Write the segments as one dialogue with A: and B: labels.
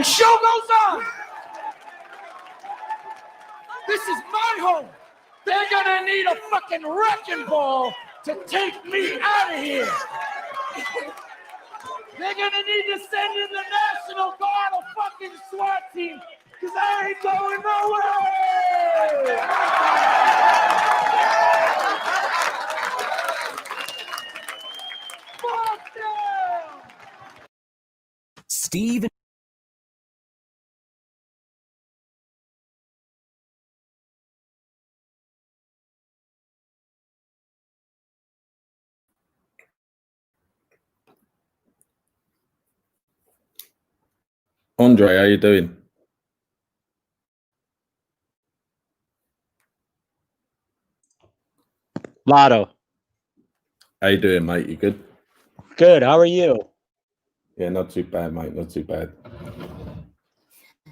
A: The show goes on. This is my home. They're gonna need a fucking wrecking ball to take me out of here. They're gonna need to send in the National Guard, a fucking SWAT team, because I ain't going nowhere. Fuck them.
B: Steve.
C: Andre, how you doing?
D: Lotto.
C: How you doing, mate? You good?
D: Good. How are you?
C: Yeah, not too bad, mate. Not too bad.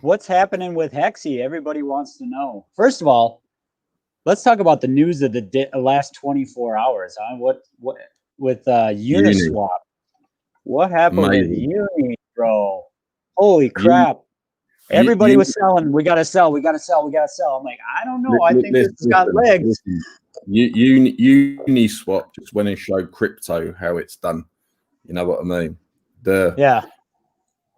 D: What's happening with Hexy? Everybody wants to know. First of all, let's talk about the news of the last 24 hours. Huh? What with Uniswap? What happened with Uni, bro? Holy crap! Everybody was selling. We gotta sell. We gotta sell. We gotta sell. I'm like, I don't know. I think this has got legs.
C: Uniswap just went and showed crypto how it's done. You know what I mean? They're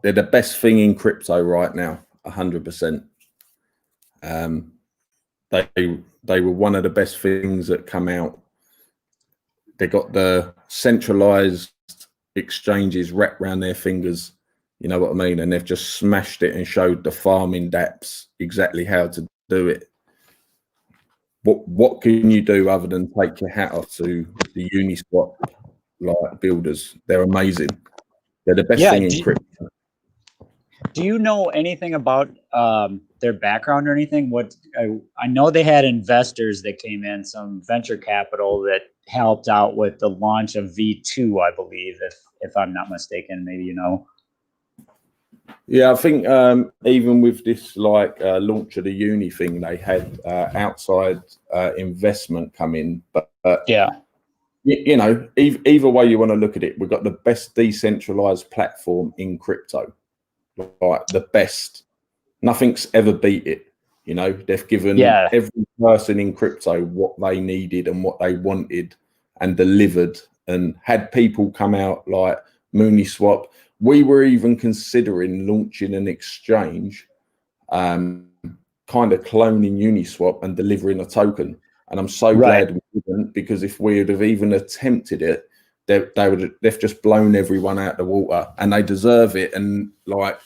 C: the best thing in crypto right now, 100%. They were one of the best things that come out. They got the centralized exchanges wrapped around their fingers. You know what I mean? And they've just smashed it and showed the farming dapps exactly how to do it. What can you do other than take your hat off to the Uniswap like builders? They're amazing. They're the best thing in crypto.
D: Do you know anything about their background or anything? What I know, they had investors that came in, some venture capital that helped out with the launch of V2, I believe, if I'm not mistaken. Maybe you know.
C: Yeah, I think even with this like launch of the Uni thing, they had outside investment come in. But you know, either way you want to look at it, we've got the best decentralized platform in crypto. Like the best. Nothing's ever beat it. You know, they've given every person in crypto what they needed and what they wanted and delivered, and had people come out like Uniswap. We were even considering launching an exchange, kind of cloning Uniswap and delivering a token. And I'm so glad we didn't, because if we would have even attempted it, they've just blown everyone out the water, and they deserve it. And like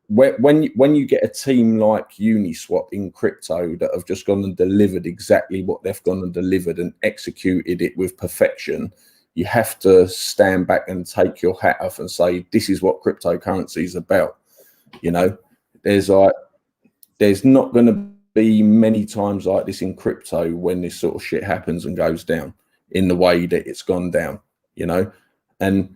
C: when you get a team like Uniswap in crypto that have just gone and delivered exactly what they've gone and delivered and executed it with perfection, you have to stand back and take your hat off and say, this is what cryptocurrency is about. You know, there's not going to be many times like this in crypto when this sort of shit happens and goes down in the way that it's gone down, you know. And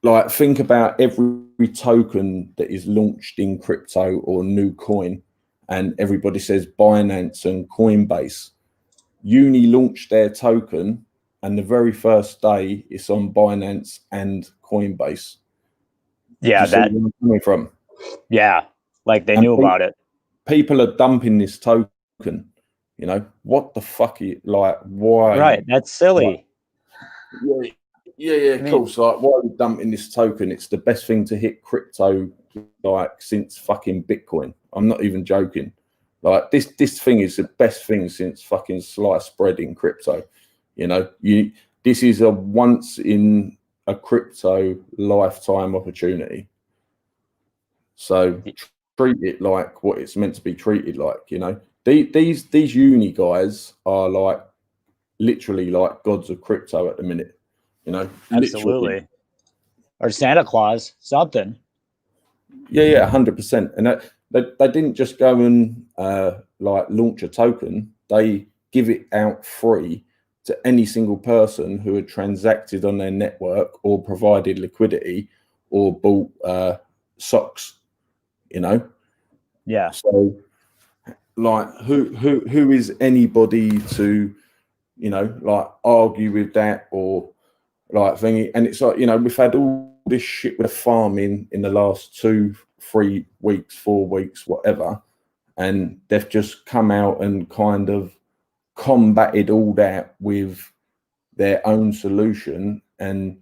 C: like, think about every token that is launched in crypto or new coin, and everybody says Binance and Coinbase. Uni launched their token, and the very first day it's on Binance and Coinbase.
D: Yeah, that
C: where I'm coming from.
D: Yeah, like they knew about it.
C: People are dumping this token. You know, what the fuck? Like, why?
D: Right, that's silly.
C: Like, yeah, cool. So, like, why are we dumping this token? It's the best thing to hit crypto like since fucking Bitcoin. I'm not even joking. Like, this thing is the best thing since fucking sliced bread in crypto. You know, this is a once in a crypto lifetime opportunity. So treat it like what it's meant to be treated like. You know, these uni guys are like literally like gods of crypto at the minute. You know,
D: absolutely.
C: Literally.
D: Or Santa Claus, something.
C: Yeah, 100%. And they didn't just go and like launch a token. They give it out free to any single person who had transacted on their network or provided liquidity or bought socks. You know.
D: Yeah.
C: So, like, who is anybody to, you know, like argue with that or like thingy? And it's like, you know, we've had all this shit with farming in the last 2, 3 weeks, 4 weeks, whatever, and they've just come out and kind of combated all that with their own solution. And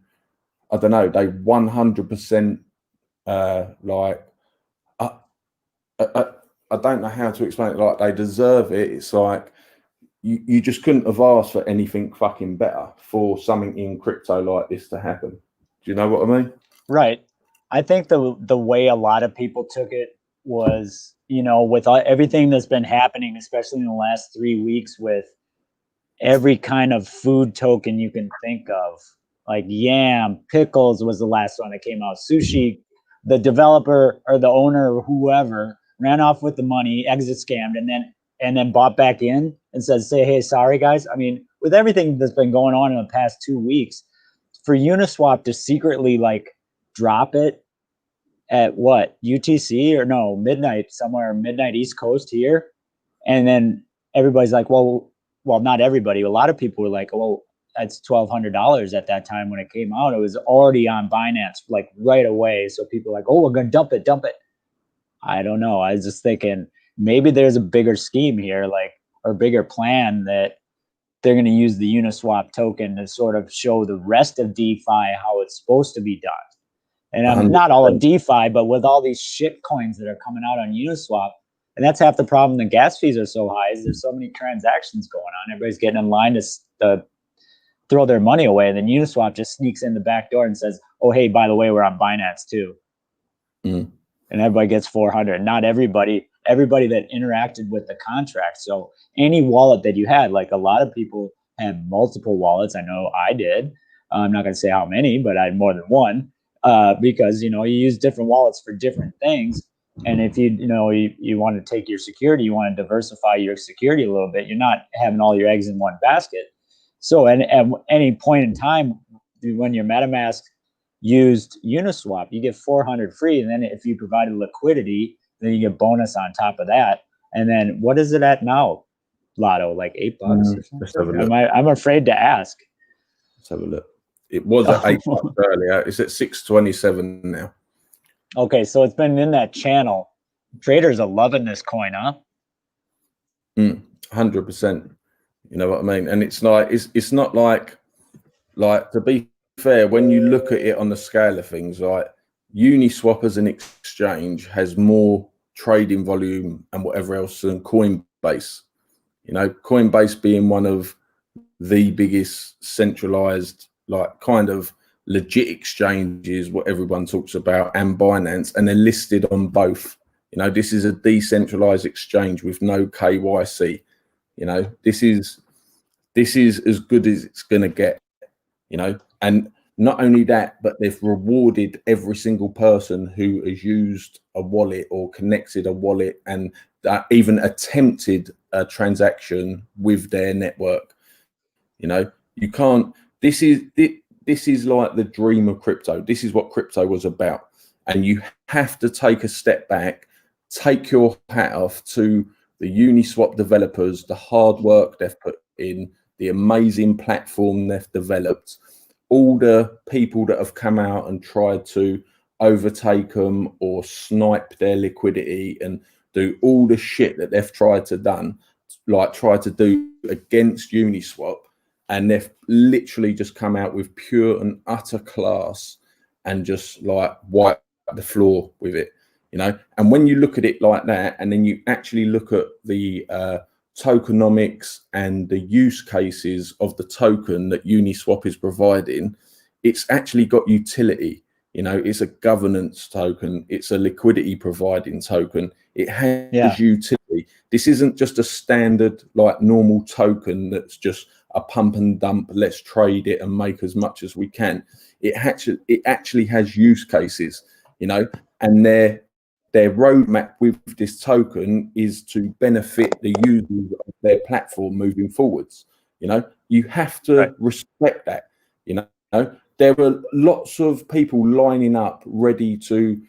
C: I don't know, they 100% like, I don't know how to explain it. Like, they deserve it. It's like you just couldn't have asked for anything fucking better for something in crypto like this to happen. Do you know what I mean?
D: Right. I think the way a lot of people took it was, you know, with everything that's been happening, especially in the last 3 weeks, with every kind of food token you can think of, like yam, pickles was the last one that came out, sushi, the developer or the owner or whoever ran off with the money, exit scammed, and then bought back in and said, hey, sorry guys. I mean, with everything that's been going on in the past 2 weeks, for Uniswap to secretly like drop it at what, UTC or no, midnight, somewhere midnight East Coast here, and then everybody's like, well, not everybody, a lot of people were like, well, that's $1,200 at that time when it came out. It was already on Binance like right away. So people are like, oh, we're gonna dump it. I don't know. I was just thinking maybe there's a bigger scheme here, like, or bigger plan that they're going to use the Uniswap token to sort of show the rest of DeFi how it's supposed to be done. And not all of DeFi, but with all these shit coins that are coming out on Uniswap. And that's half the problem. The gas fees are so high is there's so many transactions going on. Everybody's getting in line to throw their money away. And then Uniswap just sneaks in the back door and says, oh, hey, by the way, we're on Binance too. And everybody gets 400. Not everybody that interacted with the contract. So any wallet that you had, like a lot of people had multiple wallets. I know I did. I'm not going to say how many, but I had more than one because, you know, you use different wallets for different things. And if you want to take your security, you want to diversify your security a little bit, you're not having all your eggs in one basket. So at any point in time, when your MetaMask used Uniswap, you get 400 free. And then if you provided liquidity, then you get bonus on top of that. And then what is it at now, Lotto? Like $8 or something? I'm afraid to ask.
C: Let's have a look. It was at $8 earlier. It's at 627 now.
D: Okay, so it's been in that channel. Traders are loving this coin, huh?
C: 100%. You know what I mean? And it's like it's not like to be fair, when you look at it on the scale of things, like Uniswap as an exchange has more trading volume and whatever else than Coinbase. You know, Coinbase being one of the biggest centralized, like kind of legit exchanges, what everyone talks about, and Binance, and they're listed on both. You know, this is a decentralized exchange with no KYC. You know, this is as good as it's going to get, you know. And not only that, but they've rewarded every single person who has used a wallet or connected a wallet and even attempted a transaction with their network. You know, you can't, this is like the dream of crypto. This is what crypto was about. And you have to take a step back, take your hat off to the Uniswap developers, the hard work they've put in, the amazing platform they've developed, all the people that have come out and tried to overtake them or snipe their liquidity and do all the shit that they've tried to do against Uniswap. And they've literally just come out with pure and utter class and just like wipe the floor with it. You know, and when you look at it like that, and then you actually look at the tokenomics and the use cases of the token that Uniswap is providing, it's actually got utility. You know, it's a governance token. It's a liquidity providing token. It has utility. This isn't just a standard like normal token that's just a pump and dump. Let's trade it and make as much as we can. It actually has use cases, you know, and their roadmap with this token is to benefit the users of their platform moving forwards. You know, you have to respect that. You know, there are lots of people lining up ready to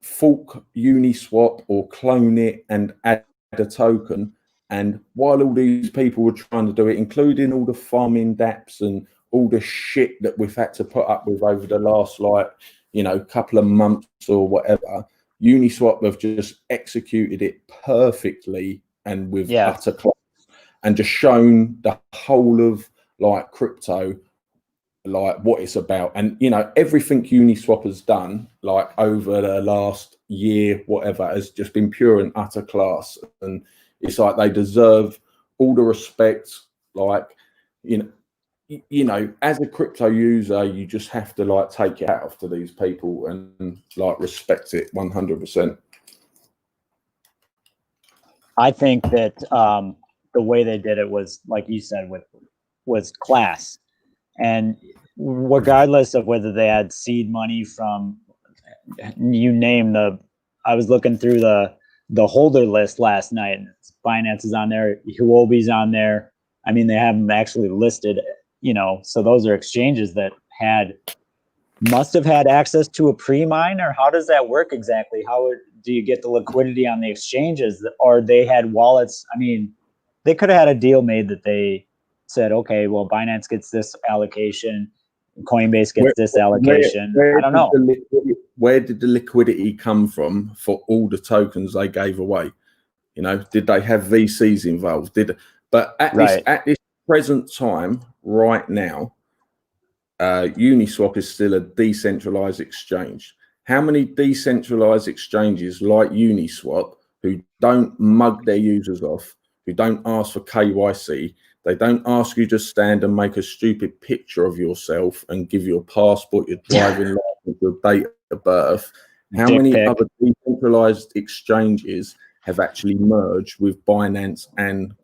C: fork Uniswap or clone it and add a token. And while all these people were trying to do it, including all the farming dApps and all the shit that we've had to put up with over the last like you know, couple of months or whatever, Uniswap have just executed it perfectly and with utter class, and just shown the whole of like crypto, like what it's about. And you know, everything Uniswap has done like over the last year, whatever, has just been pure and utter class. And it's like they deserve all the respect. Like, you know, as a crypto user, you just have to like take it out to these people and like respect it 100%.
D: I think that the way they did it was, like you said, was class. And regardless of whether they had seed money from, you name I was looking through the holder list last night, and Binance is on there, Huobi's on there. I mean, they have them actually listed, you know, so those are exchanges that must have had access to a pre-mine, or how does that work exactly? How do you get the liquidity on the exchanges, or they had wallets? I mean, they could have had a deal made that they said, okay, well, Binance gets this allocation, Coinbase gets this allocation. I don't know.
C: Where did the liquidity come from for all the tokens they gave away? You know, did they have VCs involved? But at this present time, right now, Uniswap is still a decentralized exchange. How many decentralized exchanges like Uniswap who don't mug their users off, who don't ask for KYC, they don't ask you to stand and make a stupid picture of yourself and give you a passport, your driving license, your date of birth? How many other decentralized exchanges have actually merged with Binance and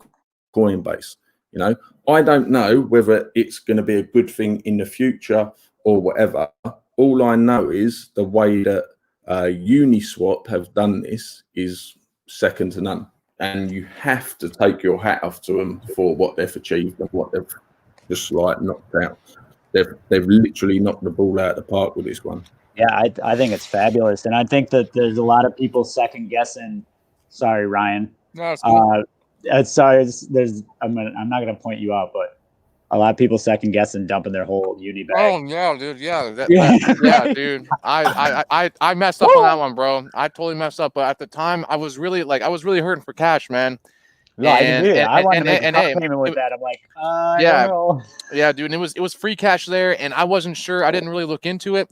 C: Coinbase? You know, I don't know whether it's going to be a good thing in the future or whatever. All I know is the way that Uniswap have done this is second to none. And you have to take your hat off to them for what they've achieved and what they've just like knocked out. They've literally knocked the ball out of the park with this one.
D: Yeah, I think it's fabulous. And I think that there's a lot of people second guessing. Sorry, Ryan.
B: No, it's cool.
D: Sorry, I'm not gonna point you out, but a lot of people second guessing dumping their whole uni bag.
B: Oh yeah, dude. Yeah, yeah, dude. I messed up on that one, bro. I totally messed up. But at the time, I was really hurting for cash, man.
D: No, I wanted to make a payment with that. I'm like, I don't know.
B: Yeah, dude. And it was free cash there, and I wasn't sure. I didn't really look into it,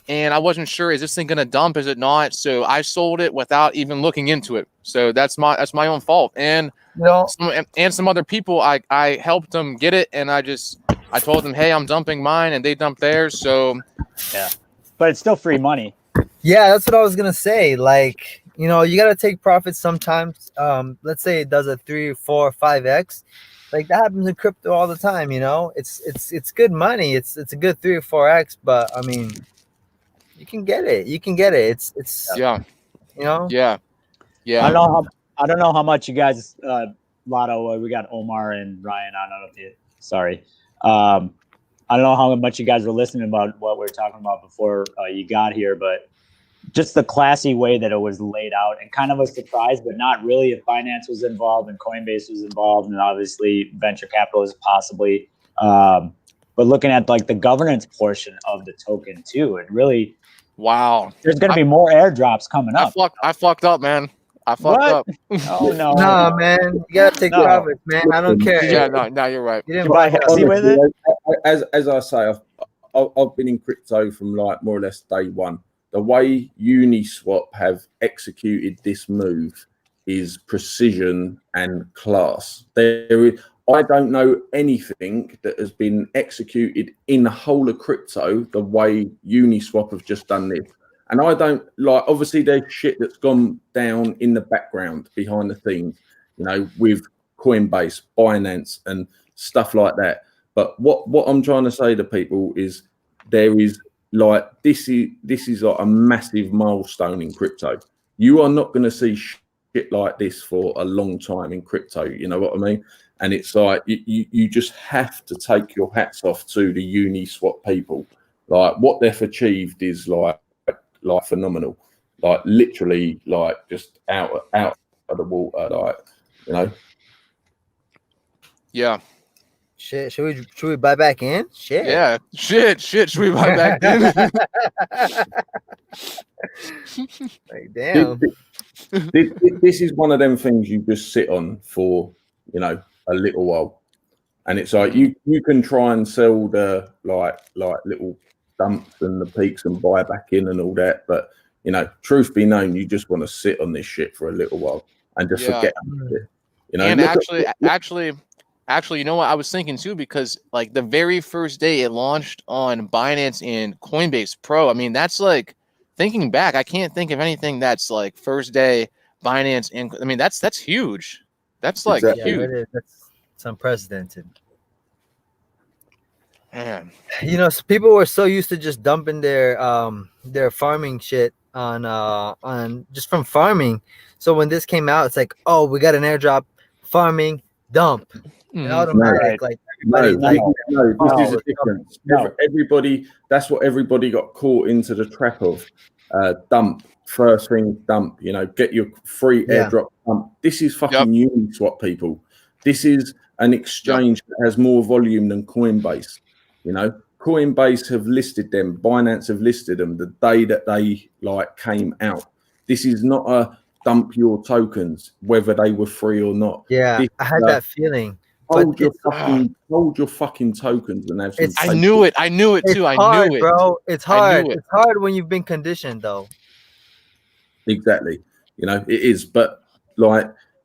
B: and I wasn't sure, is this thing gonna dump? Is it not? So I sold it without even looking into it. So that's my own fault. And some other people, I helped them get it, and I told them, hey, I'm dumping mine, and they dumped theirs. So
D: yeah, but it's still free money.
E: Yeah, that's what I was gonna say. Like, you know, you gotta take profits sometimes. Let's say it does a 3, 4, 5x. Like that happens in crypto all the time. You know, it's good money. It's a good 3 or 4x. But I mean, you can get it. You can get it. It's
B: yeah.
E: You know.
B: Yeah.
D: I don't know how much you guys, Lotto. We got Omar and Ryan. I don't know if you. Sorry. I don't know how much you guys were listening about what we were talking about before you got here, but just the classy way that it was laid out, and kind of a surprise, but not really, if Binance was involved and Coinbase was involved, and obviously venture capitalists possibly. But looking at like the governance portion of the token too, it really.
B: Wow.
D: There's going to be more airdrops coming up.
B: I fucked up, man. I fucked up.
D: Oh no.
E: Nah, man. You gotta take profits, man. I don't care.
B: Yeah, no, you're right.
E: You didn't buy
D: Hexy with it?
C: As I say, I've been in crypto from like more or less day one. The way Uniswap have executed this move is precision and class. I don't know anything that has been executed in the whole of crypto the way Uniswap have just done this. And I don't like, obviously there's shit that's gone down in the background behind the scenes, you know, with Coinbase, Binance and stuff like that. But what I'm trying to say to people is there is like, this is like a massive milestone in crypto. You are not going to see shit like this for a long time in crypto. You know what I mean? And it's like, you just have to take your hats off to the Uniswap people. Like what they've achieved is like phenomenal, like literally like just out of the water, like, you know.
B: Yeah.
E: Shit, should we buy back in? Shit.
B: Yeah, shit. Should we buy back in?
E: Like, damn.
C: This is one of them things you just sit on for, a little while, and it's like you can try and sell the like little dumps and the peaks and buy back in and all that, but truth be known, you just want to sit on this shit for a little while and just forget about it.
B: And actually, you know what I was thinking too, because like the very first day it launched on Binance and Coinbase Pro. I mean, that's like, thinking back, I can't think of anything that's like first day Binance and I mean that's huge. That's like huge.
E: Yeah, that's unprecedented.
B: Man.
E: So people were so used to just dumping their farming shit on just from farming. So when this came out, it's like, oh, we got an airdrop, farming, dump. And automatic,
C: this is a difference. Everybody, that's what everybody got caught into the trap of. Dump, first thing, dump. Get your free airdrop dump. This is fucking Uniswap, people. This is an exchange that has more volume than Coinbase. Coinbase have listed them, Binance have listed them the day that they came out. This is not a dump your tokens, whether they were free or not.
E: Yeah, I had that feeling.
C: Hold your fucking tokens and have some.
B: I knew it too. I knew it,
E: bro. It's hard. It's hard when you've been conditioned, though.
C: Exactly. It is. But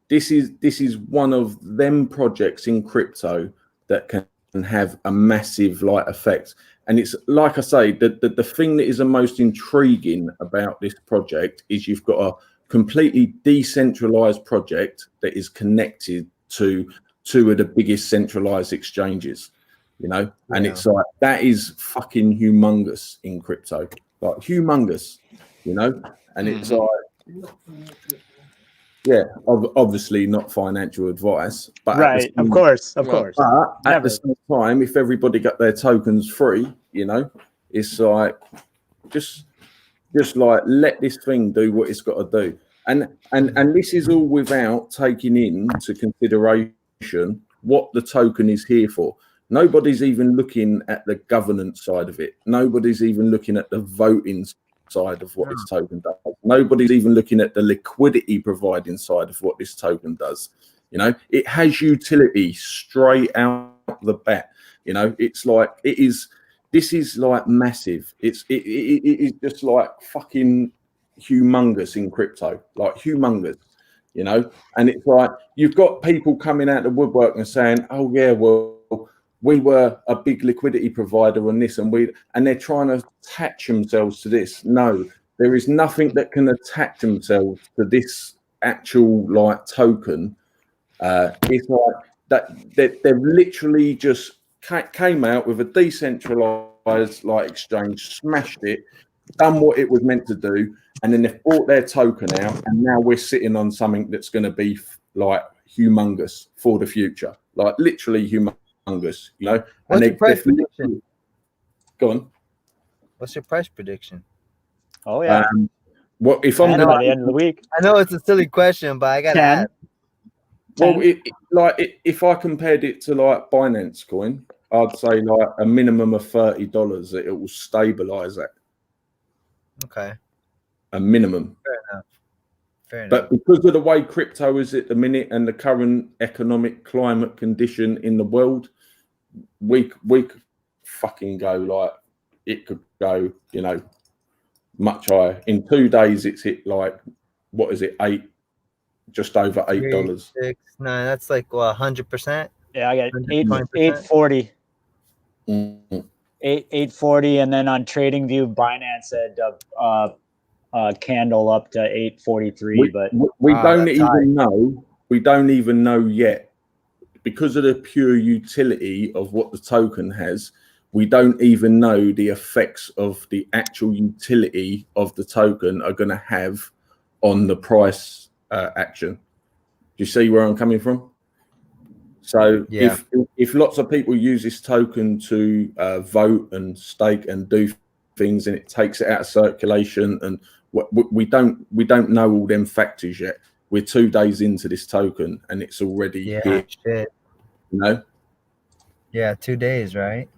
C: this is one of them projects in crypto that can have a massive effect. And it's like I say, the thing that is the most intriguing about this project is you've got a completely decentralized project that is connected to two of the biggest centralized exchanges, and it's like that is fucking humongous in crypto, humongous, and it's obviously not financial advice, but
D: right, of course.
C: But at the same time, if everybody got their tokens free, it's like just let this thing do what it's got to do, and this is all without taking into consideration what the token is here for. Nobody's even looking at the governance side of it. Nobody's even looking at the voting side of what this token does. Nobody's even looking at the liquidity providing side of what this token does. It has utility straight out the bat. It's like this is massive. It is just fucking humongous in crypto, humongous. And it's like you've got people coming out of the woodwork and saying, oh yeah, well, we were a big liquidity provider on this, and they're trying to attach themselves to this. No, there is nothing that can attach themselves to this actual token. It's like that they've literally just came out with a decentralized exchange, smashed it, done what it was meant to do, and then they've bought their token out, and now we're sitting on something that's going to be humongous for the future, literally humongous,
E: What's your price prediction?
C: Go on.
E: What's your price prediction?
D: Oh yeah.
C: Well, if I'm
D: by the end of the week,
E: I know it's a silly question, but I gotta ask.
C: Well, if I compared it to Binance Coin, I'd say a minimum of $30 that it will stabilize at.
E: Okay.
C: A minimum.
E: Fair enough.
C: But because of the way crypto is at the minute and the current economic climate condition in the world, we could fucking go it could go, much higher. In 2 days, it's hit what is it, just over $8.
E: 6, 9. That's 100%.
D: Yeah, I got 840. 840, and then on TradingView, Binance had candle up to 843. But
C: we don't even know. We don't even know yet, because of the pure utility of what the token has. We don't even know the effects of the actual utility of the token are going to have on the price action. Do you see where I'm coming from? So if lots of people use this token to vote and stake and do things, and it takes it out of circulation, and we don't know all them factors yet. We're 2 days into this token, and it's already here.
E: Shit. Yeah, 2 days, right?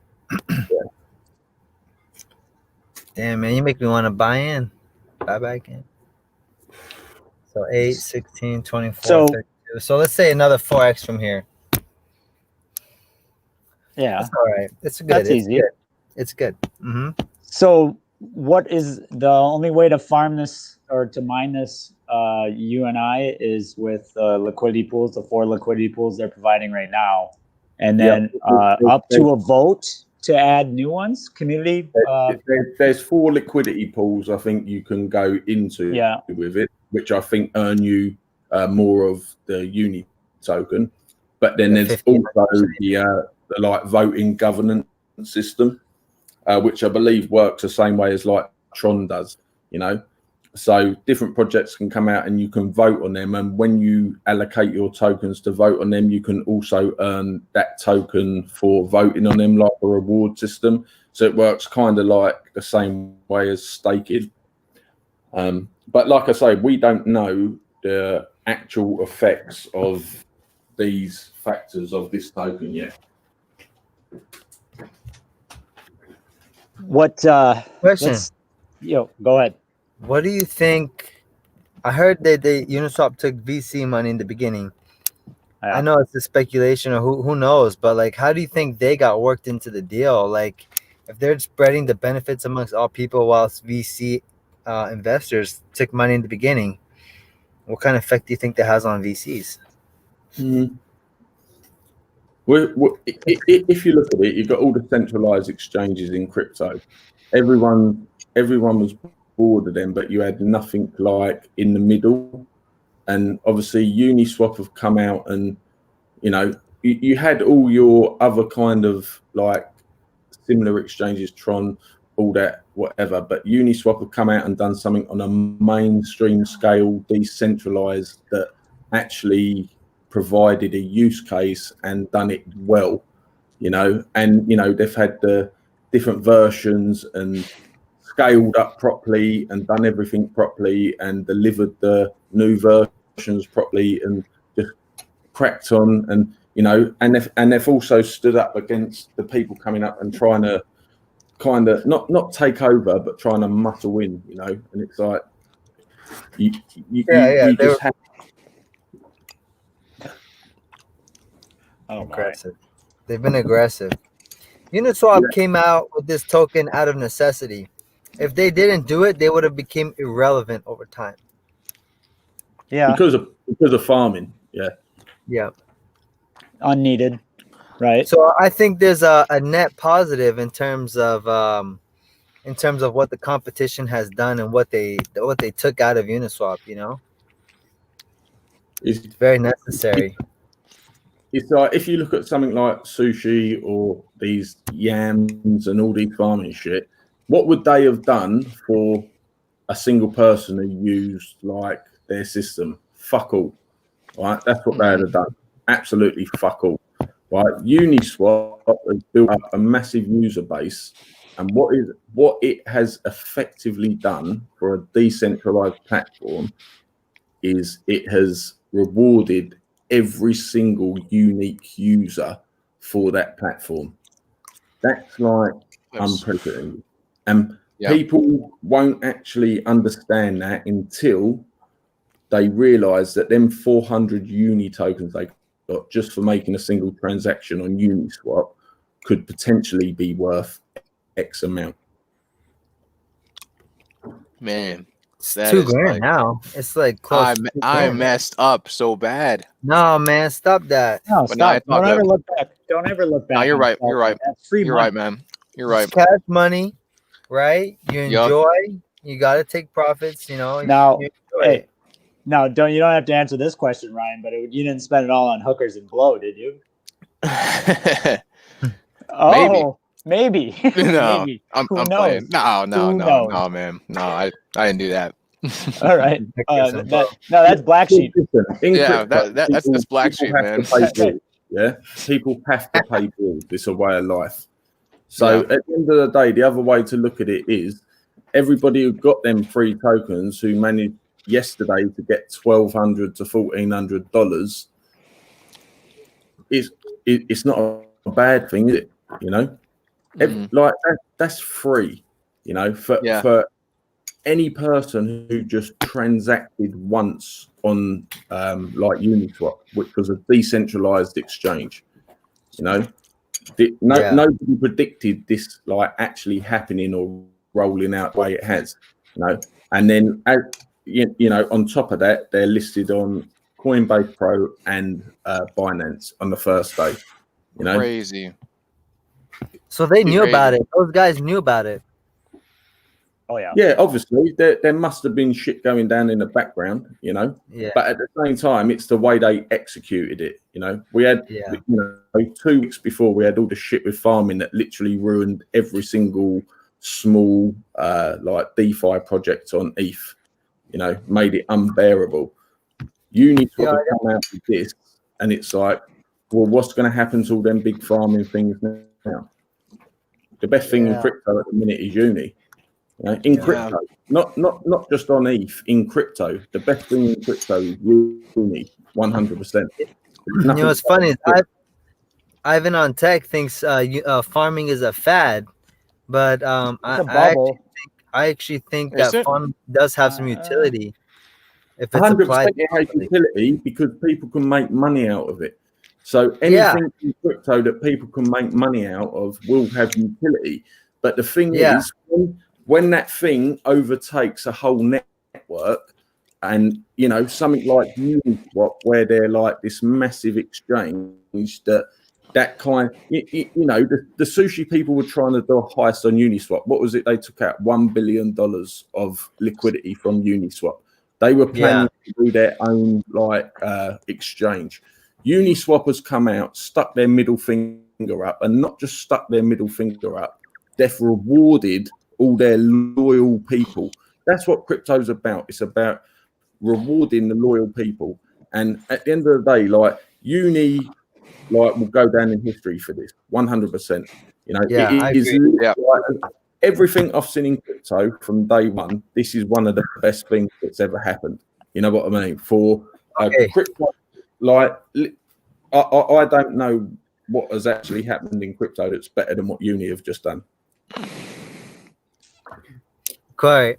E: Damn, man, you make me want to buy back in. So 8, 16, 24,
D: So-
E: 32. So let's say another 4x from here.
D: Yeah,
E: That's all right. It's good.
D: that's
E: It's
D: easy.
E: good. It's good. Mm-hmm.
D: So what is the only way to farm this or to mine this UNI is with liquidity pools, the 4 liquidity pools they're providing right now, and then up to a vote to add new ones. Community.
C: There's 4 liquidity pools I think you can go into with it, which I think earn you more of the Uni token. But then there's also the like voting governance system, which I believe works the same way as like TRON does, you know. So different projects can come out and you can vote on them. And when you allocate your tokens to vote on them, you can also earn that token for voting on them, like a reward system. So it works kind of like the same way as staking. But like I say, we don't know the actual effects of these factors of this token yet.
D: What
E: Question.
D: Go ahead.
E: What do you think? I heard that Uniswap took VC money in the beginning.
D: Yeah.
E: I know it's a speculation or who knows, but like, how do you think they got worked into the deal? Like, if they're spreading the benefits amongst all people whilst VC investors took money in the beginning, what kind of effect do you think that has on VCs?
C: If you look at it, you've got all the centralized exchanges in crypto. Everyone was bored of them, but you had nothing like in the middle. And obviously Uniswap have come out and, you know, you had all your other kind of like similar exchanges, TRON, all that, whatever. But Uniswap have come out and done something on a mainstream scale, decentralized, that actually provided a use case and done it well, you know. And, you know, they've had the different versions and scaled up properly and done everything properly and delivered the new versions properly and just cracked on. And, you know, and they've also stood up against the people coming up and trying to kind of not take over, but trying to muscle in, you know. And it's like you just have.
E: Aggressive. They've been aggressive. Uniswap came out with this token out of necessity. If they didn't do it, they would have become irrelevant over time.
D: Yeah.
C: Because of farming. Yeah.
E: Yeah.
D: Unneeded. Right.
E: So I think there's a net positive in terms of what the competition has done and what they took out of Uniswap, you know. It's very necessary.
C: It's like if you look at something like sushi or these yams and all these farming shit, what would they have done for a single person who used like their system? Fuck all. Right? That's what they would have done. Absolutely fuck all. Right? Uniswap has built up a massive user base, and what it has effectively done for a decentralized platform is it has rewarded every single unique user for that platform. That's like unprecedented. And people won't actually understand that until they realize that them 400 Uni tokens they got just for making a single transaction on Uniswap could potentially be worth X amount.
B: Man.
E: It's $2,000 now. It's like close.
B: I messed up so bad.
E: No, man, stop that.
D: No, stop. Don't ever look back. Don't ever look back.
B: No, you're right. You're right.
D: That's free
B: You're
D: money.
B: right, man. You're right.
E: It's cash money, right? You enjoy. You got to take profits. You know.
D: Now, hey, now you don't have to answer this question, Ryan. But you didn't spend it all on hookers and blow, did you? Maybe.
B: No,
D: Maybe.
B: I'm
D: knows?
B: playing. No, man. No, I didn't do that.
D: All right. That's black sheep.
B: Yeah, that's black sheep, man.
C: Yeah, people have to pay bills. It's a way of life. So at the end of the day, the other way to look at it is everybody who got them free tokens who managed yesterday to get $1,200 to $1,400. It's not a a bad thing, is it? You know, like that's free. You know, for any person who just transacted once on like Uniswap, which was a decentralized exchange. You know, nobody predicted this like actually happening or rolling out the way it has. You know, and then you know, on top of that, they're listed on Coinbase Pro and Binance on the first day. You know,
B: crazy.
E: So they knew about it. Those guys knew about it.
D: Oh yeah.
C: Yeah, obviously there must have been shit going down in the background, you know.
E: Yeah.
C: But at the same time, it's the way they executed it. You know, we had you know 2 weeks before we had all the shit with farming that literally ruined every single small like DeFi project on ETH. You know, made it unbearable. Uniswap have come out with this, and it's like, well, what's going to happen to all them big farming things now? The best thing in crypto at the minute is Uni. You know, in crypto, not just on ETH, in crypto, the best thing in crypto is Uni, 100%.
E: You know what's funny is Ivan on Tech thinks farming is a fad, but I actually think that farming does have some utility. If it's
C: 100% it has utility because people can make money out of it. So anything in crypto that people can make money out of will have utility. But the thing is, when that thing overtakes a whole network, and you know something like Uniswap, where they're like this massive exchange that kind, you know, the sushi people were trying to do a heist on Uniswap. What was it? They took out $1 billion of liquidity from Uniswap. They were planning to do their own like exchange. Uniswap has come out, stuck their middle finger up, and not just stuck their middle finger up, they've rewarded all their loyal people. That's what crypto's about. It's about rewarding the loyal people. And at the end of the day, like Uni, like will go down in history for this 100%. You know, it is like, everything I've seen in crypto from day one. This is one of the best things that's ever happened. You know what I mean? For crypto, like I don't know what has actually happened in crypto that's better than what Uni have just done.
E: Corey,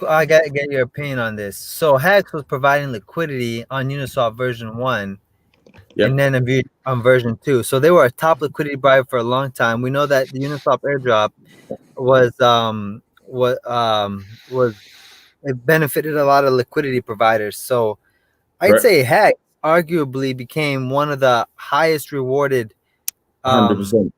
E: I got to get your opinion on this. So Hex was providing liquidity on Uniswap version 1, and then on version 2. So they were a top liquidity provider for a long time. We know that the Uniswap airdrop it benefited a lot of liquidity providers. So I'd say Hex arguably became one of the highest rewarded
C: 100%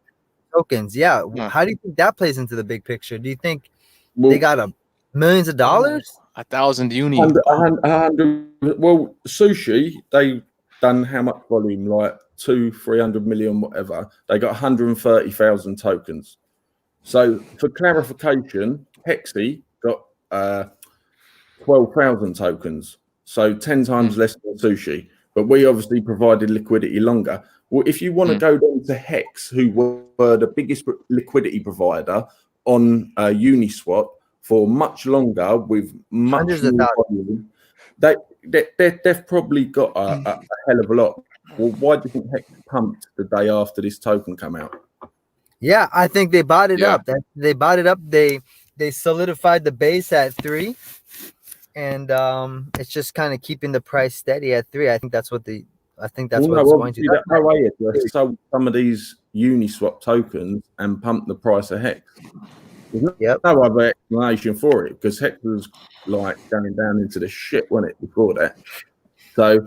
E: tokens. Yeah. How do you think that plays into the big picture? Do you think they got millions of dollars?
B: 1,000 uni.
C: 100. Well, sushi, they done how much volume? Like 200-300 million, whatever. They got 130,000 tokens. So for clarification, Hexy got 12,000 tokens. So 10 times less than sushi. But we obviously provided liquidity longer. Well, if you want to go down to Hex, who were the biggest liquidity provider on Uniswap for much longer with much more volume, they've probably got a hell of a lot. Well, why do you think Hex pumped the day after this token came out?
E: Yeah, I think they bought it up. They bought it up. They solidified the base at 3, and it's just kind of keeping the price steady at 3. I think that's what what's going to.
C: That OA address sold some of these Uniswap tokens and pumped the price of Hex. There's no other explanation for it because Hex was like going down into the shit, wasn't it, before that? So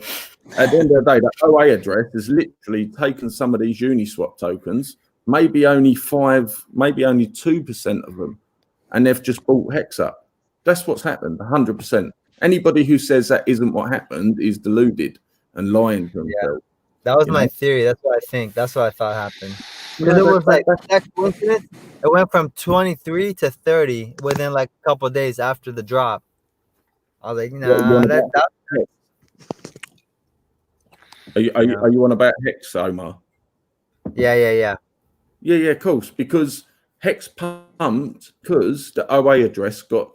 C: at the end of the day, the OA address has literally taken some of these Uniswap tokens, maybe only 2% of them, and they've just bought Hex up. That's what's happened, 100%. Anybody who says that isn't what happened is deluded and lying to themselves.
E: That was my theory. That's what I think. That's what I thought happened. Because it was like that coincidence. It went from 23 to 30 within like a couple of days after the drop. I was like,
C: Are you on about Hex, Omar?
E: Yeah,
C: of course. Because Hex pumped because the OA address got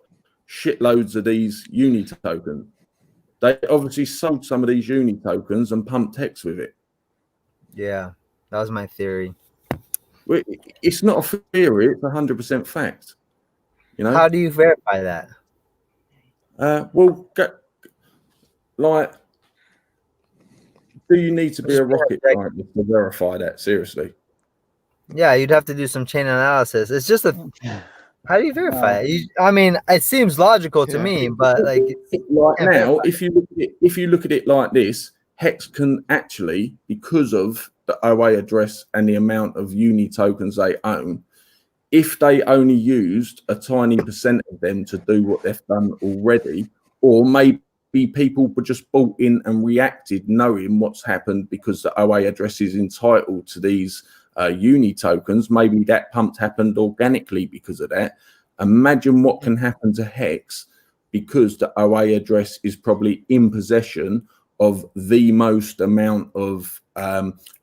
C: shitloads of these Uni tokens. They obviously sold some of these Uni tokens and pumped Hex with it.
E: Yeah, that was my theory.
C: it's not a theory; it's 100% fact. You know.
E: How do you verify that?
C: Like, do you need to be a rocket scientist to verify that? Seriously?
E: Yeah, you'd have to do some chain analysis. It's just how do you verify it? I mean, it seems logical to me, but like
C: now, if you look at it like this, Hex can actually, because of the OA address and the amount of UNI tokens they own, if they only used a tiny percent of them to do what they've done already, or maybe people were just bought in and reacted knowing what's happened because the OA address is entitled to these UNI tokens, maybe that pump happened organically because of that. Imagine what can happen to Hex because the OA address is probably in possession of the most amount of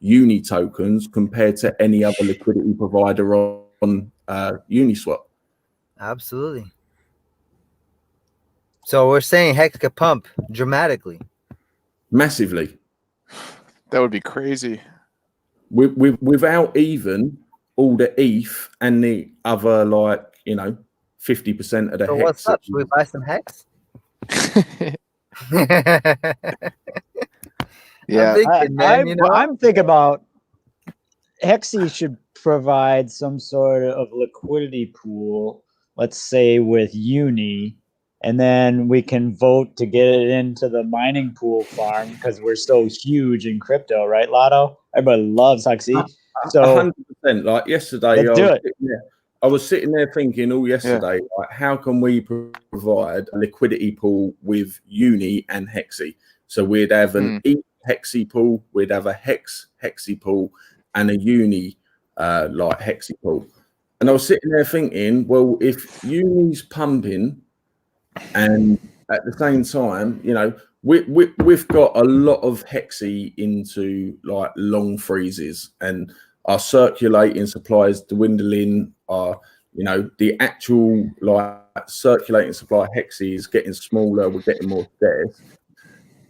C: UNI tokens compared to any other liquidity provider on Uniswap.
E: Absolutely. So we're saying Hex could pump dramatically,
C: massively.
B: That would be crazy.
C: Without even all the ETH and the other, 50% of the
E: so
C: Hex.
E: What's up? Should we buy some Hex?
B: Yeah,
D: I'm thinking about Hexy should provide some sort of liquidity pool, let's say with Uni, and then we can vote to get it into the mining pool farm because we're so huge in crypto, right, Lotto? Everybody loves Hexy. So
C: 100%. Like yesterday, I was sitting there thinking all yesterday, like, how can we provide a liquidity pool with Uni and Hexy? So we'd have an ETH Hexy pool, we'd have a Hex Hexy pool, and a Uni Hexy pool. And I was sitting there thinking, well, if Uni's pumping, and at the same time, we've got a lot of Hexy into long freezes, and our circulating supply is dwindling. The actual circulating supply Hexy is getting smaller. We're getting more scarce.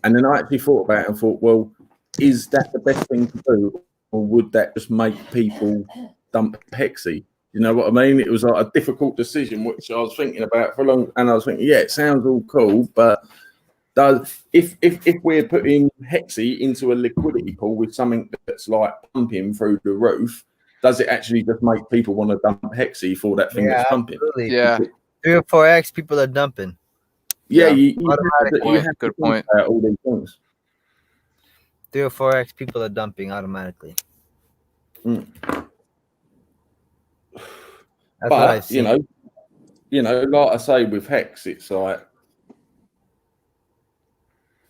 C: And then I actually thought about it and thought, well, is that the best thing to do, or would that just make people dump Hexy? You know what I mean? It was a difficult decision, which I was thinking about for a long. And I was thinking, yeah, it sounds all cool, but if we're putting Hexy into a liquidity pool with something that's pumping through the roof, does it actually just make people want to dump Hexy for that thing that's pumping?
E: Absolutely.
B: Yeah,
E: 3 or 4x people are dumping.
C: Yeah, you
B: have good point.
C: All these things.
E: 3 or 4x people are dumping automatically. That's what I've seen.
C: Like I say with Hex, it's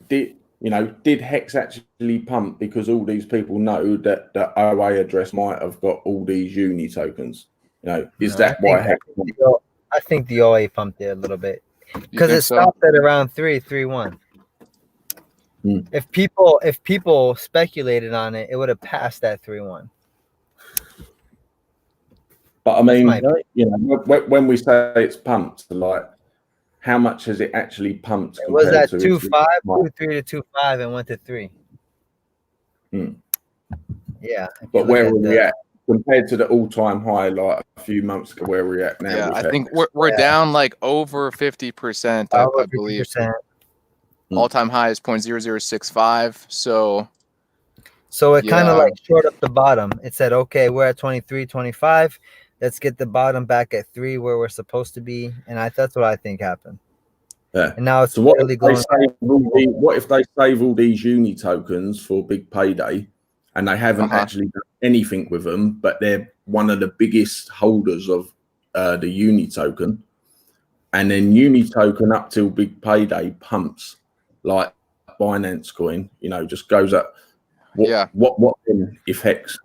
C: did Hex actually pump because all these people know that the OA address might have got all these Uni tokens? Is that why Hex?
E: I think the OA pumped it a little bit because it stopped at around 3.31. If people speculated on it, it would have passed that 3.1.
C: But I mean, when we say it's pumped, how much has it actually pumped?
E: It was at 2.5, 2.3 to 2.5, and went to 3. Yeah.
C: But where are we at compared to the all-time high, a few months ago? Where we're at now?
B: Yeah, I think we're down over 50%. I believe. 50%. All-time high is 0.0065.
E: So it kind of short up the bottom. It said, okay, we're at 23, 25. Let's get the bottom back at 3 where we're supposed to be. And that's what I think happened.
C: Yeah.
E: And now it's
C: so what if they save all these Uni tokens for big payday and they haven't actually done anything with them, but they're one of the biggest holders of the Uni token, and then Uni token up till big payday pumps like Binance coin, just goes up. What then if Hex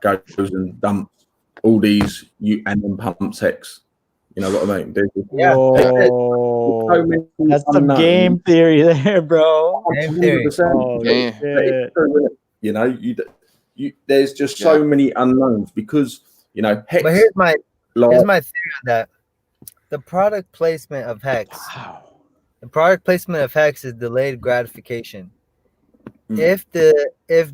C: goes and dumps all these and then pumps Hex? You know what I mean?
D: That's some game theory there, bro.
E: Game theory.
C: There's just so many unknowns because Hex.
E: But here's my theory on that. The product placement of Hex. The product placement of Hex is delayed gratification. If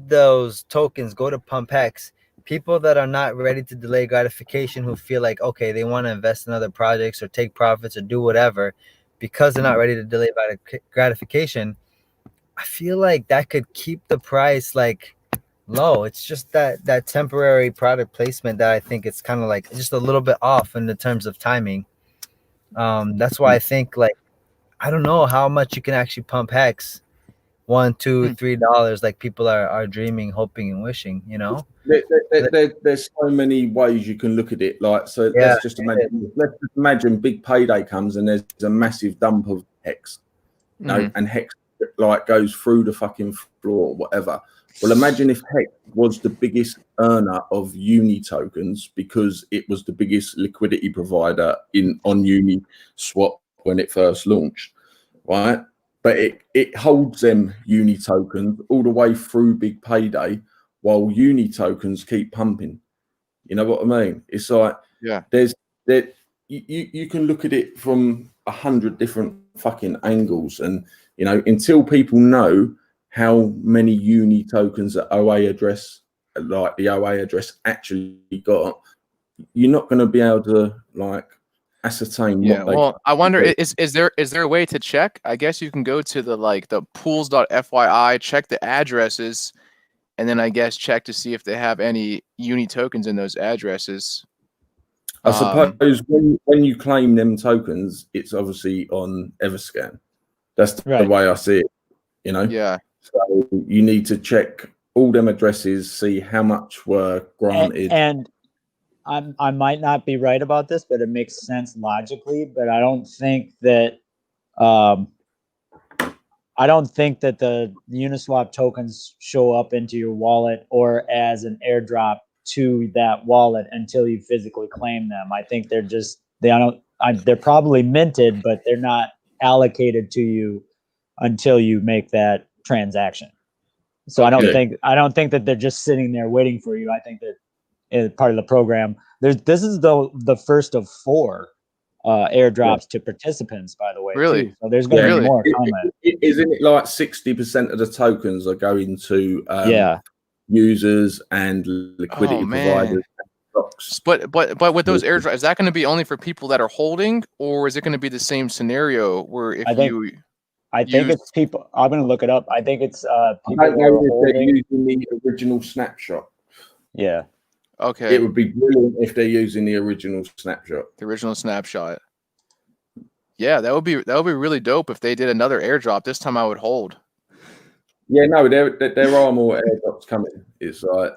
E: those tokens go to pump Hex, people that are not ready to delay gratification, who feel like, okay, they want to invest in other projects or take profits or do whatever because they're not ready to delay gratification, I feel like that could keep the price like low. It's just that temporary product placement that I think it's kind of like just a little bit off in the terms of timing. That's why I think, like, I don't know how much you can actually pump Hex, $1, $2, $3, like people are dreaming, hoping, and wishing. You know,
C: there's so many ways you can look at it. Like, so let's just imagine big payday comes and there's a massive dump of Hex, you know, and Hex like goes through the fucking floor or whatever. Well, imagine if Hex was the biggest earner of Uni tokens because it was the biggest liquidity provider on Uniswap when it first launched, right? But it holds them Uni tokens all the way through big payday while Uni tokens keep pumping. You know what I mean? It's like, you can look at it from 100 different fucking angles, and you know, until people know how many Uni tokens that OA address, like the OA address, actually got, you're not going to be able to like ascertain.
B: Well, I wonder, is there a way to check? I guess you can go to the pools.fyi, check the addresses, and then I guess check to see if they have any Uni tokens in those addresses.
C: I suppose when you claim them tokens, it's obviously on Everscan. That's the way I see it, you know?
B: Yeah.
C: So you need to check all them addresses, see how much were granted.
D: And I might not be right about this, but it makes sense logically. But I don't think that the Uniswap tokens show up into your wallet or as an airdrop to that wallet until you physically claim them. I think they're probably minted, but they're not allocated to you until you make that transaction. So I don't think that they're just sitting there waiting for you. I think that as part of the program, this is the first of 4 airdrops to participants, by the way.
B: Really?
D: Too. So there's going to be more coming.
C: Isn't it like 60% of the tokens are going to users and liquidity providers?
B: But with those airdrops, is that going to be only for people that are holding, or is it going to be the same scenario where if
D: I think it's people. I'm going to look it up. I think it's people
C: I don't know if they're using the original snapshot.
D: Yeah.
C: Okay. It would be brilliant if they're using the original snapshot.
B: The original snapshot. Yeah, that would be really dope if they did another airdrop. This time I would hold.
C: Yeah, no, there are more airdrops coming. It's like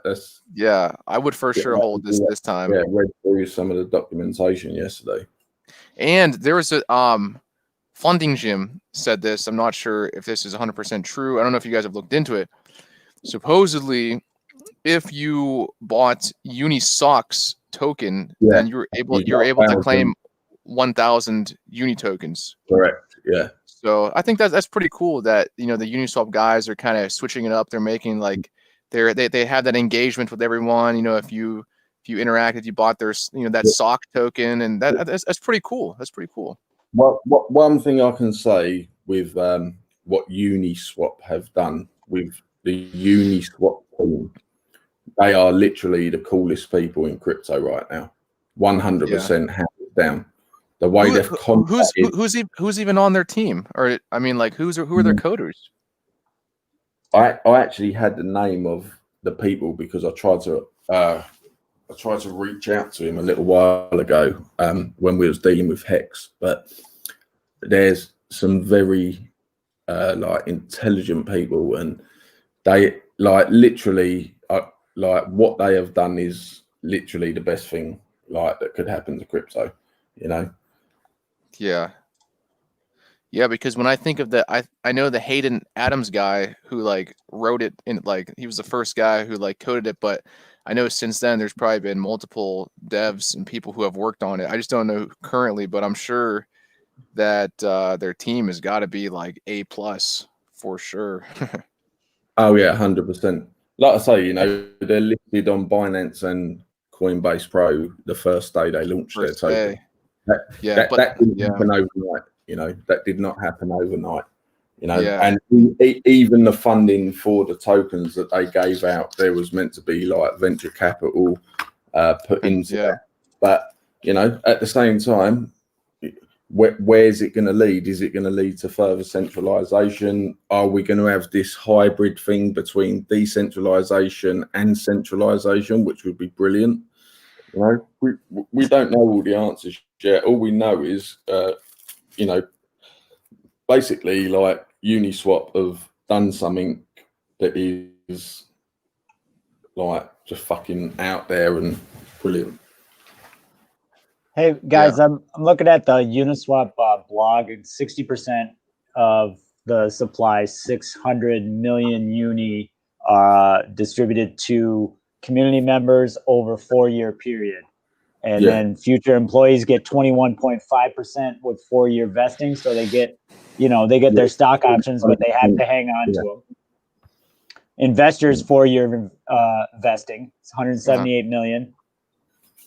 B: I would for sure hold this time.
C: Yeah, read through some of the documentation yesterday.
B: And there was a Funding Gym said this. I'm not sure if this is 100% true. I don't know if you guys have looked into it. Supposedly, if you bought Unisocks token, then you're able to claim 1,000 Uni tokens.
C: Correct. Yeah.
B: So I think that's pretty cool that the Uniswap guys are kind of switching it up. They're making like they have that engagement with everyone. If you interacted, you bought their that sock token, and that's pretty cool. That's pretty cool.
C: Well, one thing I can say with what Uniswap have done with the Uniswap team, they are literally the coolest people in crypto right now. 100% hands down. The way they've contacted,
B: who's even on their team, or I mean, like who are their coders?
C: I actually had the name of the people because I tried to reach out to him a little while ago when we was dealing with Hex, but there's some very like intelligent people, and they literally what they have done is literally the best thing that could happen to crypto,
B: Yeah, because when I think of I know the Hayden Adams guy who wrote it in he was the first guy who coded it, but I know since then there's probably been multiple devs and people who have worked on it. I just don't know currently, but I'm sure that their team has got to be A+ for sure.
C: Oh yeah, 100%. Like I say, they're listed on Binance and Coinbase Pro the first day they launched their token. That didn't happen overnight. That did not happen overnight. You know,
B: Yeah.
C: and even the funding for the tokens that they gave out, there was meant to be like venture capital put into that. But you know, at the same time, where's it going to lead? Is it going to lead to further centralization? Are we going to have this hybrid thing between decentralization and centralization, which would be brilliant? You know, we don't know all the answers yet. All we know is, you know, basically like Uniswap have done something that is like just fucking out there and brilliant.
D: Hey guys, I'm looking at the Uniswap blog, and 60% of the supply, 600 million Uni, distributed to community members over 4-year period. And then future employees get 21.5% with 4-year vesting. So they get, you know, they get their stock options, but they have to hang on to them. Investors 4-year vesting, it's 178 million.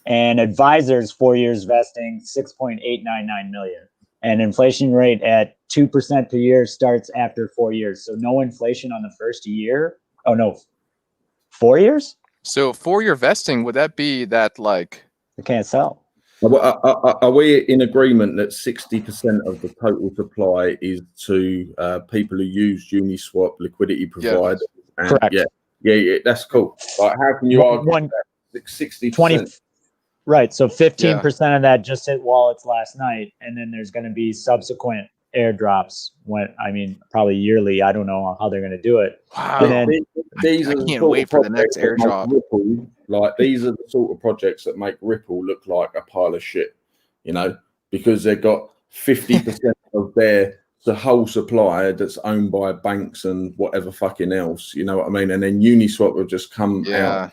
D: And advisors 4 years vesting, 6.899 million. And inflation rate at 2% per year starts after 4 years. So no inflation on the first year. Oh no, 4 years?
B: So 4-year vesting, would that be that like
D: they can't sell?
C: Are we in agreement that 60% of the total supply is to people who use Uniswap liquidity provider?
D: Yeah. Correct.
C: Yeah, that's cool. Like, how can you argue that 60%?
D: Right. So 15% of that just hit wallets last night, and then there's going to be subsequent airdrops. Probably yearly. I don't know how they're going to do it.
B: Wow.
D: And then,
C: these
B: I
C: are
B: can't wait for the next airdrop.
C: Like, these are the sort of projects that make Ripple look like a pile of shit, you know, because they've got 50% of the whole supply that's owned by banks and whatever fucking else, you know what I mean? And then Uniswap will just come out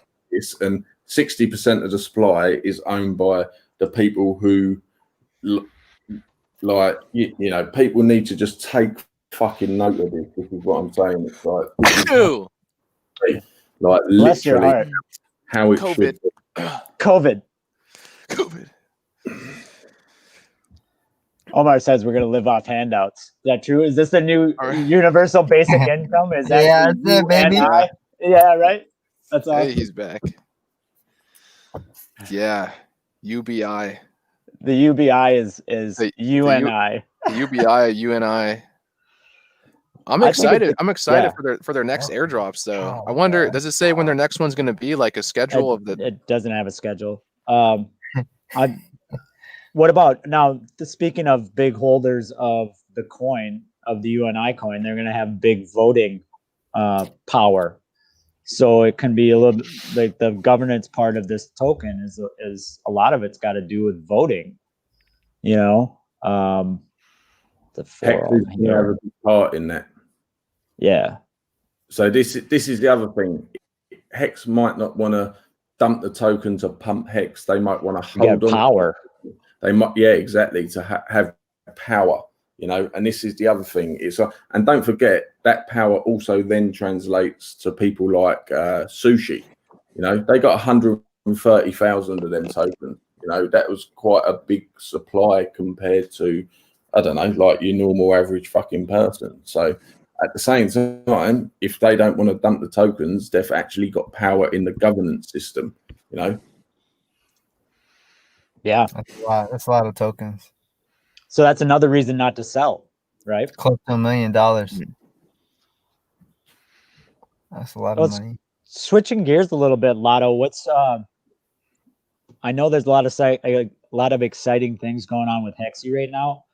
C: and 60% of the supply is owned by the people who, like, you know, people need to just take fucking note of this. This is what I'm saying. It's like literally how it should be.
D: COVID. Omar says we're going to live off handouts. Is that true? Is this the new universal basic income? Is that
E: yeah, baby.
D: Yeah, right. That's awesome.
B: Hey, he's back. Yeah, UBI.
D: The UBI is UNI.
B: The UBI, UNI. I'm excited. I'm excited for their next airdrops, though. I wonder, does it say when their next one's going to be, like a schedule of the?
D: It doesn't have a schedule. What about now? Speaking of big holders of the coin, of the UNI coin, they're going to have big voting power. So it can be a little like the governance part of this token is a lot of it's got to do with voting. You know, the
C: Hex is going to have a big part in that.
D: Yeah.
C: So this is the other thing. Hex might not want to dump the token to pump Hex. They might want to hold on
D: power.
C: They might, exactly, to have power. You know, and this is the other thing. And don't forget that power also then translates to people like Sushi. You know, they got 130,000 of them tokens. You know, that was quite a big supply compared to, I don't know, like your normal average fucking person. So at the same time, if they don't want to dump the tokens, they've actually got power in the governance system. You know.
D: Yeah,
E: that's a lot of tokens.
D: So that's another reason not to sell, right?
E: Close to $1 million. That's a lot of money.
D: Switching gears a little bit, Lotto. What's I know there's a lot of exciting things going on with Hexy right now.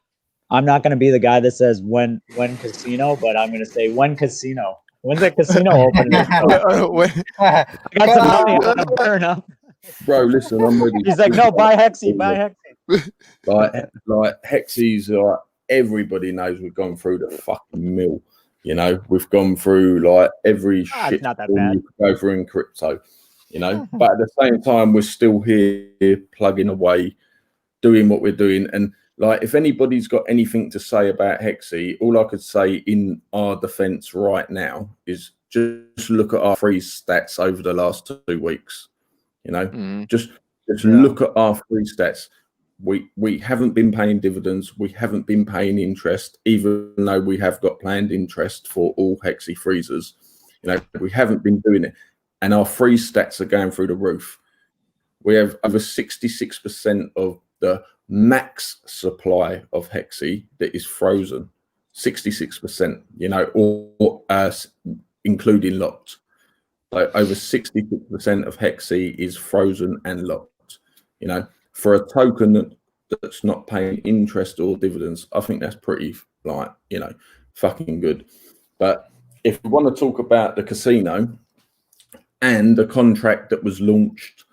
D: I'm not going to be the guy that says when casino, but I'm going to say when casino. When's that casino open? I got some money I want to burn up.
C: Bro, listen, I'm ready.
D: He's like, no, buy Hexy, buy Hexy.
C: like Hexy's, like, everybody knows we've gone through the fucking mill. You know, we've gone through like every shit
D: not that bad.
C: you could go through in crypto. You know, but at the same time, we're still here plugging away, doing what we're doing. And like, if anybody's got anything to say about Hexy, all I could say in our defense right now is just look at our freeze stats over the last 2 weeks. You know, just look at our free stats. We haven't been paying dividends. We haven't been paying interest, even though we have got planned interest for all Hexi freezers. You know, we haven't been doing it, and our freeze stats are going through the roof. We have over 66% of the max supply of Hexi that is frozen. 66%, you know, or including locked. So over 66% of Hexi is frozen and locked. You know, for a token that's not paying interest or dividends, I think that's pretty, like, you know, fucking good. But if we want to talk about the casino and the contract that was launched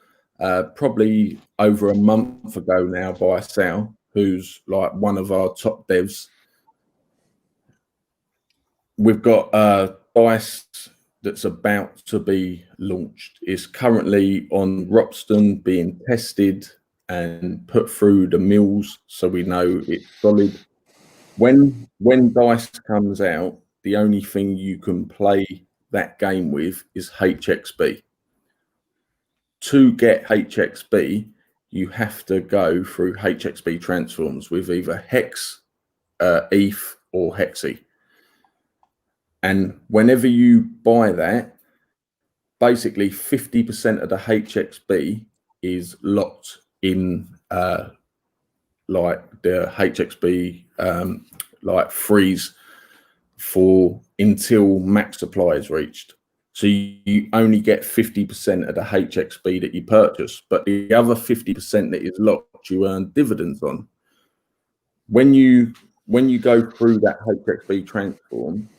C: probably over a month ago now by Sal, who's like one of our top devs, we've got Dice that's about to be launched. It's currently on Ropsten being tested and put through the mills, so we know it's solid. When Dice comes out, the only thing you can play that game with is HXB. To get HXB, you have to go through HXB transforms with either Hex, ETH, or Hexi. And whenever you buy that, basically 50% of the HXB is locked in, like the HXB like freeze for until max supply is reached. So you only get 50% of the HXB that you purchase, but the other 50% that is locked, you earn dividends on. When you go through that HXB transform,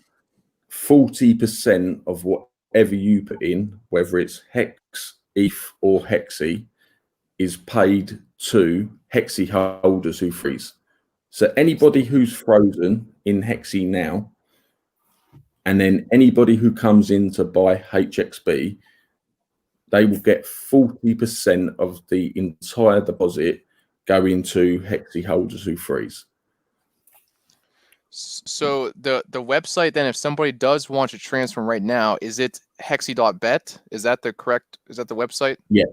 C: 40% of whatever you put in, whether it's Hex, ETH, or Hexi, is paid to Hexi holders who freeze. So anybody who's frozen in Hexi now, and then anybody who comes in to buy HXB, they will get 40% of the entire deposit going to Hexi holders who freeze.
B: So the website then, if somebody does want to transfer right now, is it hexi.bet? Is that the website?
C: Yeah.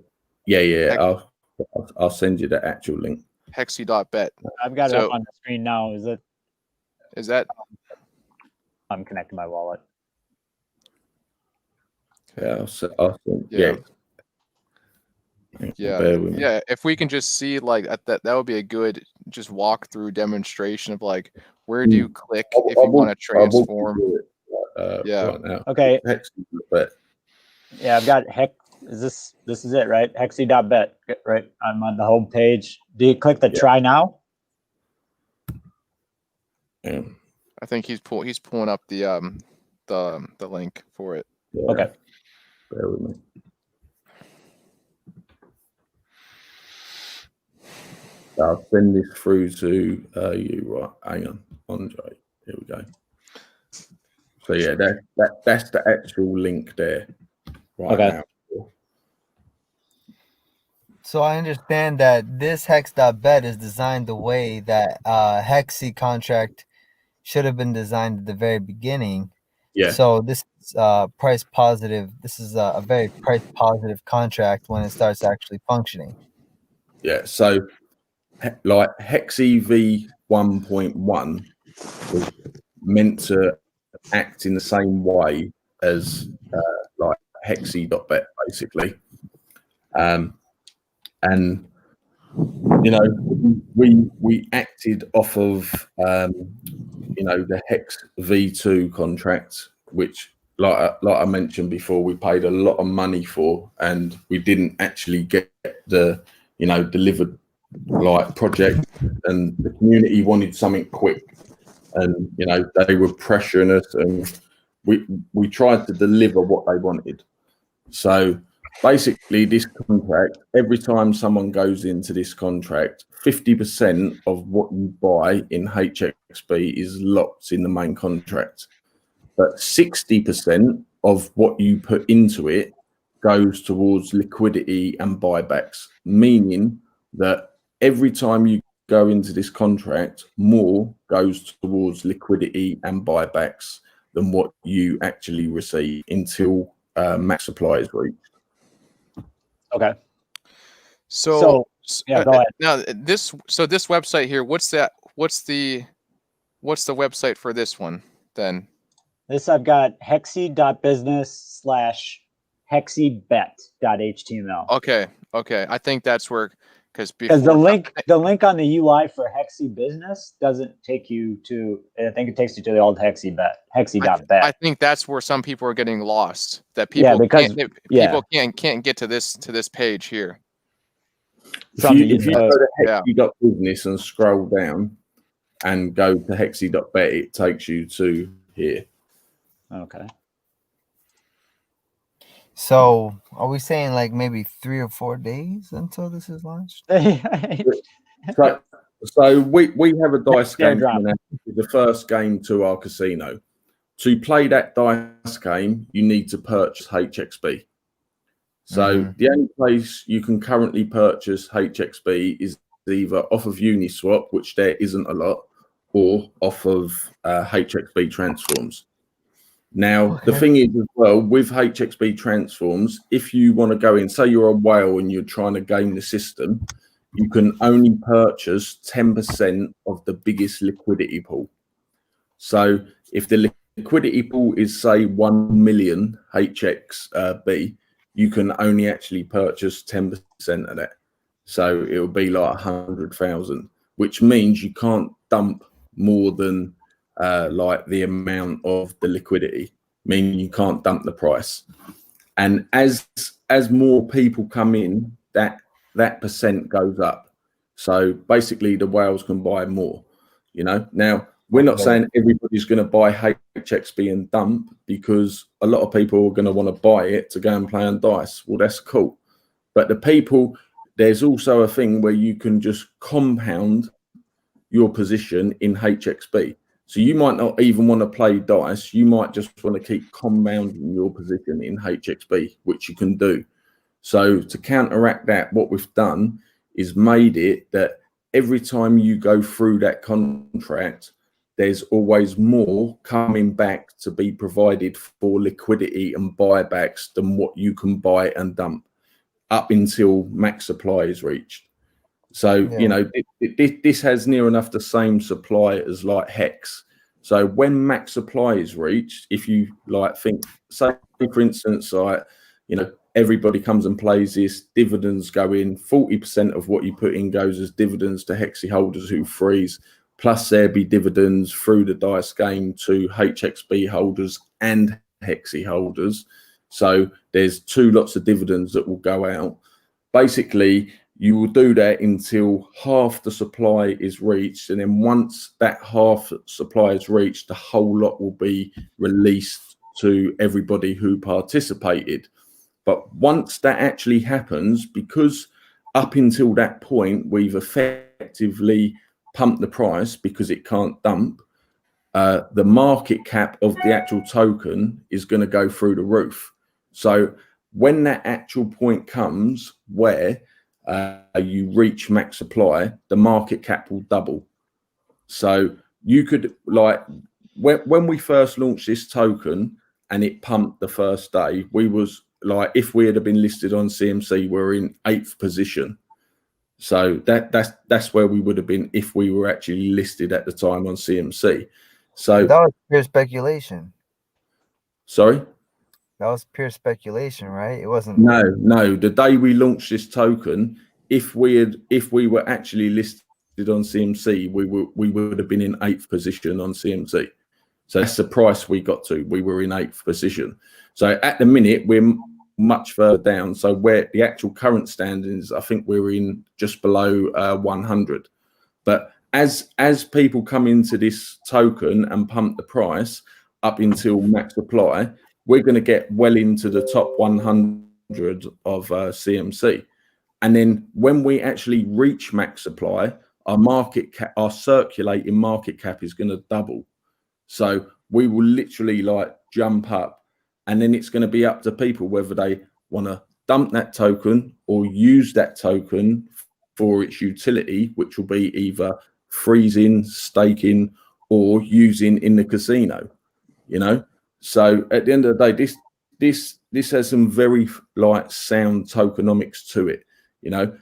C: I'll send you the actual link.
B: Hexi.bet.
D: I've got it up on the screen now.
B: Is that?
D: I'm connecting my wallet.
C: Yeah, yeah.
B: Yeah. If we can just see like that would be a good just walk through demonstration of like where do you click if you want to transform.
C: Right now.
D: Okay.
C: Hexi.bet.
D: Yeah, I've got Hex. This is it, right? Hexi.bet, right? I'm on the home page. Do you click the try now?
C: Yeah.
B: I think he's pulling up the link for it.
C: Yeah.
D: Okay.
C: Bear with me. I'll send this through to you. Right, hang on, Andre. Here we go. So yeah, that's the actual link there. Right now.
E: So I understand that this hex.bet is designed the way that Hexi contract should have been designed at the very beginning.
C: Yeah.
E: So this is price positive. This is a very price positive contract when it starts actually functioning.
C: Yeah. So like Hexi v1.1 was meant to act in the same way as like Hexi.bet basically. And you know, we acted off of you know, the Hex v2 contract, which like I mentioned before, we paid a lot of money for, and we didn't actually get the, you know, delivered like project, and the community wanted something quick, and you know, they were pressuring us, and we tried to deliver what they wanted. So basically, this contract, every time someone goes into this contract, 50% of what you buy in HXB is locked in the main contract. But 60% of what you put into it goes towards liquidity and buybacks, meaning that every time you go into this contract, more goes towards liquidity and buybacks than what you actually receive until max supply is reached.
D: Okay.
B: So
D: Yeah, go ahead.
B: Now this website here, what's the website for this one then?
D: This I've got hexy.business/hexybet.html.
B: Okay. I think that's where, because
D: the link on the UI for Hexy Business doesn't take you to. I think it takes you to the old Hexy.bet.
B: I think that's where some people are getting lost. That people can't get to this page here.
C: If you go to hexy.business and scroll down and go to hexy.bet, it takes you to here.
D: Okay.
E: So are we saying like maybe 3 or 4 days until this is launched?
C: So we have a dice game. The first game to our casino. To play that dice game, you need to purchase HXB. So the only place you can currently purchase HXB is either off of Uniswap, which there isn't a lot, or off of HXB transforms. Now, the thing is as well, with HXB transforms, if you want to go in, say you're a whale and you're trying to game the system, you can only purchase 10% of the biggest liquidity pool. So if the liquidity pool is, say, 1 million HXB, you can only actually purchase 10% of that. So it will be like 100,000, which means you can't dump more than like the amount of the liquidity, meaning you can't dump the price. And as more people come in, that percent goes up. So basically the whales can buy more, you know. Now, we're not saying everybody's going to buy HXB and dump, because a lot of people are going to want to buy it to go and play on dice. Well, that's cool. But the people, there's also a thing where you can just compound your position in HXB. So you might not even want to play dice. You might just want to keep compounding your position in HXB, which you can do. So to counteract that, what we've done is made it that every time you go through that contract, there's always more coming back to be provided for liquidity and buybacks than what you can buy and dump up until max supply is reached. So, you know, this has near enough the same supply as like Hex. So when max supply is reached, if you like think, say for instance, like, you know, everybody comes and plays this, dividends go in, 40% of what you put in goes as dividends to Hexy holders who freeze, plus there be dividends through the dice game to HXB holders and Hexy holders. So there's 2 lots of dividends that will go out. Basically, you will do that until half the supply is reached. And then once that half supply is reached, the whole lot will be released to everybody who participated. But once that actually happens, because up until that point, we've effectively pumped the price because it can't dump, the market cap of the actual token is going to go through the roof. So when that actual point comes where you reach max supply, the market cap will double. So you could, like, when we first launched this token and it pumped the first day, we was like, if we had been listed on CMC, we're in 8th position. So that's where we would have been if we were actually listed at the time on CMC. So
E: that was pure speculation.
C: Sorry?
E: That was pure speculation, right? It wasn't.
C: No. The day we launched this token, if we were actually listed on CMC, we would have been in 8th position on CMC. So that's the price we got to. We were in 8th position. So at the minute, we're much further down. So where the actual current standings, I think we're in just below 100. But as people come into this token and pump the price up until max supply, we're going to get well into the top 100 of CMC. And then when we actually reach max supply, our market cap, our circulating market cap is going to double. So we will literally like jump up. And then it's going to be up to people whether they want to dump that token or use that token for its utility, which will be either freezing, staking, or using in the casino, you know. So at the end of the day, this has some very like sound tokenomics to it, you know.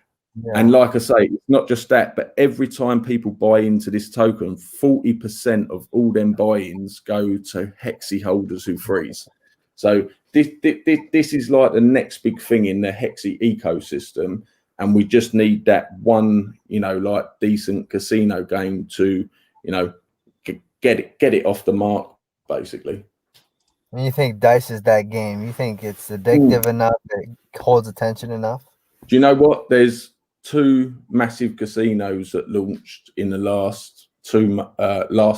C: And like I say, it's not just that, but every time people buy into this token, 40% of all them buy-ins go to Hexy holders who freeze. So this is like the next big thing in the Hexy ecosystem, and we just need that one, like decent casino game to, get it off the mark, basically.
E: And you think Dice is that game? You think it's addictive enough? It holds attention enough?
C: Do you know what? There's 2 massive casinos that launched in the last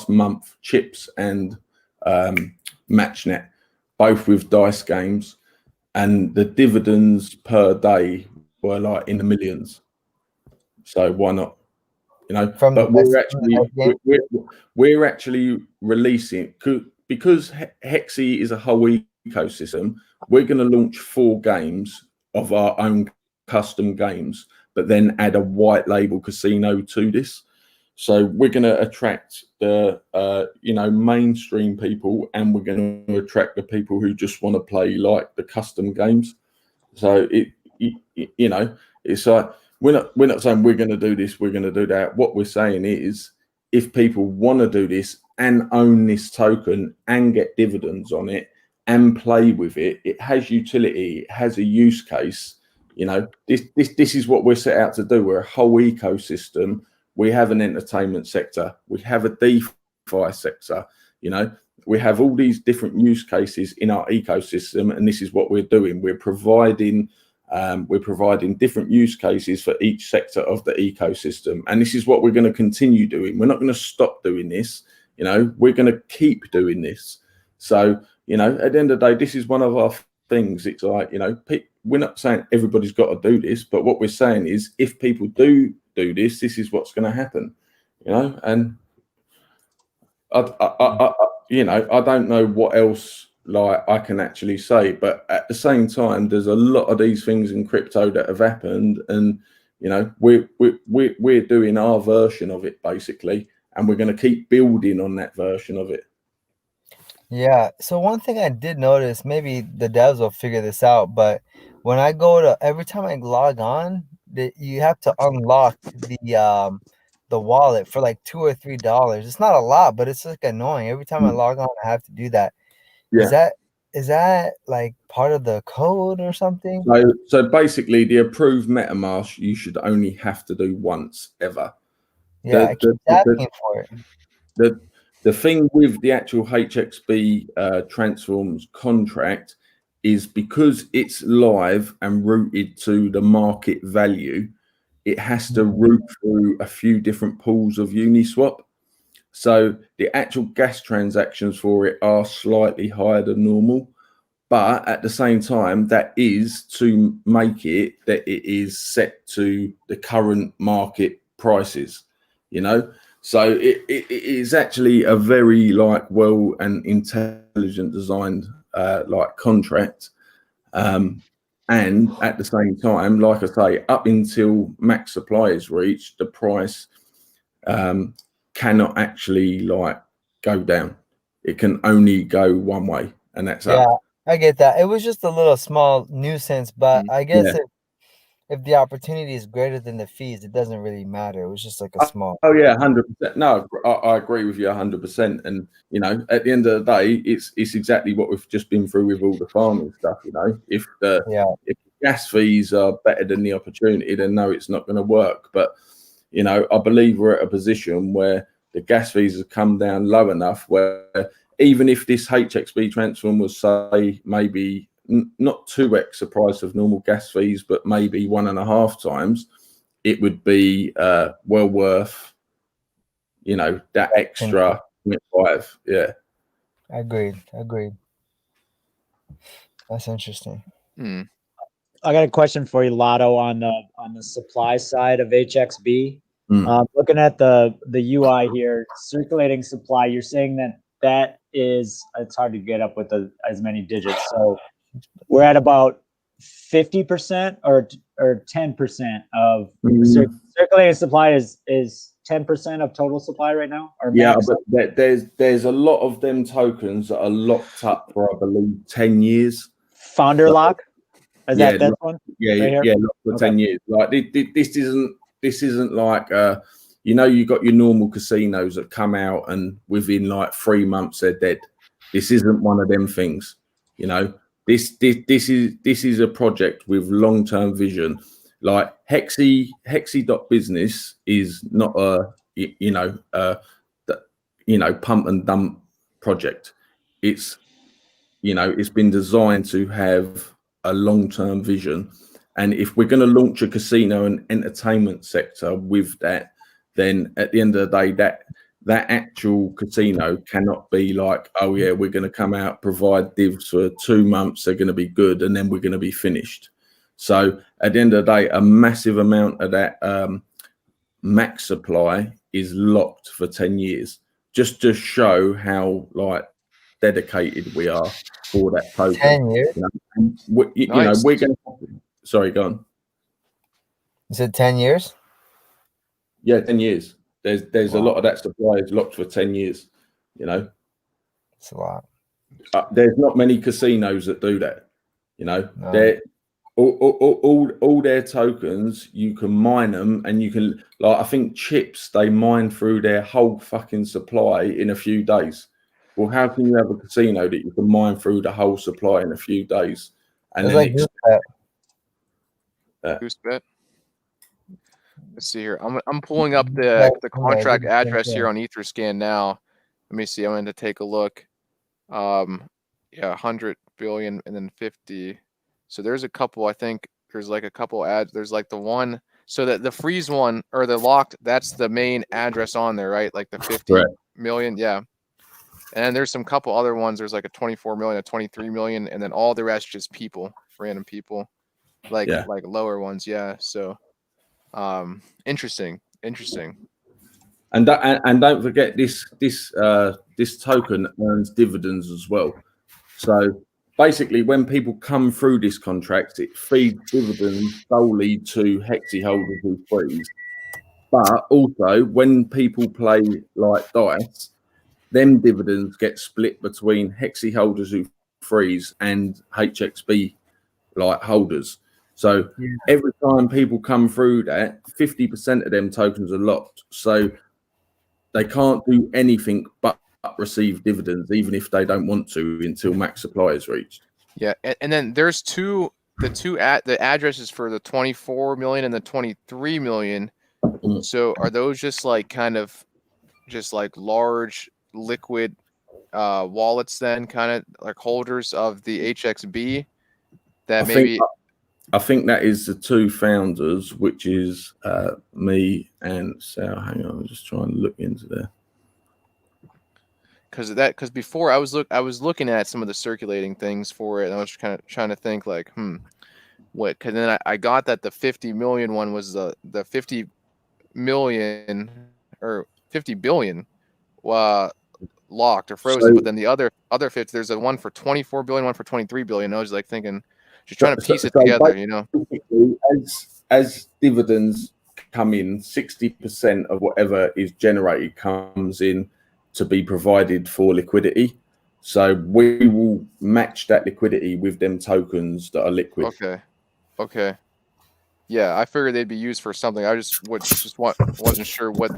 C: month, Chips and MatchNet, both with dice games, and the dividends per day were like in the millions. So why not? But we're actually releasing, because Hexy is a whole ecosystem. We're going to launch 4 games of our own custom games, but then add a white label casino to this. So we're going to attract the mainstream people, and we're going to attract the people who just want to play like the custom games. So it's like we're not saying we're going to do this, we're going to do that. What we're saying is, if people want to do this and own this token and get dividends on it and play with it, it has utility, it has a use case. This is what we're set out to do. We're a whole ecosystem. We have an entertainment sector. We have a DeFi sector. We have all these different use cases in our ecosystem, and this is what we're doing. We're providing different use cases for each sector of the ecosystem, and this is what we're going to continue doing. We're not going to stop doing this. We're going to keep doing this. So, at the end of the day, this is one of our things. It's like, we're not saying everybody's got to do this, but what we're saying is, if people do this, this is what's going to happen. And I don't know what else like I can actually say, but at the same time, there's a lot of these things in crypto that have happened, and we're doing our version of it basically, and we're going to keep building on that version of it.
E: Yeah. So one thing I did notice, maybe the devs will figure this out, but when I go to, every time I log on, you have to unlock the wallet for like $2 or $3. It's not a lot, but it's like annoying. Every time I log on, I have to do that. Yeah. Is that like part of the code or something?
C: So basically, the approved MetaMask you should only have to do once ever.
E: Yeah, I keep asking for it.
C: The thing with the actual HXB transforms contract is, because it's live and rooted to the market value, it has to route through a few different pools of Uniswap. So the actual gas transactions for it are slightly higher than normal, but at the same time, that is to make it that it is set to the current market prices, So it is actually a very well and intelligent designed contract. And at the same time, like I say, up until max supply is reached, the price cannot actually go down. It can only go one way, and that's up.
E: I get that. It was just a little small nuisance, but I guess if the opportunity is greater than the fees, it doesn't really matter. It was just like a small.
C: Oh yeah, 100%. No, I agree with you 100%. And at the end of the day, it's exactly what we've just been through with all the farming stuff. If the gas fees are better than the opportunity, then no, it's not going to work. But I believe we're at a position where the gas fees have come down low enough where, even if this HXB transform was, say, maybe not 2x the price of normal gas fees, but maybe 1.5 times, it would be well worth, that extra 0.5. Yeah.
E: Agreed. That's interesting.
D: I got a question for you, Lotto, on the supply side of HXB. Looking at the UI here, circulating supply, you're saying that is, it's hard to get up with as many digits. So we're at about 50% or 10% of circulating supply is 10% of total supply right now? Or
C: but there's a lot of them tokens that are locked up for, I believe, 10 years.
D: Founder lock? Is that this one?
C: Yeah,
D: right here?
C: yeah, locked for 10 years. Like this isn't like you know, you got your normal casinos that come out and within like 3 months they're dead. This isn't one of them things. You know, this is a project with long-term vision. Like Hexy.business is not a pump and dump project. It's it's been designed to have a long-term vision. And if we're going to launch a casino and entertainment sector with that, then at the end of the day, that actual casino cannot be like, oh yeah, we're going to come out, provide divs for 2 months, they're going to be good, and then we're going to be finished. So at the end of the day, a massive amount of that max supply is locked for 10 years, just to show how like dedicated we are for that token.
E: 10 years?
C: We're going to... Sorry, go on.
E: You said 10 years?
C: Yeah, 10 years. There's a lot of that supply is locked for 10 years,
E: It's a lot.
C: There's not many casinos that do that,
E: No.
C: They're all their tokens, you can mine them, and you can, like, I think Chips, they mine through their whole fucking supply in a few days. Well, how can you have a casino that you can mine through the whole supply in a few days? And
E: It's
C: then
E: like
B: Goose bet. Let's see here. I'm pulling up the contract address here on Etherscan now. Let me see. I'm going to take a look. Yeah, 100 billion and then 50. So there's a couple. I think there's like a couple ads. There's like the one. So that the freeze one or the locked. That's the main address on there, right? Like the 50 million. Yeah. And there's some couple other ones. There's like a 24 million, a 23 million, and then all the rest just people, random people, like lower ones. Yeah. So. Interesting.
C: And don't forget this token earns dividends as well. So basically, when people come through this contract, it feeds dividends solely to Hexy holders who freeze. But also, when people play like dice, them dividends get split between Hexy holders who freeze and HXB like holders. So every time people come through that, 50% of them tokens are locked. So they can't do anything but receive dividends, even if they don't want to, until max supply is reached.
B: Yeah, and then there's the addresses for the 24 million and the 23 million. So are those just like kind of just like large liquid wallets then, kind of like holders of the HXB that
C: I think that is the two founders, which is me and Sarah. Hang on, I'm just trying to look into there.
B: Because before I was looking at some of the circulating things for it, and I was kind of trying to think like, what? Because then I got that the 50 million one was the 50 million or 50 billion locked or frozen, but then the other 50, there's a one for 24 billion, one for 23 billion. I was like thinking. Just trying to piece it together,
C: As dividends come in, 60% of whatever is generated comes in to be provided for liquidity. So we will match that liquidity with them tokens that are liquid.
B: Okay. Yeah, I figured they'd be used for something. I wasn't sure what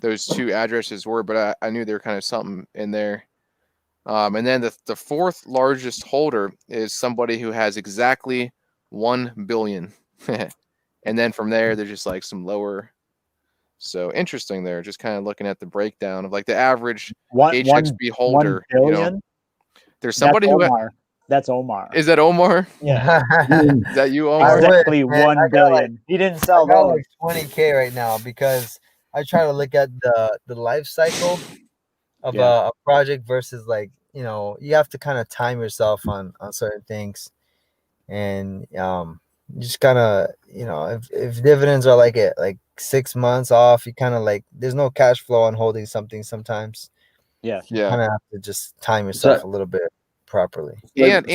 B: those two addresses were, but I knew there were kind of something in there. And then the fourth largest holder is somebody who has exactly 1 billion. And then from there, there's just like some lower. So interesting there. Just kind of looking at the breakdown of like the average HXB holder.
D: 1 billion?
B: There's somebody
D: That's Omar.
B: Is that Omar?
D: Yeah.
B: Is that you, Omar?
D: Exactly 1 billion. He didn't sell those.
E: Like 20K right now because I try to look at the life cycle of a project versus like, you have to kind of time yourself on certain things. And you just kind of, if dividends are like 6 months off, you kind of like, there's no cash flow on holding something sometimes.
D: Yeah.
E: You kind of have to just time yourself a little bit properly.
B: And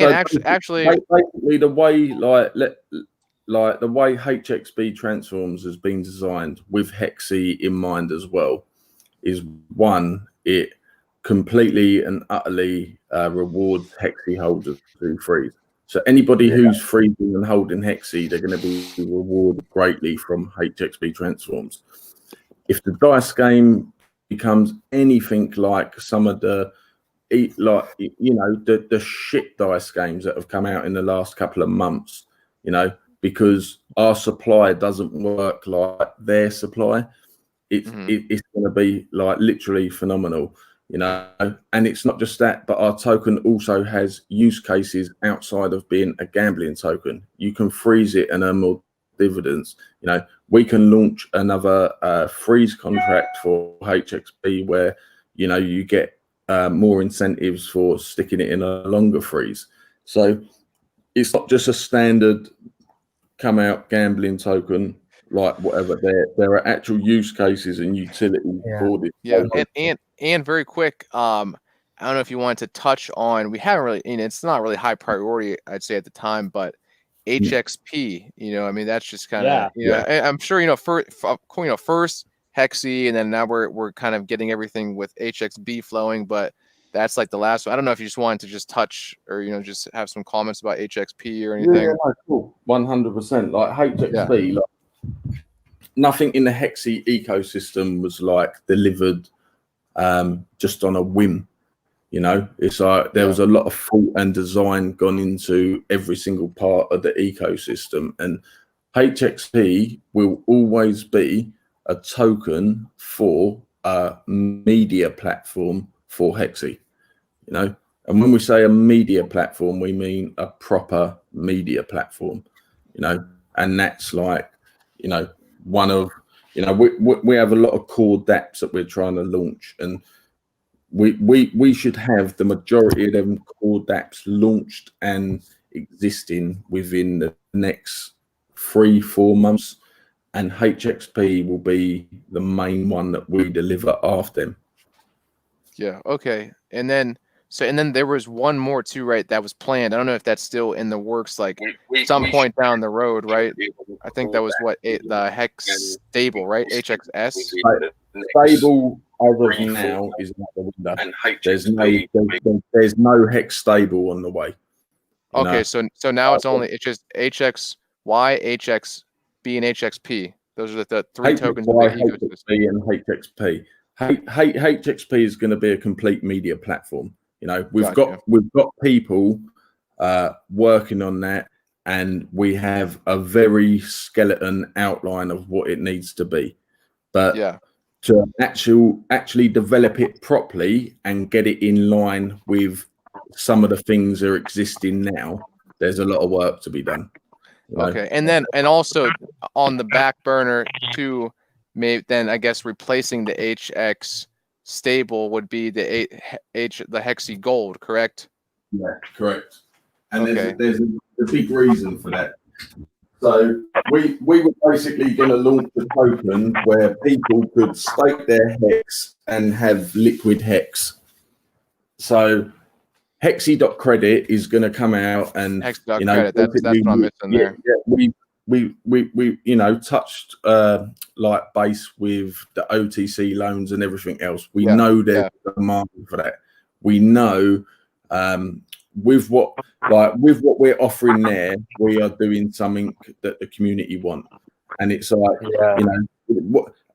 B: actually
C: basically the way the way HXB transforms has been designed with Hexy in mind as well is one, it completely and utterly rewards Hexy holders who freeze. So anybody who's freezing and holding Hexy, they're going to be rewarded greatly from HXP transforms. If the dice game becomes anything like some of the the shit dice games that have come out in the last couple of months, because our supply doesn't work like their supply, it's going to be like literally phenomenal, and it's not just that, but our token also has use cases outside of being a gambling token. You can freeze it and earn more dividends. We can launch another freeze contract for HXP where you get more incentives for sticking it in a longer freeze. So it's not just a standard come out gambling token, like whatever. There are actual use cases and utilities for this.
B: Yeah, and very quick, I don't know if you wanted to touch on, we haven't really, it's not really high priority, I'd say at the time, but HXP, I mean, that's just kind of, I'm sure, first Hexy, and then now we're kind of getting everything with HXB flowing, but that's like the last one. I don't know if you just wanted to just touch or, just have some comments about HXP or anything.
C: Yeah, no, cool. 100%. Like HXP, like, nothing in the Hexy ecosystem was like delivered just on a whim. It's like there was a lot of thought and design gone into every single part of the ecosystem, and HXP will always be a token for a media platform for Hexy, and when we say a media platform, we mean a proper media platform, and that's like, one of, we have a lot of core dApps that we're trying to launch, and we should have the majority of them core dApps launched and existing within the next 3-4 months, and HXP will be the main one that we deliver after them.
B: Yeah. Okay. And then there was one more too, right? That was planned. I don't know if that's still in the works, like some point down the road, right? I think that was the Hex stable, right? HXS
C: stable as of now is not the window. There's no Hex stable on the way.
B: Okay, so now it's just HXY, HXB, and HXP. Those are the three tokens of the ecosystem.
C: And HXP. HXP is going to be a complete media platform. We've got people working on that, and we have a very skeleton outline of what it needs to be. But to actually develop it properly and get it in line with some of the things that are existing now, there's a lot of work to be done.
B: Okay, and also on the back burner too, maybe then I guess replacing the HX stable would be the Hexy Gold, correct?
C: Yeah, correct. And there's a big reason for that. So we were basically going to launch a token where people could stake their Hex and have liquid Hex. So Hexy.credit is going to come out, and
B: Hex.credit, that's what I'm missing there.
C: We touched like base with the OTC loans and everything else. We know there's demand for that. We know with what we're offering there, we are doing something that the community want, and it's like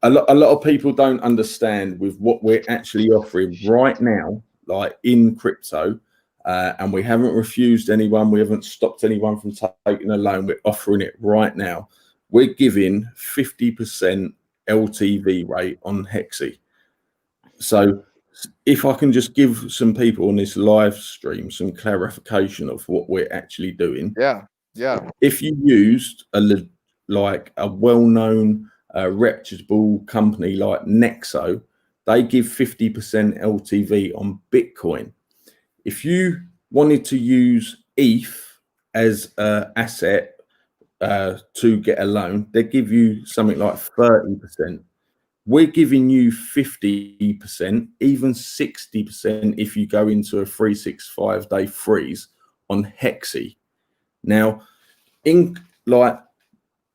C: a lot of people don't understand with what we're actually offering right now, like in crypto. And we haven't refused anyone. We haven't stopped anyone from taking a loan. We're offering it right now. We're giving 50% LTV rate on Hexy. So if I can just give some people on this live stream some clarification of what we're actually doing.
B: Yeah.
C: If you used a well-known reputable company like Nexo, they give 50% LTV on Bitcoin. If you wanted to use ETH as an asset to get a loan, they give you something like 30%. We're giving you 50%, even 60% if you go into a 365-day freeze on Hexy. Now, a lot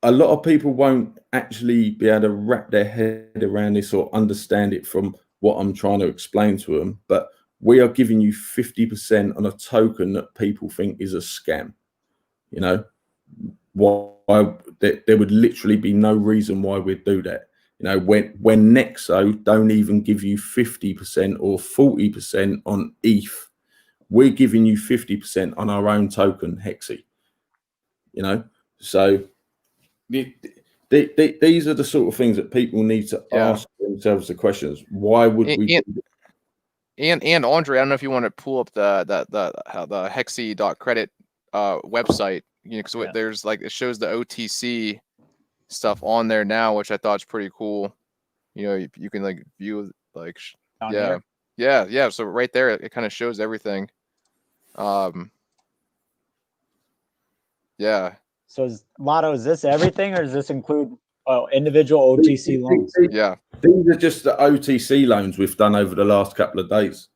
C: of people won't actually be able to wrap their head around this or understand it from what I'm trying to explain to them, but we are giving you 50% on a token that people think is a scam. You know, why there would literally be no reason why we'd do that. You know, when Nexo don't even give you 50% or 40% on ETH, we're giving you 50% on our own token, Hexy. You know, so these are the sort of things that people need to ask themselves the questions. Why would we do that?
B: And Andre, I don't know if you want to pull up the hexy.credit website, you know, because there's like, it shows the OTC stuff on there now, which I thought is pretty cool. You know, you can like view like yeah. So right there, it kind of shows everything. Yeah.
D: So Lotto, is this everything, or does this include individual OTC loans?
C: Yeah. These are just the OTC loans we've done over the last couple of days.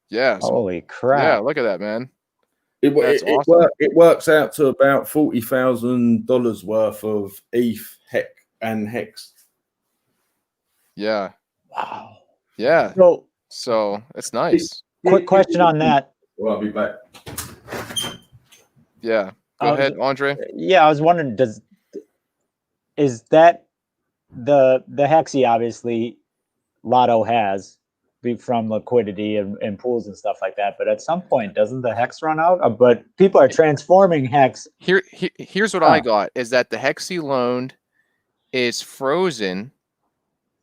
B: Yeah.
D: Holy crap.
B: Yeah, look at that, man.
C: Awesome. It works out to about $40,000 worth of ETH, and Hex.
B: Yeah.
D: Wow.
B: Yeah. So it's nice.
D: Quick question on that.
C: Well, I'll be back.
B: Yeah. Go ahead, Andre.
D: Yeah, I was wondering, is that the Hexy, obviously Lotto has from liquidity and pools and stuff like that, but at some point doesn't the Hex run out? But people are transforming Hex.
B: Here's what I got is that the Hexy loaned is frozen,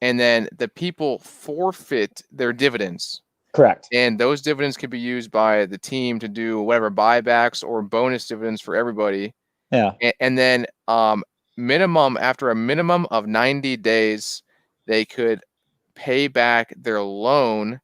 B: and then the people forfeit their dividends.
D: Correct.
B: And those dividends can be used by the team to do whatever buybacks or bonus dividends for everybody.
D: Yeah.
B: And then after a minimum of 90 days, they could pay back their loan,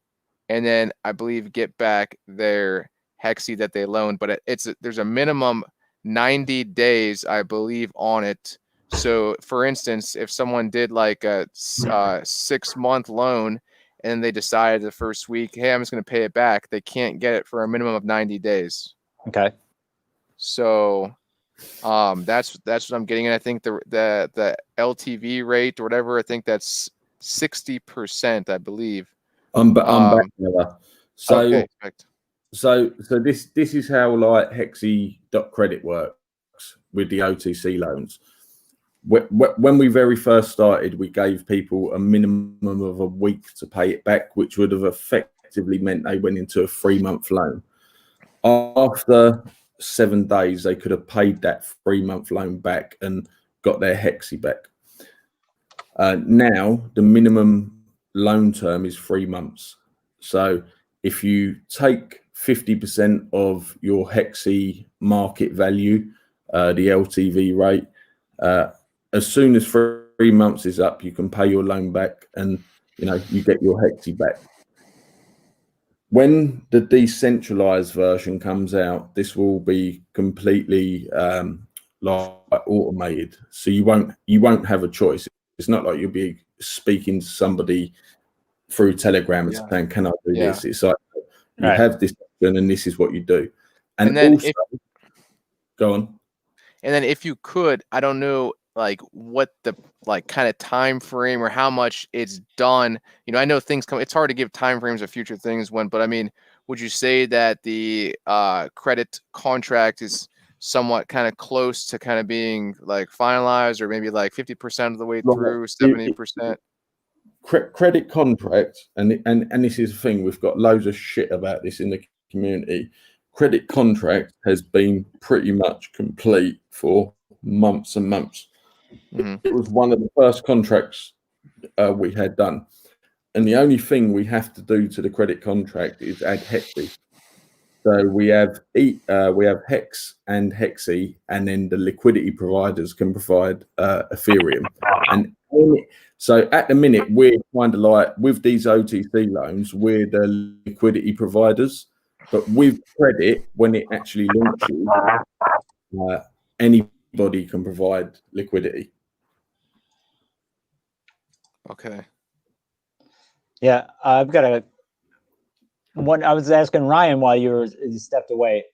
B: and then I believe get back their Hexy that they loaned. But there's a minimum 90 days, I believe, on it. So for instance, if someone did like a 6-month loan and they decided the first week, hey, I'm just going to pay it back, they can't get it for a minimum of 90 days.
D: Okay.
B: So that's what I'm getting. And I think the LTV rate or whatever, I think that's 60%, I believe.
C: I'm back now. So
B: okay,
C: so this is how like Hexy.credit works with the OTC loans. When we very first started, we gave people a minimum of a week to pay it back, which would have effectively meant they went into a 3-month loan. After 7 days, they could have paid that 3-month loan back and got their Hexy back. Now, the minimum loan term is 3 months. So if you take 50% of your Hexy market value, the LTV rate, as soon as 3 months is up, you can pay your loan back, and you get your Hexy back. When the decentralized version comes out, this will be completely like automated. So you won't have a choice. It's not like you'll be speaking to somebody through Telegram and saying, "Can I do this?" It's like you have this option, and this is what you do. And then also, go on.
B: And then if you could, I don't know, like what the kind of time frame or how much it's done. I know things come. It's hard to give time frames of future things but I mean, would you say that the credit contract is somewhat kind of close to kind of being like finalized, or maybe like 50% of the way through, 70%?
C: Credit contract, and this is the thing, we've got loads of shit about this in the community. Credit contract has been pretty much complete for months and months. Mm-hmm. It was one of the first contracts we had done, and the only thing we have to do to the credit contract is add Hexy. So we have Hex and Hexy, and then the liquidity providers can provide Ethereum. And so at the minute, we're kind of like, with these OTC loans, we're the liquidity providers. But with credit, when it actually launches, anybody can provide liquidity.
B: Okay.
D: Yeah, I've got one. I was asking Ryan while you stepped away.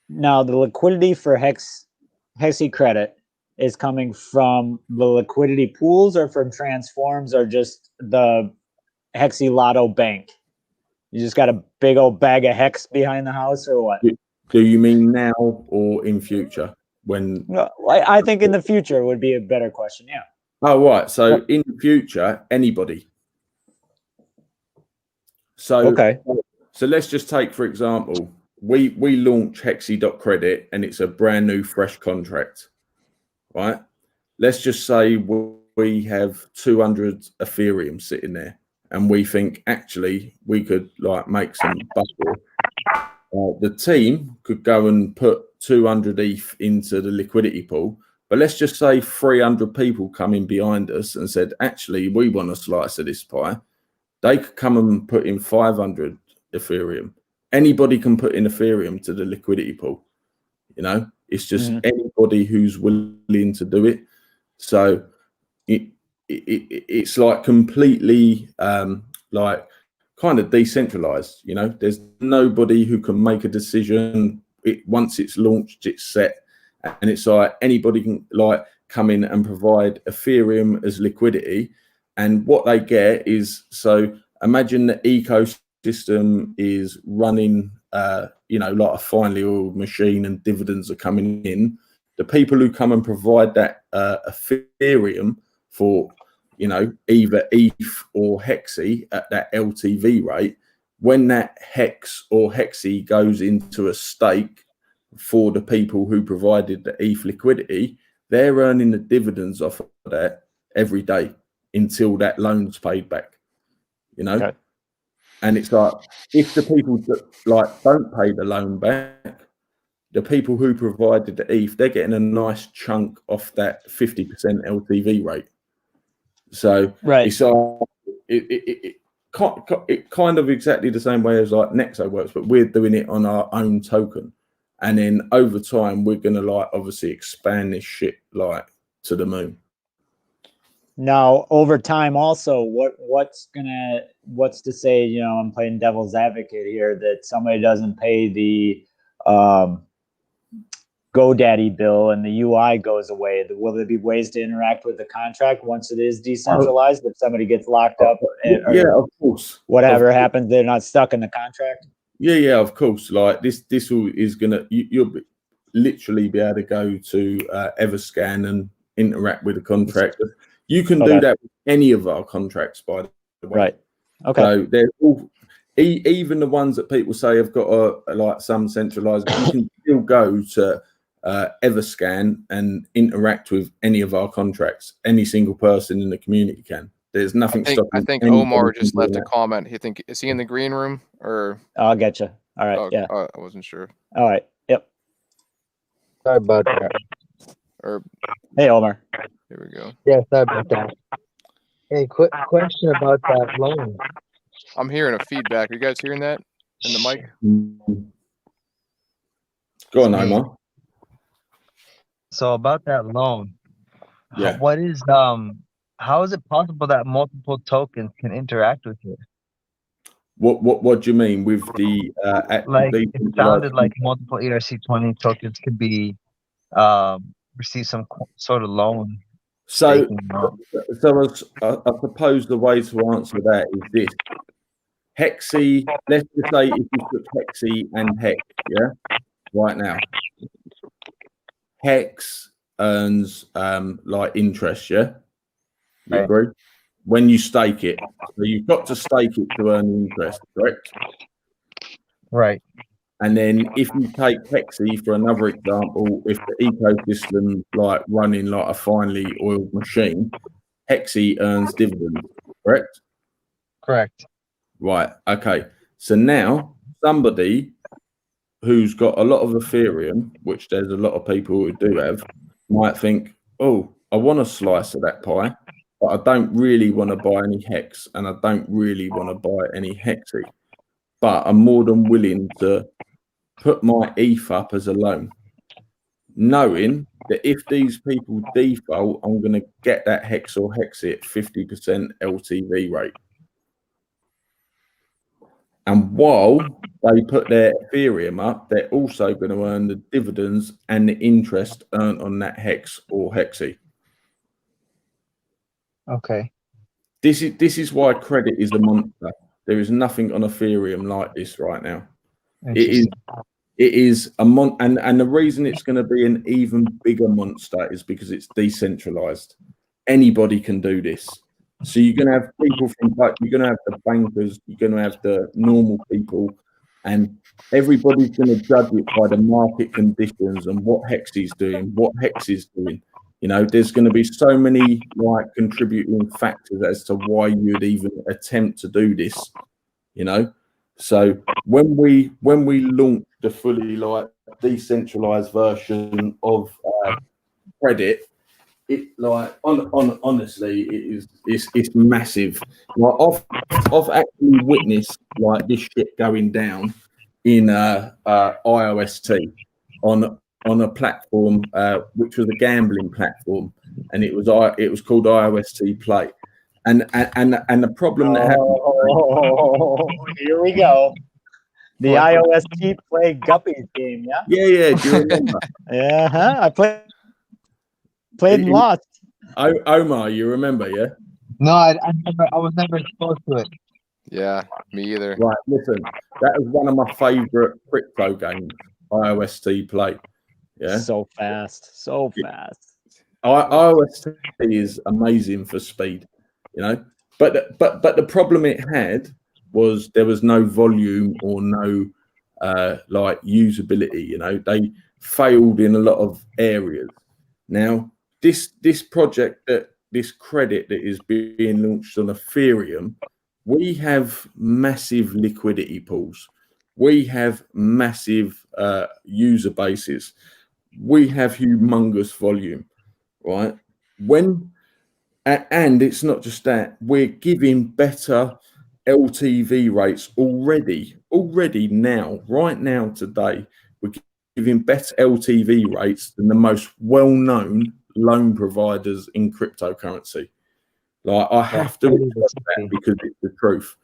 D: Now, the liquidity for Hexy credit is coming from the liquidity pools, or from transforms, or just the Hexy Lotto bank? You just got a big old bag of Hex behind the house, or what?
C: Do you mean now or in future? when?
D: No, I think in the future would be a better question. Yeah.
C: Oh, right. So in the future, anybody. So,
D: okay.
C: So let's just take, for example, we launch HXY.credit and it's a brand new fresh contract, right? Let's just say we have 200 Ethereum sitting there and we think actually we could like make some butter. The team could go and put 200 ETH into the liquidity pool, but let's just say 300 people come in behind us and said, actually, we want a slice of this pie. They could come and put in 500 Ethereum. Anybody can put in Ethereum to the liquidity pool. You know, it's just anybody who's willing to do it. So it's like completely like kind of decentralized. You know, there's nobody who can make a decision. Once it's launched, it's set, and it's like anybody can like come in and provide Ethereum as liquidity. And what they get is, so imagine the ecosystem is running, you know, like a finely oiled machine and dividends are coming in. The people who come and provide that Ethereum for, you know, either ETH or HXY at that LTV rate, when that HEX or HXY goes into a stake for the people who provided the ETH liquidity, they're earning the dividends off of that every day until that loan's paid back, you know. Okay. And it's like, if the people that like don't pay the loan back, the people who provided the ETH, they're getting a nice chunk off that 50% LTV rate. So it's it kind of exactly the same way as like Nexo works, but we're doing it on our own token. And then over time, we're going to like obviously expand this shit like to the moon.
D: Now, over time, also, what's to say? You know, I'm playing devil's advocate here that somebody doesn't pay the GoDaddy bill and the UI goes away. Will there be ways to interact with the contract once it is decentralized? If somebody gets locked up,
C: yeah, of course.
D: Whatever happens, they're not stuck in the contract.
C: Yeah, of course. Like this is gonna you'll literally be able to go to Everscan and interact with the contract. You can do that with any of our contracts, by the way.
D: Right. Okay.
C: So they're all, even the ones that people say have got like some centralized, you can still go to Everscan and interact with any of our contracts. Any single person in the community can. There's nothing stopping.
B: I think Omar just left a comment. Is he in the green room or?
D: I'll get you. All right. Yeah.
B: I wasn't sure.
D: All right. Yep.
E: Sorry about that.
D: Hey, Omar.
B: Here we go.
E: Yeah, sorry about that. Hey, quick question about that loan.
B: I'm hearing a feedback. Are you guys hearing that in the mic?
C: Go on, Omar.
E: So about that loan,
C: yeah.
E: What is how is it possible that multiple tokens can interact with it?
C: What do you mean with the
E: like it sounded like multiple ERC20 tokens could be receive some sort of loan.
C: So I suppose the way to answer that is this. HXY, let's just say if you put HXY and HEX, yeah, right now. HEX earns like interest, yeah? You agree? When you stake it. So you've got to stake it to earn interest, correct?
E: Right.
C: And then if you take HXY for another example, if the ecosystem like running like a finely oiled machine, HXY earns dividends, correct?
E: Correct.
C: Right. Okay. So now somebody who's got a lot of Ethereum, which there's a lot of people who do have, might think, oh, I want a slice of that pie, but I don't really want to buy any HEX and I don't really want to buy any HXY. But I'm more than willing to put my ETH up as a loan, knowing that if these people default, I'm going to get that HEX or HXY at 50% LTV rate. And while they put their Ethereum up, they're also going to earn the dividends and the interest earned on that HEX or HXY.
E: Okay.
C: This is why credit is a monster. There is nothing on Ethereum like this right now. It It is and the reason it's going to be an even bigger monster is because it's decentralized. Anybody can do this. So you're going to have people from, like, you're going to have the bankers, you're going to have the normal people, and everybody's going to judge it by the market conditions and what Hexy's doing, what Hex is doing. You know, there's going to be so many like contributing factors as to why you'd even attempt to do this. You know, so when we launch the fully like decentralized version of credit, it like honestly, it's massive. Like I've actually witnessed like this shit going down in IOST on a platform which was a gambling platform, and it was called IOST Play, and the problem that happened.
D: Oh, here we go. The IOST Play Guppies game, yeah?
C: Yeah. Do you remember?
D: Yeah, I played and lost.
C: Omar, you remember, yeah?
E: No, I was never exposed to it.
B: Yeah, me either.
C: Right, listen, that was one of my favorite crypto games, IOST Play. Yeah.
D: So fast.
C: IOST is amazing for speed, you know. But the problem it had was there was no volume or no like usability. You know, they failed in a lot of areas. Now, this project, this credit that is being launched on Ethereum, we have massive liquidity pools. We have massive user bases. We have humongous volume, right? And it's not just that, we're giving better LTV rates already now, right now, today. We're giving better LTV rates than the most well-known loan providers in cryptocurrency. Like, I have to accept that because it's the truth.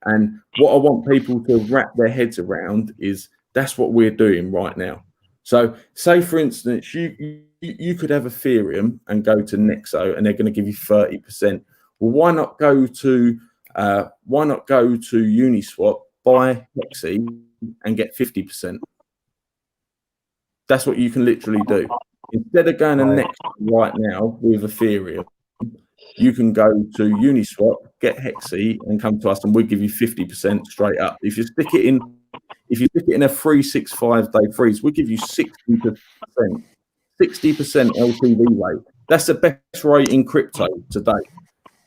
C: And what I want people to wrap their heads around is that's what we're doing right now. So say, for instance, you could have Ethereum and go to Nexo and they're going to give you 30%. Well, why not go to Uniswap, buy Hexy and get 50%? That's what you can literally do. Instead of going to Nexo right now with Ethereum, you can go to Uniswap, get Hexy, and come to us, and we'll give you 50% straight up. If you stick it in a 365-day freeze, we'll give you 60% LTV rate. That's the best rate in crypto today.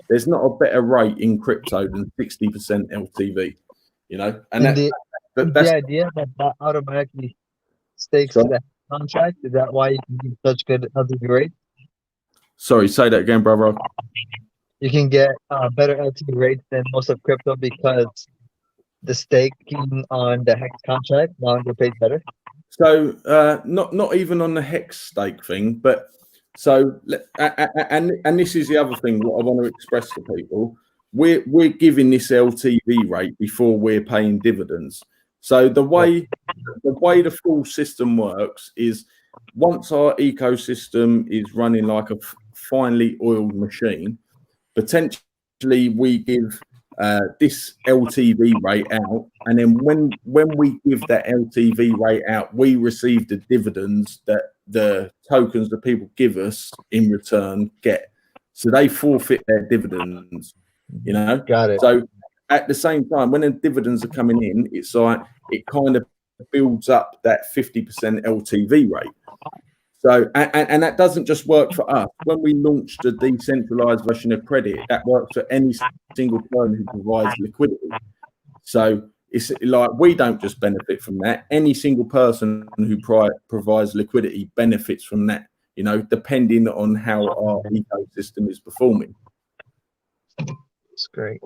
C: There's not a better rate in crypto than 60% LTV. You know, and that's
E: the idea that automatically stakes the contract. Is that why you can get such good LTV rates?
C: Sorry, say that again, brother.
E: You can get better LTV rates than most of crypto because the staking on the Hex contract longer pays better.
C: So not even on the Hex stake thing, but so and this is the other thing what I want to express to people. We're giving this LTV rate before we're paying dividends. So the way the full system works is once our ecosystem is running like a finely oiled machine, potentially we give this LTV rate out, and then when we give that LTV rate out, we receive the dividends that the tokens that people give us in return get. So they forfeit their dividends, you know.
E: Got it.
C: So at the same time, when the dividends are coming in, it's like it kind of builds up that 50% LTV rate. So, and that doesn't just work for us. When we launched a decentralized version of credit, that works for any single firm who provides liquidity. So it's like we don't just benefit from that. Any single person who provides liquidity benefits from that, you know, depending on how our ecosystem is performing.
E: It's great.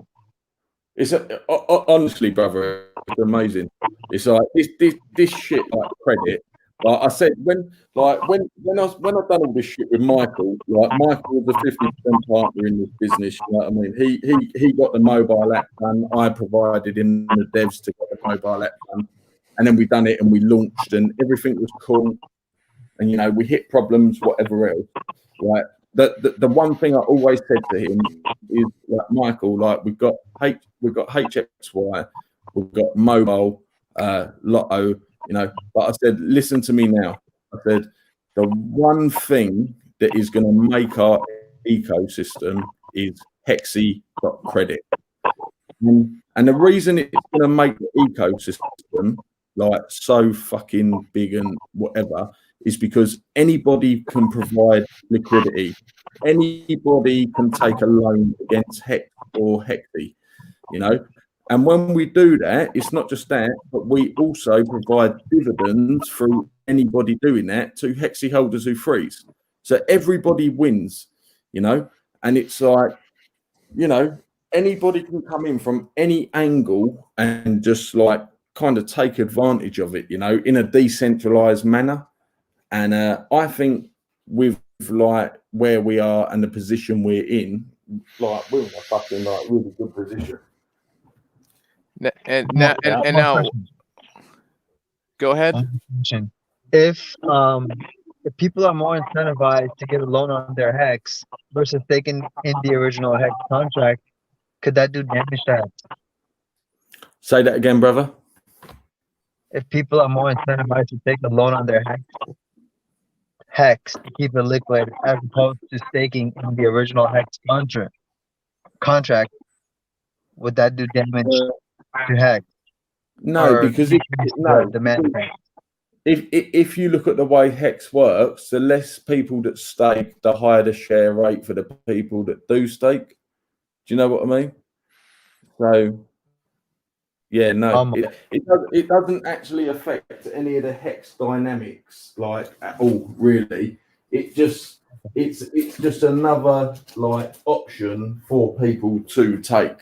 C: It's honestly, brother, it's amazing. It's like this shit like credit. Like I said, when I've done all this shit with Michael, like Michael was a 50% partner in this business. You know what I mean? He got the mobile app done. I provided him the devs to get the mobile app done, and then we done it and we launched and everything was cool. And you know, we hit problems, whatever else. Like the one thing I always said to him is, like, Michael, like we've got HXY, we've got mobile, Lotto. you know. But I said, listen to me now. I said, the one thing that is going to make our ecosystem is Hexi.credit. And the reason it's going to make the ecosystem like so fucking big and whatever is because anybody can provide liquidity. Anybody can take a loan against Hex or Hexi, you know. And when we do that, it's not just that, but we also provide dividends through anybody doing that to Hexi holders who freeze. So everybody wins, you know. And it's like, you know, anybody can come in from any angle and just like kind of take advantage of it, you know, in a decentralized manner. And I think with like where we are and the position we're in, like we're in a fucking like really good position.
B: And now, go ahead.
E: If people are more incentivized to get a loan on their Hex versus taking in the original Hex contract, could that do damage to Hex?
C: Say that again, brother.
E: If people are more incentivized to take a loan on their Hex to keep it liquid as opposed to staking in the original Hex contract, would that do damage to Hex?
C: No,
E: or
C: because
E: the
C: if you look at the way Hex works, the less people that stake, the higher the share rate for the people that do stake. Do you know what I mean? So, yeah, no, it doesn't actually affect any of the Hex dynamics, like at all, really. It's just another like option for people to take.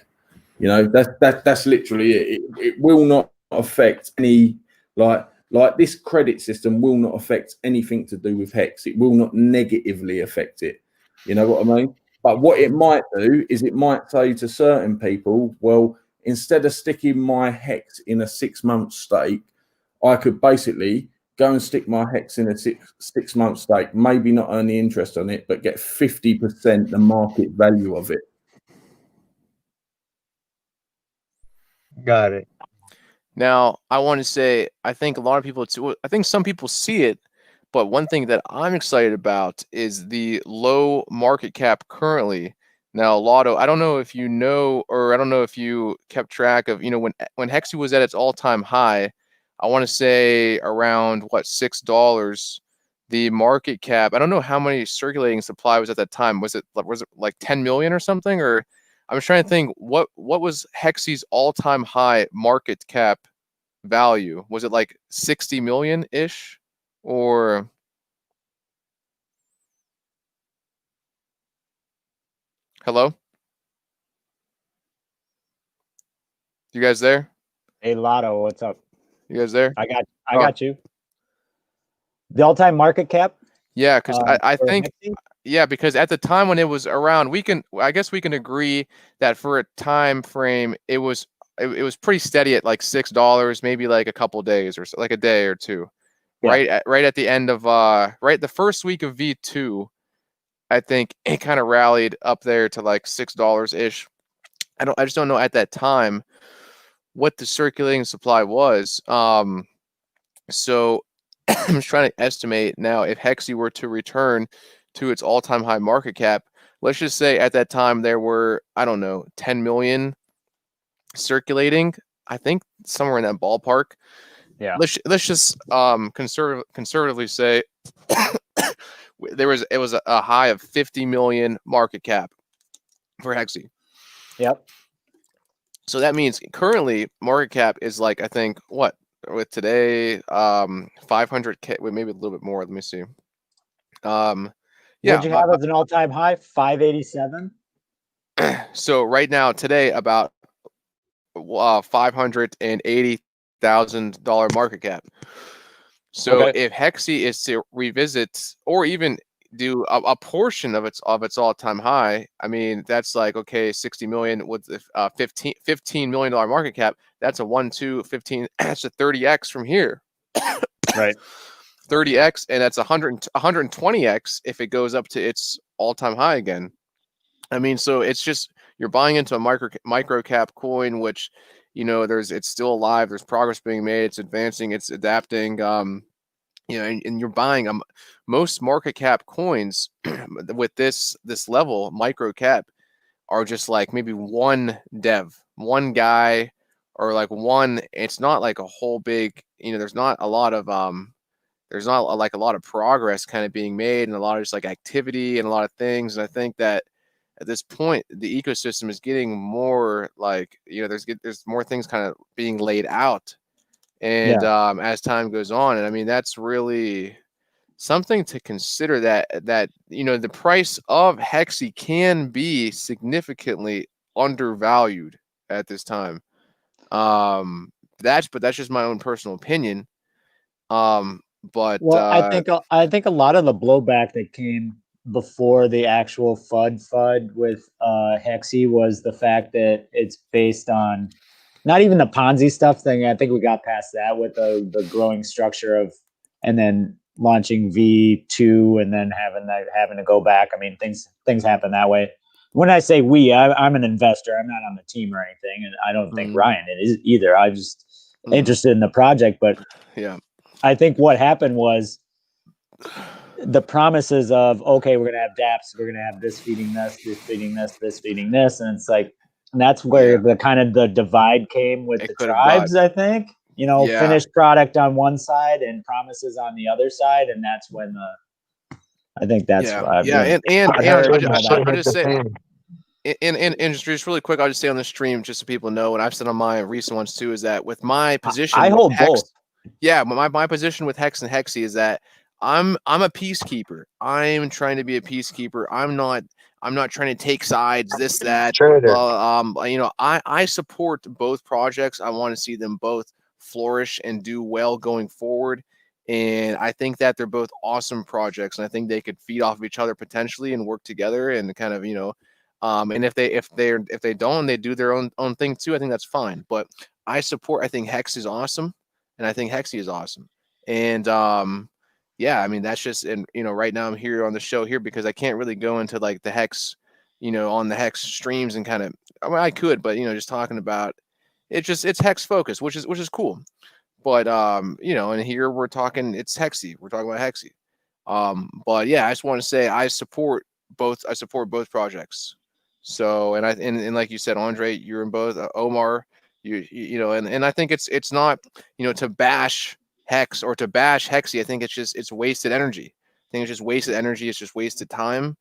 C: You know, that's literally it. It will not affect any like this credit system will not affect anything to do with Hex. It will not negatively affect it. You know what I mean? But what it might do is it might say to certain people, well, instead of sticking my Hex in a 6-month stake, I could basically go and stick my Hex in a six-month stake, maybe not earn the interest on it, but get 50% the market value of it.
E: Got it.
B: Now, I want to say, I think a lot of people, I think some people see it, but one thing that I'm excited about is the low market cap currently. Now, Lotto, I don't know if you know, or I don't know if you kept track of, you know, when Hexi was at its all-time high, I want to say around, what, $6, the market cap, I don't know how many circulating supply was at that time. Was it like 10 million or something? Or I'm trying to think, what was Hexi's all-time high market cap value? Was it like 60 million-ish? Or hello? You guys there?
D: Hey Lotto, what's up?
B: You guys there?
D: I got you. The all-time market cap?
B: Yeah, because I think Hexi? Yeah, because at the time when it was around, I guess we can agree that for a time frame, it was pretty steady at like $6, maybe like a couple days or so, like a day or two. Yeah. Right at the end of the first week of V2, I think it kind of rallied up there to like $6 ish. I just don't know at that time what the circulating supply was. So I'm just trying to estimate now if Hexi were to return to its all-time high market cap. Let's just say at that time there were, I don't know, 10 million circulating. I think somewhere in that ballpark. Yeah. Let's just conservatively say it was a high of 50 million market cap for Hexi. Yep. So that means currently market cap is like, I think, what with today 500K, maybe a little bit more. Let me see. Yeah.
D: What'd you have as an all-time high? 587.
B: So right now today about $580,000 market cap. So okay, if Hexi is to revisit or even do a portion of its all-time high, I mean, that's like, okay, 60 million with $15 million market cap. That's a 15. That's a 30x from here. Right. 30x, and that's 120x if it goes up to its all-time high again. I mean, so it's just, you're buying into a micro cap coin, which, you know, it's still alive. There's progress being made. It's advancing. It's adapting. You know, and you're buying most market cap coins with this level, micro cap, are just like maybe one dev, one guy, or like one. It's not like a whole big, you know, there's not a lot of like a lot of progress kind of being made, and a lot of just like activity and a lot of things. And I think that at this point the ecosystem is getting more like, you know, there's more things kind of being laid out, and as time goes on. And I mean, that's really something to consider, that you know, the price of Hexy can be significantly undervalued at this time. That's just my own personal opinion. But
D: well, I think a lot of the blowback that came before the actual FUD with Hexy was the fact that it's based on not even the Ponzi stuff thing. I think we got past that with the growing structure of, and then launching V2 and then having to go back. I mean, things happen that way. When I say we, I'm an investor. I'm not on the team or anything, and I don't think Ryan is either. I'm just interested in the project. But
B: yeah,
D: I think what happened was the promises of, okay, we're going to have dApps, we're going to have this feeding this, this feeding this, this feeding this. And it's like, and that's where the kind of the divide came with the tribes, I think. You know, finished product on one side and promises on the other side. And that's when I think that's
B: and I'll just say, and just really quick, I'll just say on the stream, just so people know, and I've said on my recent ones too, is that with my position,
D: I hold both.
B: Yeah, my position with Hex and Hexy is that I'm a peacekeeper. I'm trying to be a peacekeeper. I'm not trying to take sides, this, that. You know, I support both projects. I want to see them both flourish and do well going forward. And I think that they're both awesome projects, and I think they could feed off of each other potentially and work together and kind of, you know, and if they don't, they do their own thing too, I think that's fine. But I think Hex is awesome, and I think Hexy is awesome. And yeah, I mean, that's just, and you know, right now I'm here on the show here because I can't really go into like the Hex, you know, on the Hex streams and kind of, I mean, I could, but you know, just talking about it's Hex focus, which is cool. But you know, and here we're talking, it's Hexy. We're talking about Hexy. But yeah, I just want to say I support both projects. So, and like you said, Andre, you're in both. Omar, you know, and I think it's not, you know, to bash Hex or to bash Hexy. I think it's wasted energy. I think it's just wasted energy. It's just wasted time,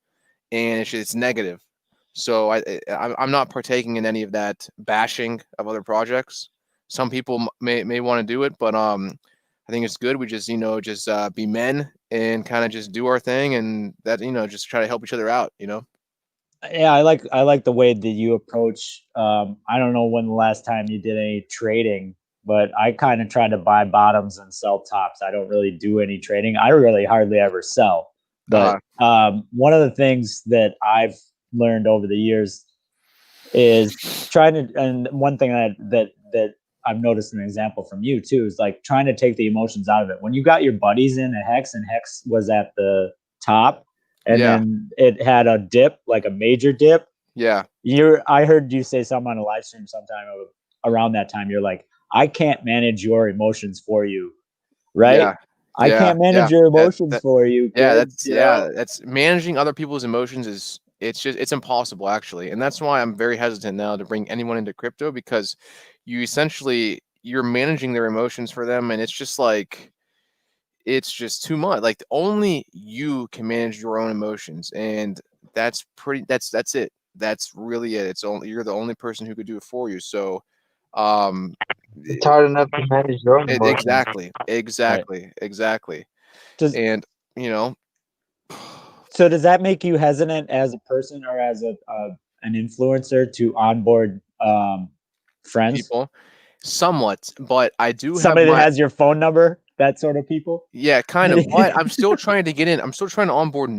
B: and it's negative. So I'm not partaking in any of that bashing of other projects. Some people may want to do it, but I think it's good. We just, you know, just be men and kind of just do our thing, and that, you know, just try to help each other out, you know.
D: Yeah, I like the way that you approach. I don't know when the last time you did any trading, but I kind of try to buy bottoms and sell tops. I don't really do any trading. I really hardly ever sell. But one of the things that I've learned over the years is trying to, and one thing that I've noticed an example from you too, is like trying to take the emotions out of it. When you got your buddies in at Hex, and Hex was at the top, and then it had a dip, like a major dip.
B: Yeah.
D: I heard you say something on a live stream sometime around that time. You're like, I can't manage your emotions for you. Right?
B: Yeah.
D: I can't manage your emotions for you.
B: That's managing other people's emotions it's impossible actually. And that's why I'm very hesitant now to bring anyone into crypto, because you're managing their emotions for them, and it's just like, it's just too much. Like, only you can manage your own emotions, and that's it. That's really it. You're the only person who could do it for you. So
E: it's hard enough to manage your own emotions.
B: Exactly. And you know,
D: so does that make you hesitant as a person or as an influencer to onboard friends?
B: People, somewhat, but I do
D: somebody that has your phone number, that sort of people.
B: Yeah, kind of. But I'm still trying to get in. I'm still trying to onboard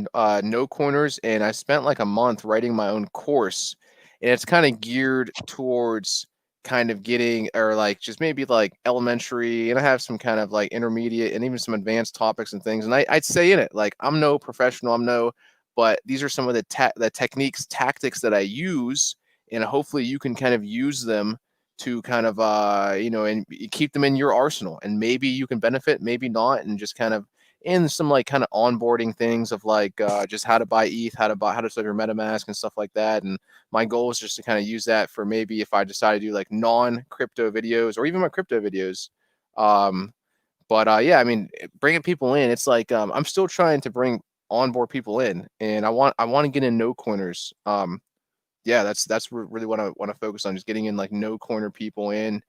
B: no corners, and I spent like a month writing my own course, and it's kind of geared towards kind of getting, or like just maybe like elementary, and I have some kind of like intermediate and even some advanced topics and things. And I'd say in it, like, I'm no professional, but these are some of the techniques, tactics that I use, and hopefully you can kind of use them to kind of and keep them in your arsenal, and maybe you can benefit, maybe not, and just kind of in some like kind of onboarding things of like just how to buy ETH, how to set your MetaMask and stuff like that. And my goal is just to kind of use that for maybe if I decide to do like non-crypto videos or even my crypto videos. Yeah, I mean, bringing people in, it's like I'm still trying to onboard people in, and I want to get in no coiners. Yeah, that's really what I want to focus on, just getting in like no coiner people in,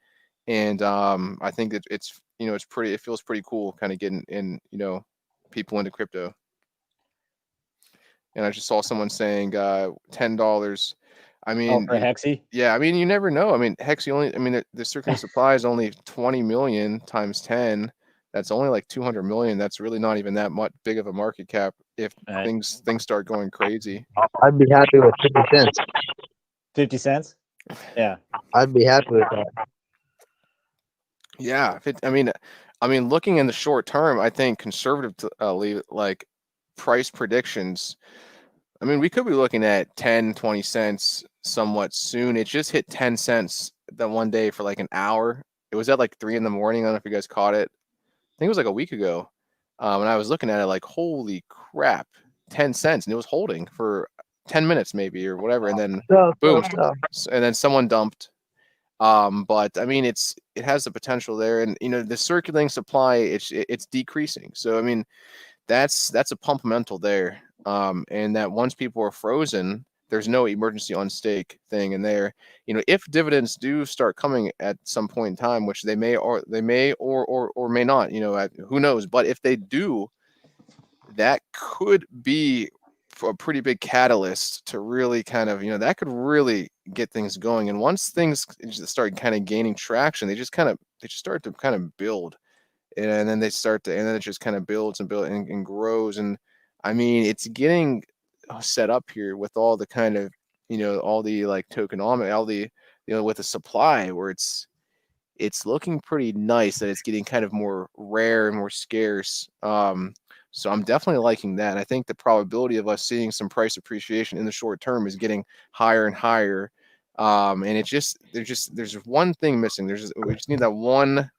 B: and I think that it feels pretty cool kind of getting in people into crypto. And I just saw someone saying $10. I mean,
D: for Hexy?
B: Yeah, I mean, you never know. I mean, Hexy only, I mean, the circulating supply is only 20 million times 10. That's only like 200 million. That's really not even that much big of a market cap if things start going crazy.
E: I'd be happy with 50 cents.
D: 50 cents? Yeah.
E: I'd be happy with that.
B: Yeah, I mean, looking in the short term, I think conservatively, like price predictions, I mean, we could be looking at 10, 20 cents somewhat soon. It just hit 10 cents that one day for like an hour. It was at like 3 in the morning. I don't know if you guys caught it. I think it was like a week ago. And I was looking at it like, holy crap, 10 cents. And it was holding for 10 minutes maybe or whatever. And then boom. And then someone dumped. But I mean, it has the potential there. And, the circulating supply, it's decreasing. So, I mean, that's a pumpamental there. And that once people are frozen, there's no emergency on stake thing in there. If dividends do start coming at some point in time, which they may or may not, who knows? But if they do, that could be a pretty big catalyst to really kind of, that could really get things going. And once things start kind of gaining traction, they just start to kind of build. And then it just kind of builds and builds and grows. And I mean, it's getting set up here with all the kind of, all the like tokenomics, all the, with the supply where it's looking pretty nice that it's getting kind of more rare and more scarce. So I'm definitely liking that. And I think the probability of us seeing some price appreciation in the short term is getting higher and higher. And there's one thing missing. We just need that one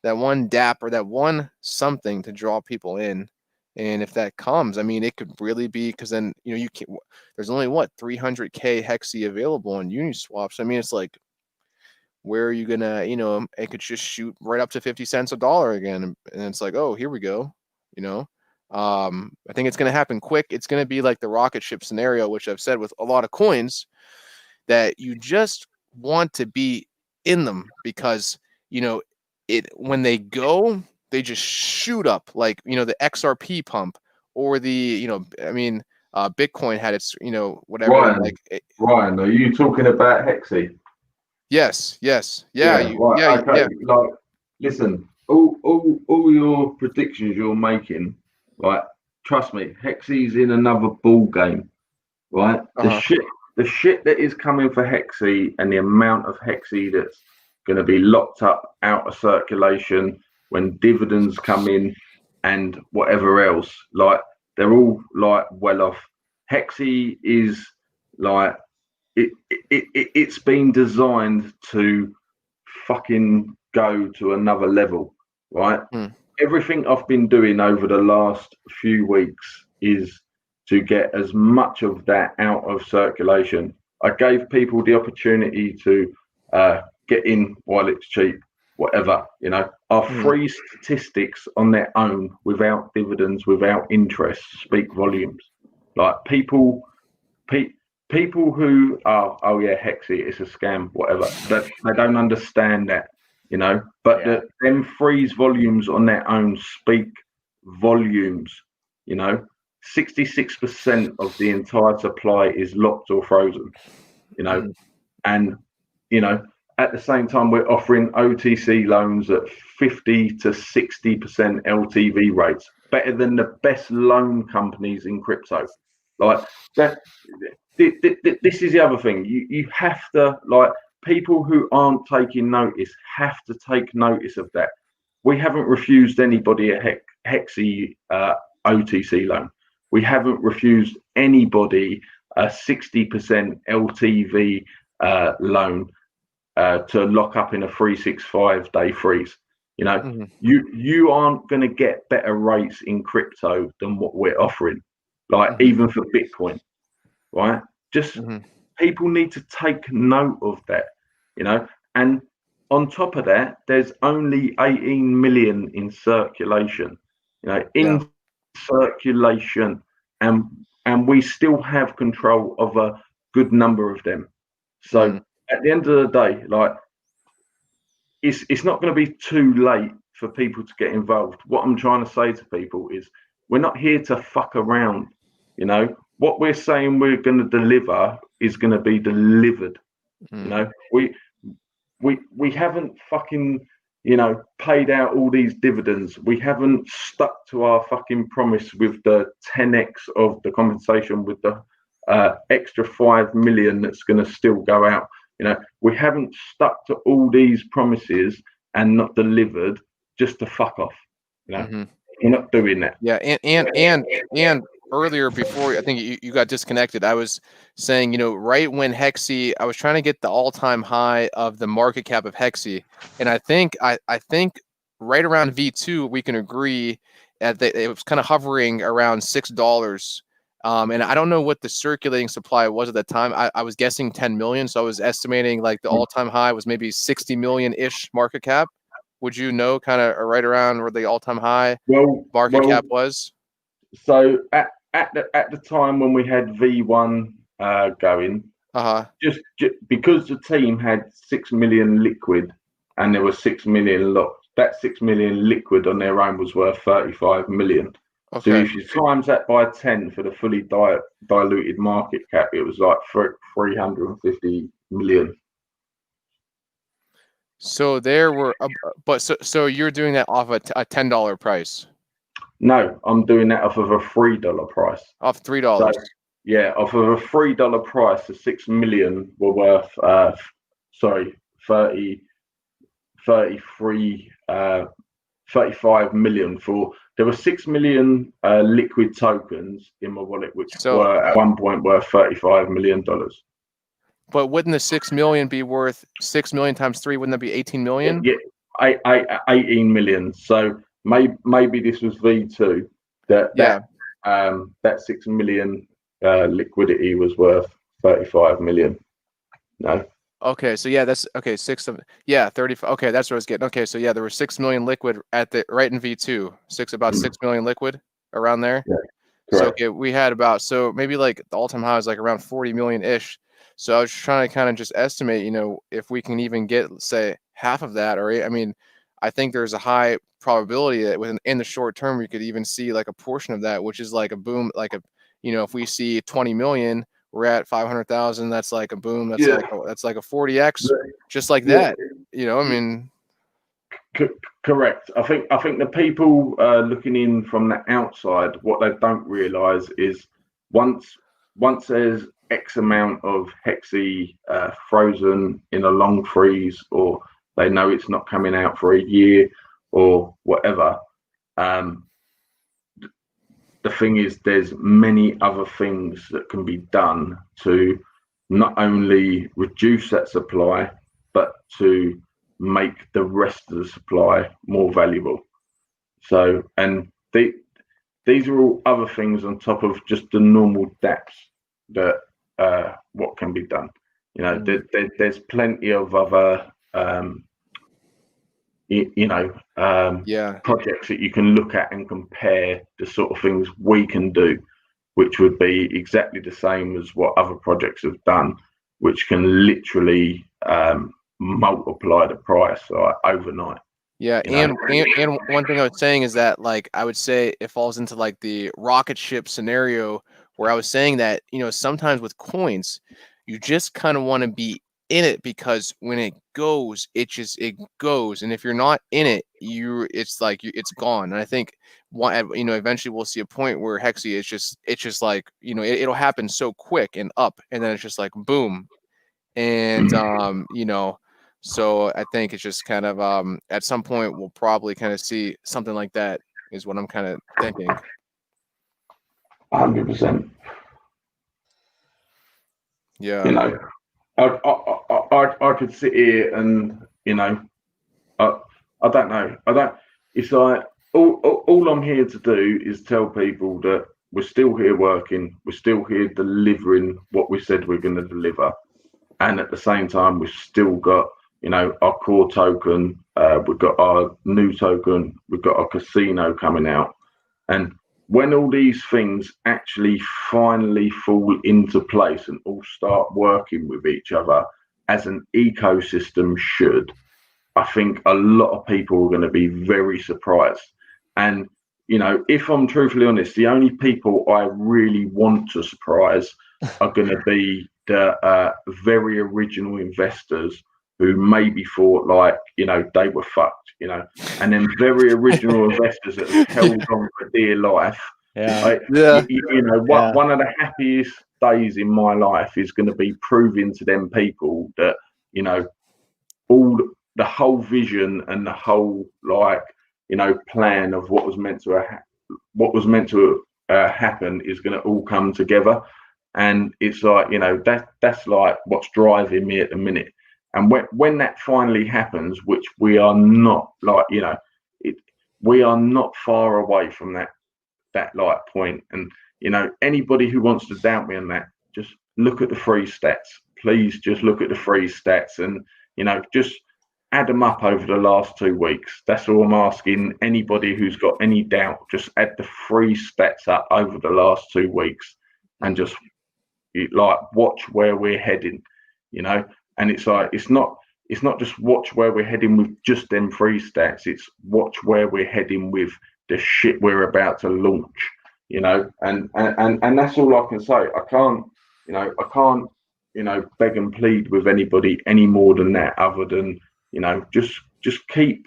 B: DApp or that one something to draw people in. And if that comes, I mean, it could really be, because then, you can't, there's only 300K Hexy available on Uniswap. So I mean, it's like, where are you gonna, it could just shoot right up to 50 cents a dollar again. And it's like, oh, here we go. I think it's going to happen quick. It's going to be like the rocket ship scenario, which I've said with a lot of coins, that you just want to be in them because, when they go, they just shoot up, like, the XRP pump or the, Bitcoin had its, whatever.
C: Ryan, are you talking about Hexy?
B: Yes. Yeah.
C: Okay. Like, listen, all your predictions you're making, like, trust me, Hexy's in another ball game, right? The shit that is coming for Hexy and the amount of Hexy that's going to be locked up out of circulation when dividends come in and whatever else, like, they're all like well off. Hexy is like, it's been designed to fucking go to another level, right? Everything I've been doing over the last few weeks is to get as much of that out of circulation. I gave people the opportunity to get in while it's cheap, whatever, Our free statistics on their own, without dividends, without interest, speak volumes. Like, people who are, oh yeah, Hexy, it's a scam, whatever, that they don't understand that, but them freeze volumes on their own speak volumes. 66% of the entire supply is locked or frozen, and at the same time we're offering OTC loans at 50 to 60% LTV rates, better than the best loan companies in crypto. Like, that, this is the other thing. You have to, like, people who aren't taking notice have to take notice of that. We haven't refused anybody a Hexy OTC loan. We haven't refused anybody a 60% LTV loan. to lock up in a 365-day freeze. You know,
B: Mm-hmm.
C: you aren't going to get better rates in crypto than what we're offering, like
B: Mm-hmm.
C: even for Bitcoin, right? Just
B: Mm-hmm.
C: people need to take note of that, you know. And on top of that, there's only 18 million in circulation, you know, in circulation, and we still have control of a good number of them. So at the end of the day, like, it's not going to be too late for people to get involved. What I'm trying to say to people is we're not here to fuck around. You know, what we're saying we're going to deliver is going to be delivered. You know, we haven't fucking, you know, paid out all these dividends. We haven't stuck to our fucking promise with the 10x of the compensation, with the extra 5 million that's going to still go out. You know, we haven't stuck to all these promises and not delivered just to fuck off. You know, we're not doing that.
B: Yeah, and earlier, before I think you got disconnected, I was saying, you know, right when Hexy, I was trying to get the all-time high of the market cap of Hexy, and I think right around V2 we can agree that it was kind of hovering around $6. And I don't know what the circulating supply was at the time. I was guessing 10 million, so I was estimating like the all-time high was maybe 60 million-ish market cap. Would you know kind of right around where the all-time high market cap was?
C: So at the time when we had V1 going, just because the team had 6 million liquid and there was 6 million locked, that 6 million liquid on their own was worth 35 million.
B: Okay.
C: So if you times that by 10 for the fully diluted market cap, it was like 350 million.
B: So there were, so you're doing that off a $10 price?
C: No, I'm doing that off of a $3 price.
B: Off $3.
C: So, yeah, off of a $3 price, the 6 million were worth 35 million for. There were 6 million liquid tokens in my wallet, which were at one point worth $35 million.
B: But wouldn't the 6 million be worth 6 million times 3? Wouldn't that be 18 million?
C: Yeah, 18 million. So maybe this was V2 that 6 million liquidity was worth 35 million. No.
B: Okay, so yeah, that's okay. 35. Okay, that's what I was getting. Okay, so yeah, there were 6 million liquid at the right in V2. About 6 million liquid around there.
C: Yeah,
B: so okay, we had about, so maybe like the all-time high is like around 40 million ish. So I was trying to kind of just estimate, you know, if we can even get, say, half of that, or I mean, I think there's a high probability that in the short term we could even see like a portion of that, which is like a boom, like a, you know, if we see 20 million. We're at 500,000. That's like a boom. That's like a 40x, just like that. You know, I mean,
C: correct. I think the people looking in from the outside, what they don't realize is once there's X amount of Hexy frozen in a long freeze, or they know it's not coming out for a year or whatever. The thing is, there's many other things that can be done to not only reduce that supply, but to make the rest of the supply more valuable. So, and these are all other things on top of just the normal dApps that what can be done. You know, there's plenty of other projects that you can look at and compare the sort of things we can do, which would be exactly the same as what other projects have done, which can literally multiply the price overnight.
B: Yeah, and one thing I was saying is that, like, I would say it falls into like the rocket ship scenario where I was saying that, you know, sometimes with coins, you just kind of want to be in it, because when it goes, it goes, and if you're not in it, it's gone. And I think eventually we'll see a point where Hexy it's just like, you know, it'll happen so quick and up, and then it's just like boom, and you know, so I think it's just kind of at some point we'll probably kind of see something like that, is what I'm kind of thinking.
C: 100%.
B: Yeah.
C: You know, I could sit here and, you know, I don't know. It's like all I'm here to do is tell people that we're still here working. We're still here delivering what we said we're going to deliver. And at the same time, we've still got, you know, our core token. We've got our new token. We've got our casino coming out. And when all these things actually finally fall into place and all start working with each other as an ecosystem should, I think a lot of people are going to be very surprised. And, you know, if I'm truthfully honest, the only people I really want to surprise are going to be the very original investors who maybe thought, like, you know, they were fucked, you know, and then very original investors that have held on for dear life.
D: Yeah.
C: You know, one of the happiest days in my life is going to be proving to them people that, you know, the whole vision and the whole, like, you know, plan of what was meant to happen is going to all come together. And it's like, you know, that's like what's driving me at the minute. And when that finally happens, which we are not, like, you know, we are not far away from that like point. And, you know, anybody who wants to doubt me on that, just look at the free stats. Please just look at the free stats and, you know, just add them up over the last 2 weeks. That's all I'm asking anybody who's got any doubt. Just add the free stats up over the last 2 weeks and just, like, watch where we're heading, you know. And it's like, it's not just watch where we're heading with just them free stats. It's watch where we're heading with the shit we're about to launch, you know. And that's all I can say. I can't, you know, beg and plead with anybody any more than that, other than, you know, just keep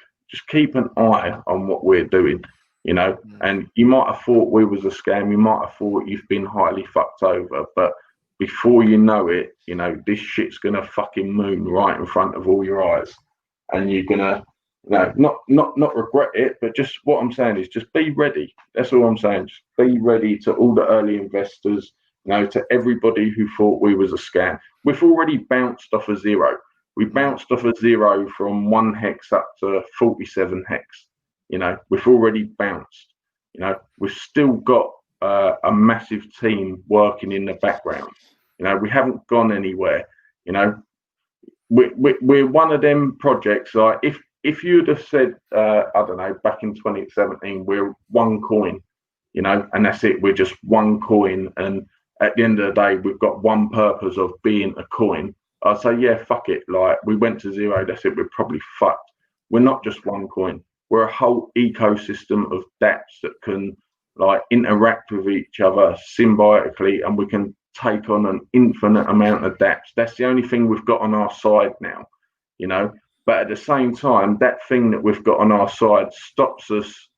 C: an eye on what we're doing, you know. And you might have thought we was a scam, you might have thought you've been highly fucked over, but before you know it, you know, this shit's gonna fucking moon right in front of all your eyes, and you're gonna, you know, not regret it. But just what I'm saying is, just be ready. That's all I'm saying. Just be ready to all the early investors, you know, to everybody who thought we was a scam. We've already bounced off a zero. We bounced off a zero from 1 hex up to 47 hex. You know, we've already bounced. You know, we've still got a massive team working in the background. You know, we haven't gone anywhere. You know, we're one of them projects. Like, if you'd have said, I don't know, back in 2017, we're one coin, you know, and that's it. We're just one coin, and at the end of the day, we've got one purpose of being a coin. I'd say, yeah, fuck it. Like, we went to zero, that's it. We're probably fucked. We're not just one coin. We're a whole ecosystem of dApps that can, like, interact with each other symbiotically, and we can take on an infinite amount of dApps. That's the only thing we've got on our side now, you know. But at the same time, that thing that we've got on our side stops us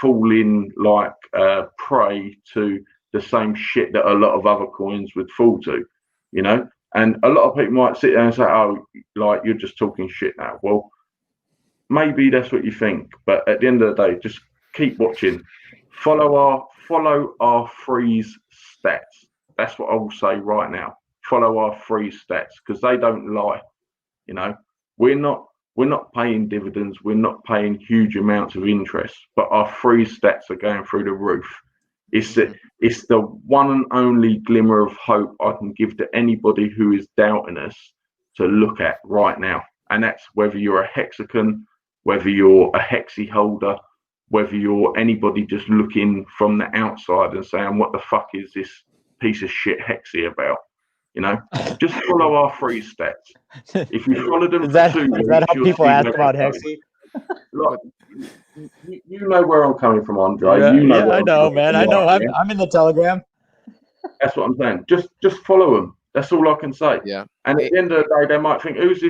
C: falling like prey to the same shit that a lot of other coins would fall to, you know. And a lot of people might sit there and say, oh, like, you're just talking shit now. Well, maybe that's what you think, but at the end of the day, just keep watching. Follow our freeze stats. That's what I will say right now. Follow our freeze stats, because they don't lie. You know, we're not paying dividends. We're not paying huge amounts of interest, but our freeze stats are going through the roof. It's the one and only glimmer of hope I can give to anybody who is doubting us to look at right now. And that's whether you're a hexagon, whether you're a hexi holder, whether you're anybody just looking from the outside and saying, what the fuck is this piece of shit hexi about? You know, just follow our free stats. If you follow them,
D: is that how people ask about hexi?
C: Like, you know where I'm coming from, Andre.
D: Yeah,
C: you know,
D: I know, man. I know. I'm in the Telegram.
C: That's what I'm saying. Just follow them. That's all I can say.
B: Yeah.
C: And at the end of the day, they might think, who's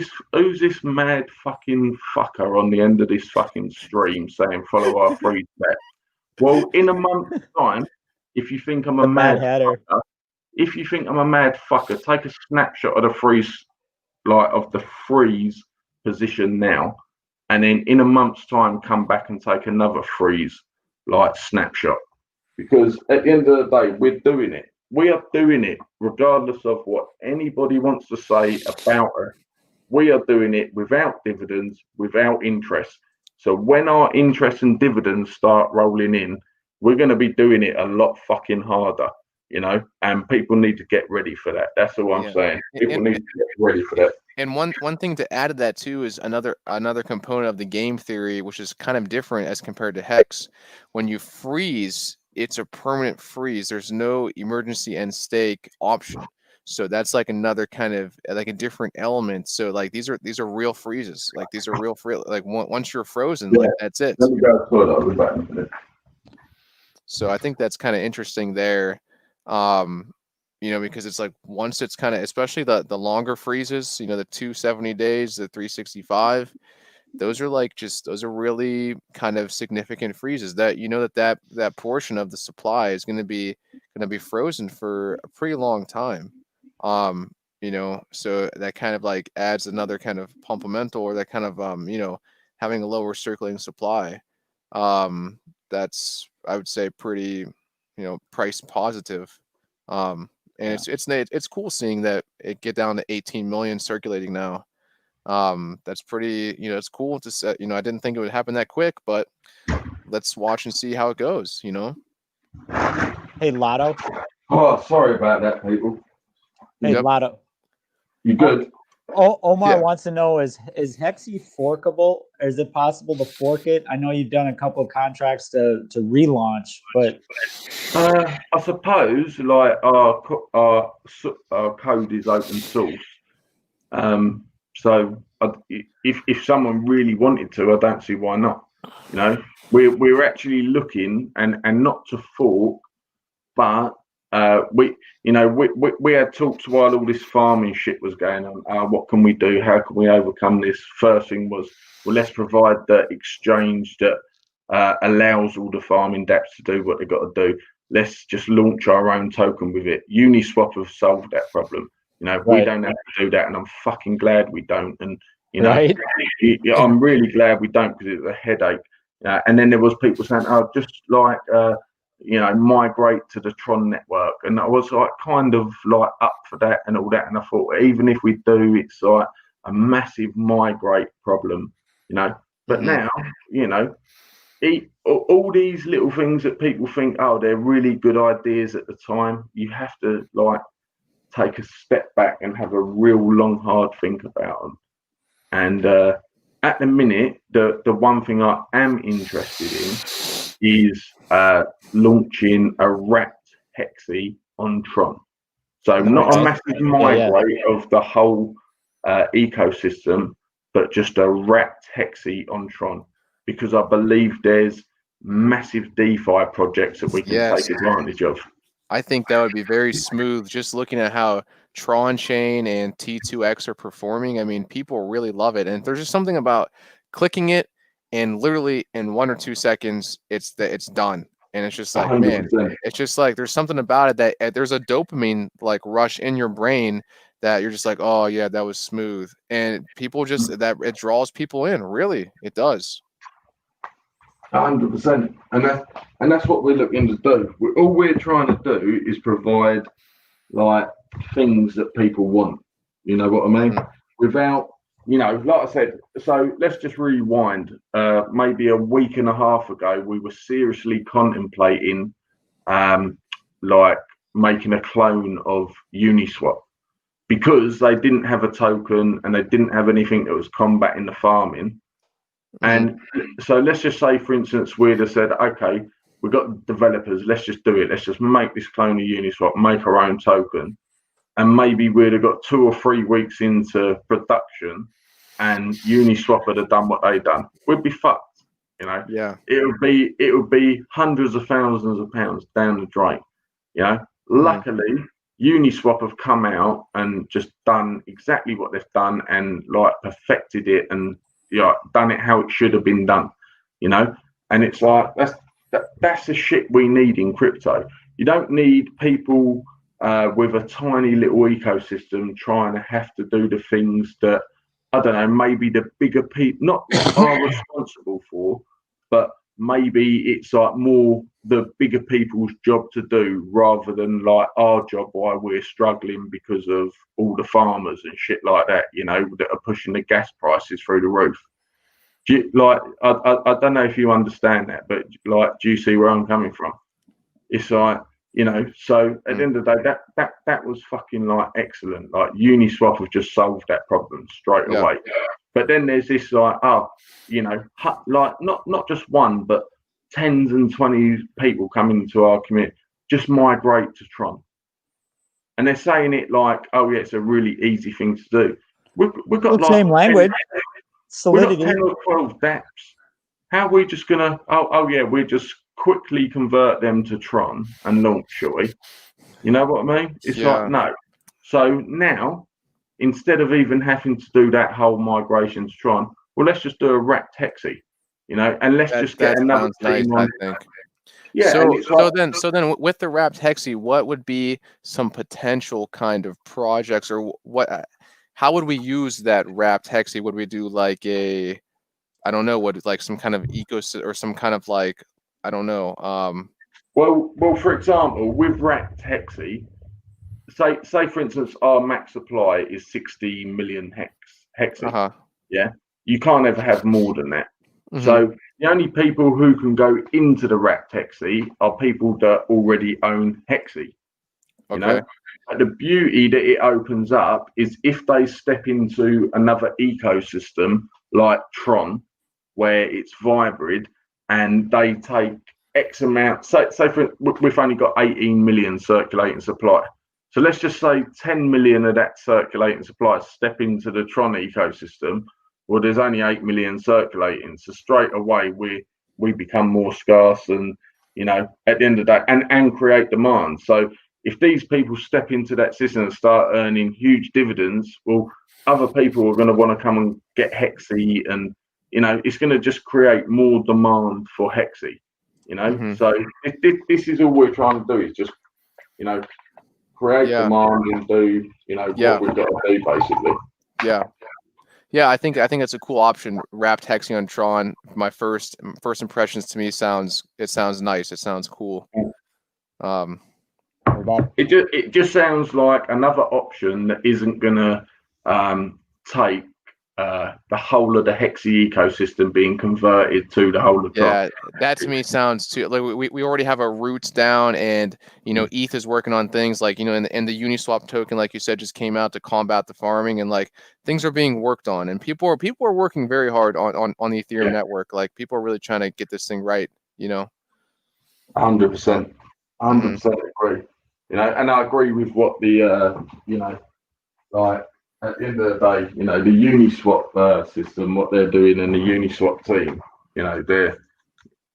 C: this mad fucking fucker on the end of this fucking stream saying follow our free stats? Well, in a month's time, if you think I'm a mad hatter, take a snapshot of the freeze, like, of the freeze position now, and then in a month's time, come back and take another freeze, like, snapshot. Because at the end of the day, we're doing it. we are doing it regardless of what anybody wants to say about us. We are doing it without dividends, without interest. So when our interest and dividends start rolling in, we're going to be doing it a lot fucking harder, you know, and people need to get ready for that. That's all I'm saying. People need to get ready for that.
B: And one thing to add to that too is another component of the game theory, which is kind of different as compared to Hex. When you freeze, it's a permanent freeze. There's no emergency end stake option. So that's like another kind of like a different element. So like these are real freezes. Like these are real free. Like once you're frozen, like that's it.
C: Let me go to the toilet. I'll be back in a minute.
B: So I think that's kind of interesting there. You know, because it's like once it's kind of, especially the longer freezes, you know, the 270 days, the 365, those are like those are really kind of significant freezes that, you know, that portion of the supply is going to be frozen for a pretty long time. You know, so that kind of like adds another kind of pumpamental, or that kind of, you know, having a lower circulating supply. That's, I would say, pretty, you know, price positive. And it's cool seeing that it get down to 18 million circulating now. That's pretty, you know, it's cool to set, you know, I didn't think it would happen that quick, but let's watch and see how it goes, you know.
D: Hey, Lotto.
C: Oh, sorry about that, people.
D: Hey, Lotto.
C: You good?
D: Omar wants to know, is Hexy forkable? Is it possible to fork it? I know you've done a couple of contracts to relaunch, but
C: I suppose like our code is open source. So if someone really wanted to, I don't see why not. You know, we're actually looking and not to fork, but we had talks while all this farming shit was going on. What can we do? How can we overcome this? First thing was, well, let's provide the exchange that allows all the farming dApps to do what they've got to do. Let's just launch our own token with it. Uniswap have solved that problem. You know, we don't have to do that, and I'm fucking glad we don't. And you know, I'm really glad we don't, because it's a headache. And then there was people saying, "Oh, just like you know, migrate to the TRON network," and I was like kind of like up for that and all that. And I thought, even if we do, it's like a massive migrate problem, you know. But now, you know, all these little things that people think, oh, they're really good ideas at the time, you have to like take a step back and have a real long, hard think about them. And at the minute, the one thing I am interested in is launching a wrapped Hexy on TRON. So not a massive migrate of the whole ecosystem, but just a wrapped Hexy on TRON, because I believe there's massive DeFi projects that we can take advantage of.
B: I think that would be very smooth. Just looking at how TRON chain and T2X are performing, I mean, people really love it. And there's just something about clicking it, and literally in 1 or 2 seconds, it's done. And it's just like, 100%. Man, it's just like there's something about it that there's a dopamine like rush in your brain that you're just like, oh yeah, that was smooth. And people just, that it draws people in. Really, it does.
C: 100%, and that's what we're looking to do. All we're trying to do is provide like things that people want. You know what I mean? Without, you know, like I said. So let's just rewind. Maybe a week and a half ago, we were seriously contemplating, like making a clone of Uniswap, because they didn't have a token and they didn't have anything that was combating the farming. And so let's just say, for instance, we'd have said, okay, we've got developers, let's just do it. Let's just make this clone of Uniswap, make our own token. And maybe we'd have got 2 or 3 weeks into production and Uniswap would have done what they done. We'd be fucked, you know?
B: Yeah.
C: It would be hundreds of thousands of pounds down the drain, you know? Luckily, Uniswap have come out and just done exactly what they've done and like perfected it and done it how it should have been done, you know. And it's like that's the shit we need in crypto. You don't need people with a tiny little ecosystem trying to have to do the things that, I don't know, maybe the bigger people not are responsible for, but maybe it's like more the bigger people's job to do rather than like our job while we're struggling because of all the farmers and shit like that, you know, that are pushing the gas prices through the roof. Like, I don't know if you understand that, but like, do you see where I'm coming from? It's like, you know, so at the end of the day, that was fucking like excellent. Like Uniswap have just solved that problem straight away. But then there's this like, oh, you know, like not just one, but 10s and 20s people coming into our community, just migrate to Tron. And they're saying it like, oh yeah, it's a really easy thing to do. We've got like
D: same language. Solidity.
C: We've got 10 or 12 dApps. How are we just gonna? Oh yeah, we're just quickly convert them to Tron and launch, shall we? You know what I mean? It's like no. So now, instead of even having to do that whole migration to Tron, well, let's just do a wrapped hexi, you know, and let's just get another team on.
B: I think.
C: Yeah.
B: So then with the wrapped hexi, what would be some potential kind of projects, or what? How would we use that wrapped hexi? Would we do like a, I don't know, what, like some kind of ecosystem or some kind of like, I don't know.
C: Well, for example, with wrapped hexi, say for instance, our max supply is 60 million hexi. Yeah, you can't ever have more than that. So the only people who can go into the wrapped hexi are people that already own hexi. You know, but the beauty that it opens up is if they step into another ecosystem like Tron, where it's hybrid, and they take X amount. Say for we've only got 18 million circulating supply. So let's just say 10 million of that circulating supply step into the Tron ecosystem. Well, there's only 8 million circulating, so straight away we become more scarce, and you know, at the end of the day, and create demand. So if these people step into that system and start earning huge dividends, well, other people are going to want to come and get hexi, and you know, it's going to just create more demand for hexi. You know, so this is all we're trying to do, is just, you know, create demand and do, you know, what we've got to do basically.
B: Yeah, I think that's a cool option. Wrapped hexi on Tron. My first impressions, to me, sounds nice. It sounds cool.
C: It just sounds like another option that isn't gonna take the whole of the hexi ecosystem being converted to the whole of Tron.
B: Yeah, that to me sounds too like we already have our roots down, and you know, ETH is working on things like, you know, and the Uniswap token, like you said, just came out to combat the farming, and like things are being worked on, and people are working very hard on the Ethereum network. Like people are really trying to get this thing right, you know.
C: 100%, 100% agree. You know, and I agree with what the you know, like at the end of the day, you know, the Uniswap system, what they're doing, and the Uniswap team, you know, they're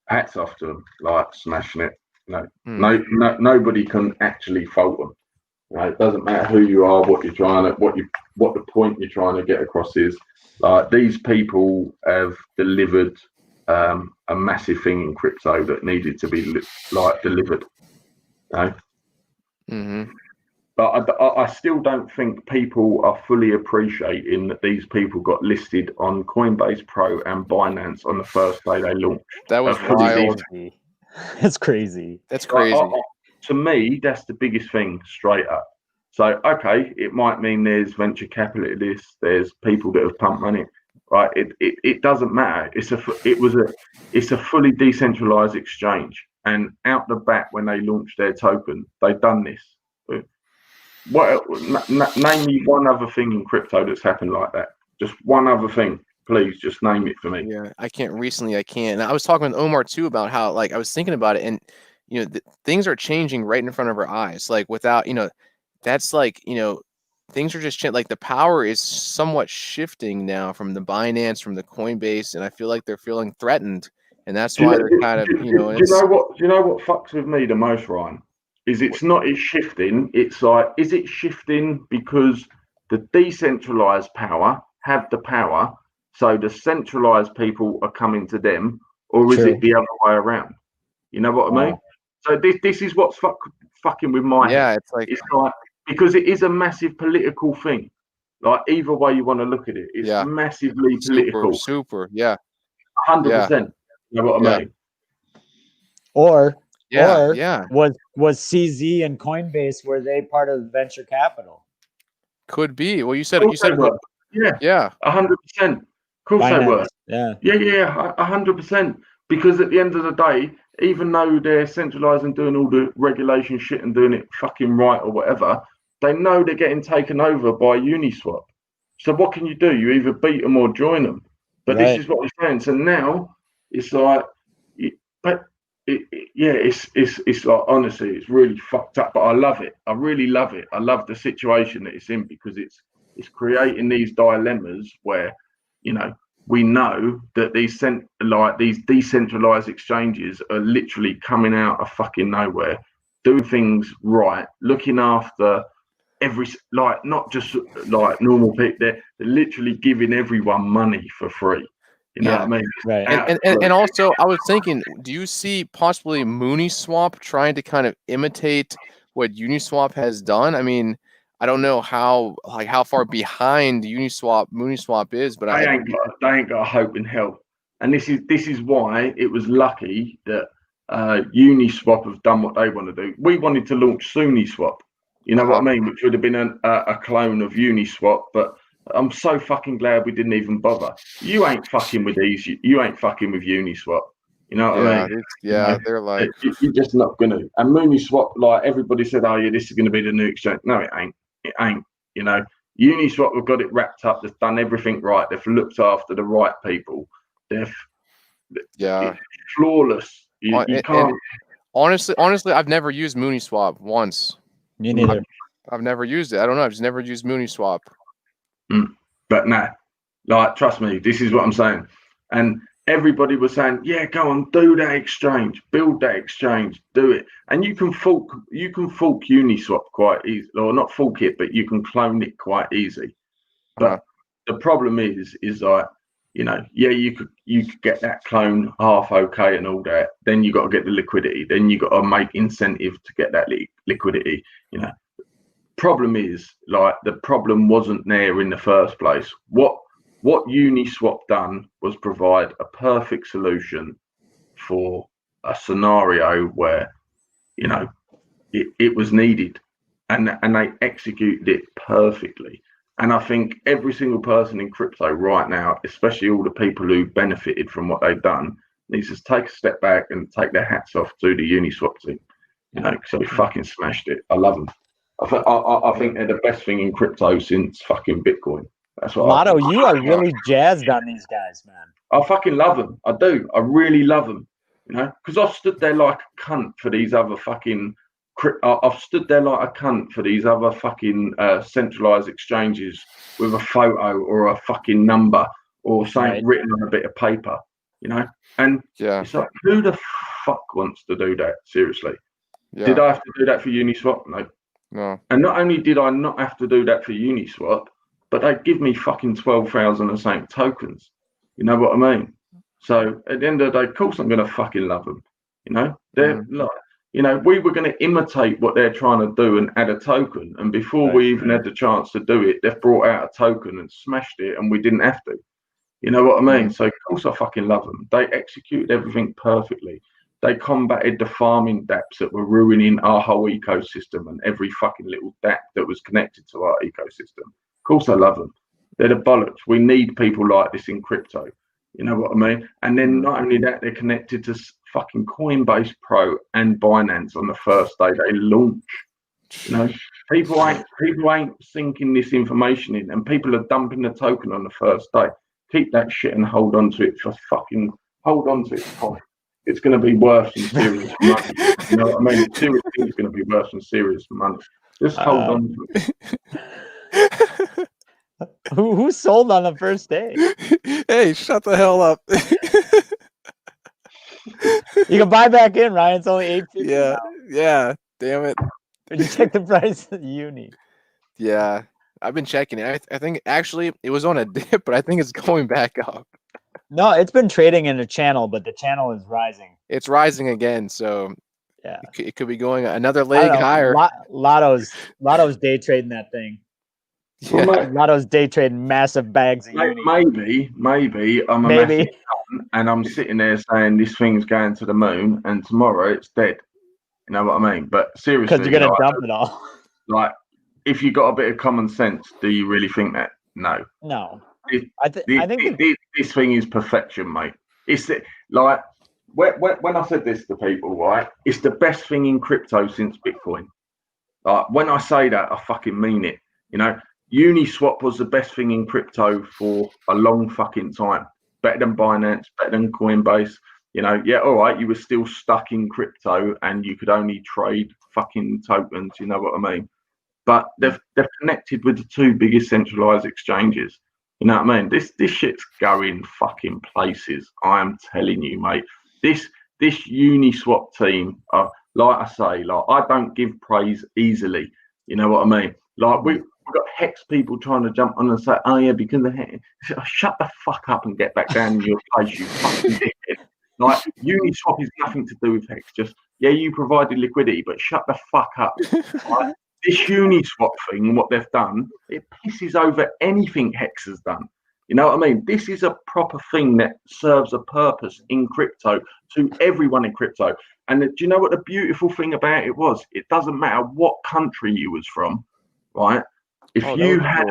C: hats off to them, like smashing it. You know, nobody can actually fault them. You know, it doesn't matter who you are, what you're trying to, what the point you're trying to get across is. Like these people have delivered a massive thing in crypto that needed to be like delivered. You know? But I still don't think people are fully appreciating that these people got listed on Coinbase Pro and Binance on the first day they launched.
B: That was wild.
D: That's crazy.
B: That's crazy.
C: To me, that's the biggest thing, straight up. So, okay, it might mean there's venture capitalists, there's people that have pumped money, right? It doesn't matter. It's a fully decentralized exchange, and out the back when they launched their token, they've done this. What? Name me one other thing in crypto that's happened like that. Just one other thing, please. Just name it for me.
B: Yeah, I can't. Recently, I can't. And I was talking with Omar too about how, like, I was thinking about it, and you know, things are changing right in front of our eyes. Like, without, you know, that's like, you know, things are just like the power is somewhat shifting now from the Binance, from the Coinbase, and I feel like they're feeling threatened, and that's why they're kind of, you know.
C: Do you know what fucks with me the most, Ryan? Is it's shifting. It's like, is it shifting because the decentralized power have the power, so the centralized people are coming to them, or is it the other way around? You know what I mean? So this is what's fucking with my head. It's like because it is a massive political thing. Like either way you want to look at it, it's massively political.
B: Super, yeah.
C: 100%. You know what I mean?
D: Or
B: Yeah,
D: Or
B: yeah.
D: was CZ and Coinbase, were they part of venture capital?
B: Could be. Well, you said
F: Of course they were.
B: yeah.
F: 100%. Of course they were.
D: Yeah.
F: Yeah, 100%. Because at the end of the day, even though they're centralized and doing all the regulation shit and doing it fucking right or whatever, they know they're getting taken over by Uniswap. So what can you do? You either beat them or join them. But this is what I'm saying. So now it's like, it's like, honestly, it's really fucked up. But I love it. I really love it. I love the situation that it's in, because it's creating these dilemmas where, you know, we know that these decentralized exchanges are literally coming out of fucking nowhere, doing things right, looking after not just like normal people. They're literally giving everyone money for free. You know what I mean?
D: Right.
B: And also, I was thinking, do you see possibly Uniswap trying to kind of imitate what Uniswap has done? I mean, I don't know how far behind Uniswap is, but
F: they ain't got a hope in hell. And this is why it was lucky that Uniswap have done what they want to do. We wanted to launch Uniswap, you know what I mean, which would have been a clone of Uniswap, but I'm so fucking glad we didn't even bother. You ain't fucking with these. You ain't fucking with Uniswap. You know what I mean?
B: They're like,
F: you're just not gonna. And Uniswap, like everybody said, oh yeah, this is gonna be the new exchange. No, it ain't. It ain't. You know, Uniswap have got it wrapped up. They've done everything right. They've looked after the right people. It's flawless. You can't.
B: Honestly, I've never used Uniswap once.
D: Me neither.
B: I've never used it. I don't know. I've just never used Uniswap.
F: But nah, like, trust me, this is what I'm saying. And everybody was saying, yeah, go on, do that exchange, build that exchange, do it. And you can fork Uniswap quite easy, or not fork it, but you can clone it quite easy. But the problem is like, you know, yeah, you could get that clone half okay and all that. Then you got to get the liquidity. Then you got to make incentive to get that liquidity. You know, problem is, like, the problem wasn't there in the first place. What Uniswap done was provide a perfect solution for a scenario where, you know, it was needed, and they executed it perfectly. And I think every single person in crypto right now, especially all the people who benefited from what they've done, needs to take a step back and take their hats off to the Uniswap team. You know, so they fucking smashed it. I love them. I think they're the best thing in crypto since fucking Bitcoin. That's what
D: Lotto, you are really jazzed on these guys, man.
F: I fucking love them. I do. I really love them. You know, because I've stood there like a cunt for these other fucking. I've stood there like a cunt for these other fucking centralized exchanges with a photo or a fucking number or something written on a bit of paper. You know, and it's like, who the fuck wants to do that? Seriously. Yeah. Did I have to do that for Uniswap? No. And not only did I not have to do that for Uniswap, but they give me fucking 12,000 and something tokens. You know what I mean? So at the end of the day, of course I'm going to fucking love them. You know, they're like, you know, we were going to imitate what they're trying to do and add a token. And before we even had the chance to do it, they've brought out a token and smashed it, and we didn't have to. You know what I mean? So of course I fucking love them. They executed everything perfectly. They combated the farming dApps that were ruining our whole ecosystem and every fucking little dApp that was connected to our ecosystem. Of course I love them. They're the bollocks. We need people like this in crypto. You know what I mean? And then not only that, they're connected to fucking Coinbase Pro and Binance on the first day they launch. You know, people ain't sinking this information in, and people are dumping the token on the first day. Keep that shit and hold on to it for fucking hold on to it. It's going to be worse than serious money. You know what I mean? Seriously, it's going to be worse than serious money. Just hold on to it.
D: Who sold on the first day?
B: Hey, shut the hell up.
D: You can buy back in, Ryan. It's only $8.50 now.
B: Yeah. Damn it.
D: Did you check the price of the Uni?
B: Yeah, I've been checking it. I think actually it was on a dip, but I think it's going back up.
D: No, it's been trading in a channel, but the channel is rising.
B: It's rising again, so
D: yeah,
B: it could be going another leg higher.
D: Lotto's day trading that thing. Yeah. Lotto's day trading massive bags of Uni.
F: Maybe I'm a massive cunt and I'm sitting there saying this thing's going to the moon, and tomorrow it's dead. You know what I mean? But seriously,
D: because you're gonna dump it all.
F: Like, if you got a bit of common sense, do you really think that? No.
D: No.
F: I think this thing is perfection, mate. It's like when I said this to people, right? It's the best thing in crypto since Bitcoin. Like, when I say that, I fucking mean it. You know, Uniswap was the best thing in crypto for a long fucking time. Better than Binance, better than Coinbase. You know, yeah, all right, you were still stuck in crypto and you could only trade fucking tokens. You know what I mean? But they've connected with the two biggest centralized exchanges. You know what I mean? This shit's going fucking places. I am telling you, mate. This Uniswap team, like I say, like, I don't give praise easily. You know what I mean? Like, we've got Hex people trying to jump on and say, oh yeah, because of Hex. Shut the fuck up and get back down in your place, you fucking dickhead. Like, Uniswap is nothing to do with Hex. Just, yeah, you provided liquidity, but shut the fuck up. Right? This Uniswap thing, what they've done, it pisses over anything Hex has done. You know what I mean? This is a proper thing that serves a purpose in crypto to everyone in crypto. And do you know what the beautiful thing about it was? It doesn't matter what country you was from, right? If you had